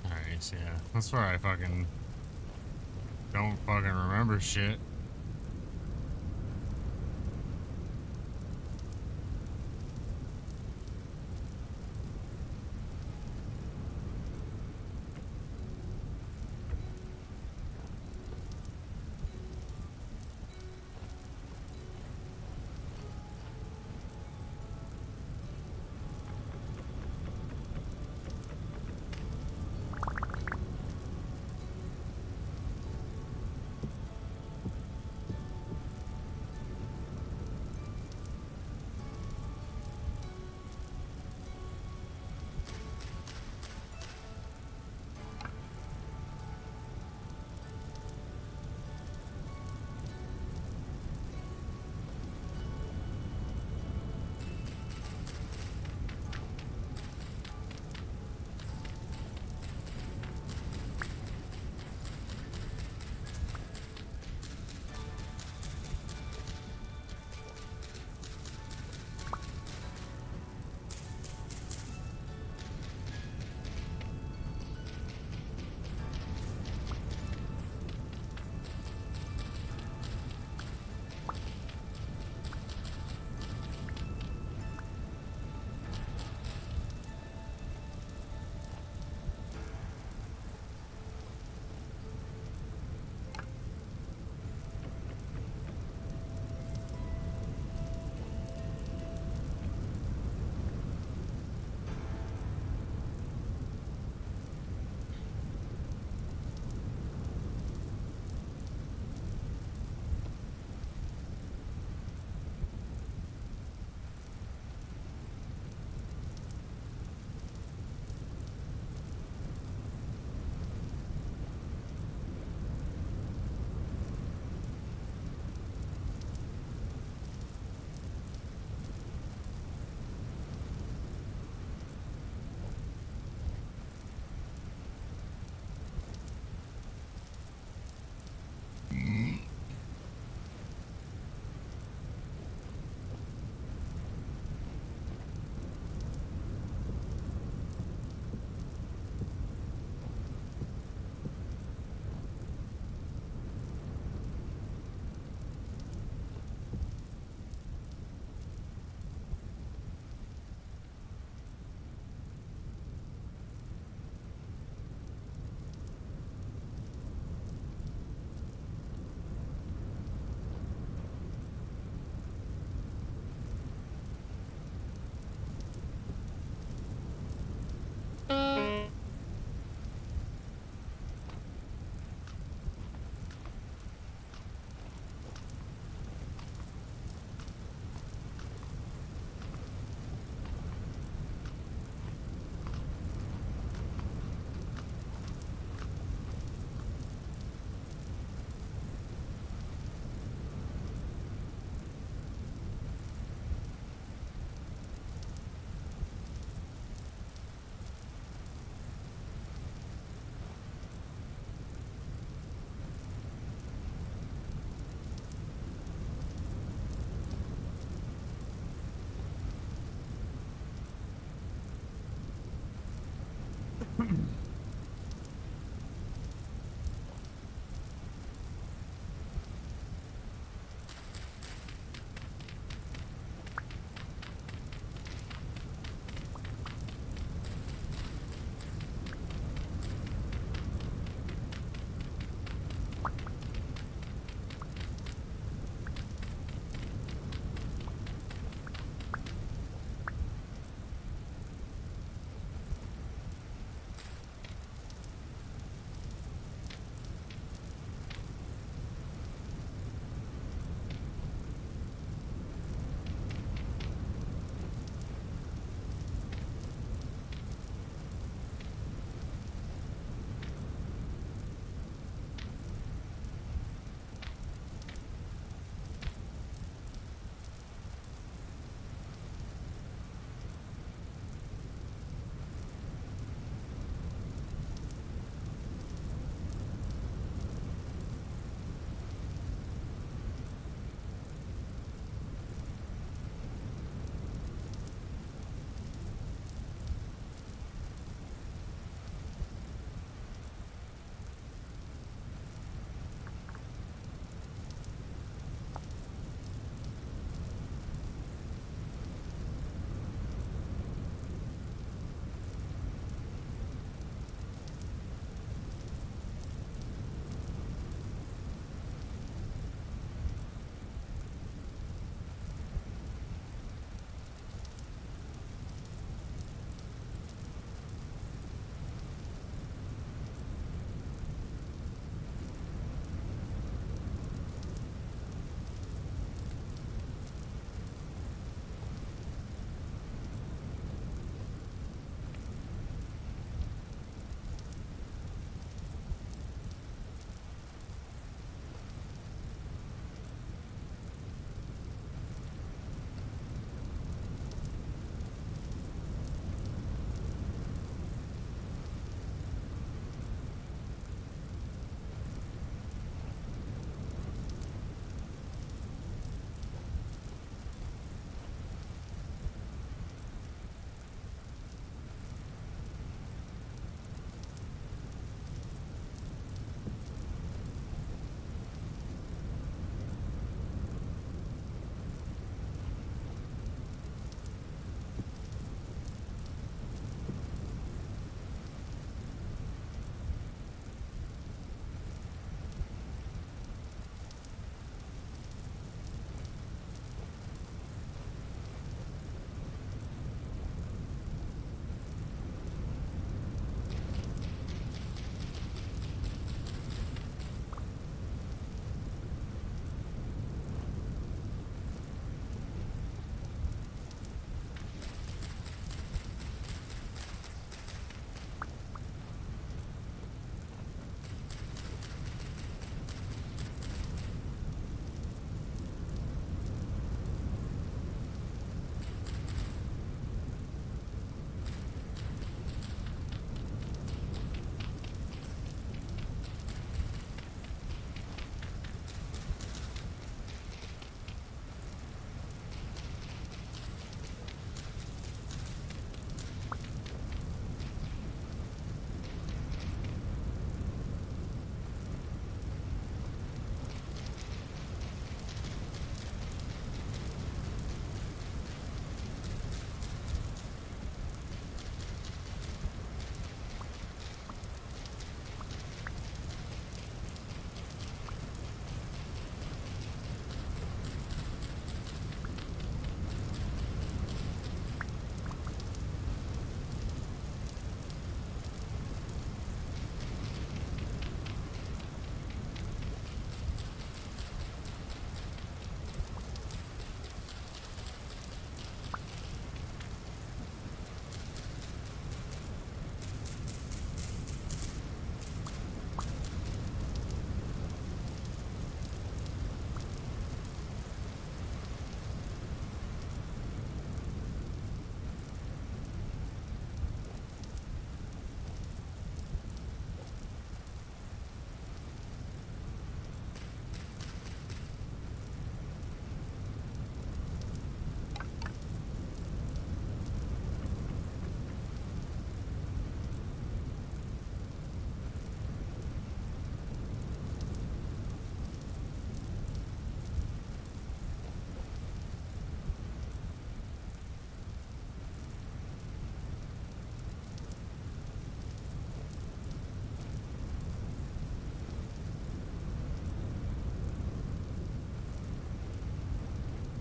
Alright, yeah. That's where I fucking don't fucking remember shit.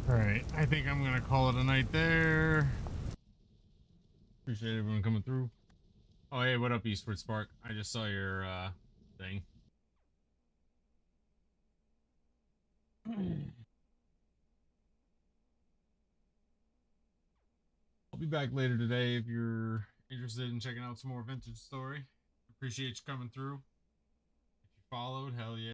All right, I think I'm gonna call it a night there. Appreciate everyone coming through. Oh, hey, what up, Eastward Spark? I just saw your thing. I'll be back later today if you're interested in checking out some more vintage story. Appreciate you coming through. If you followed, hell yeah.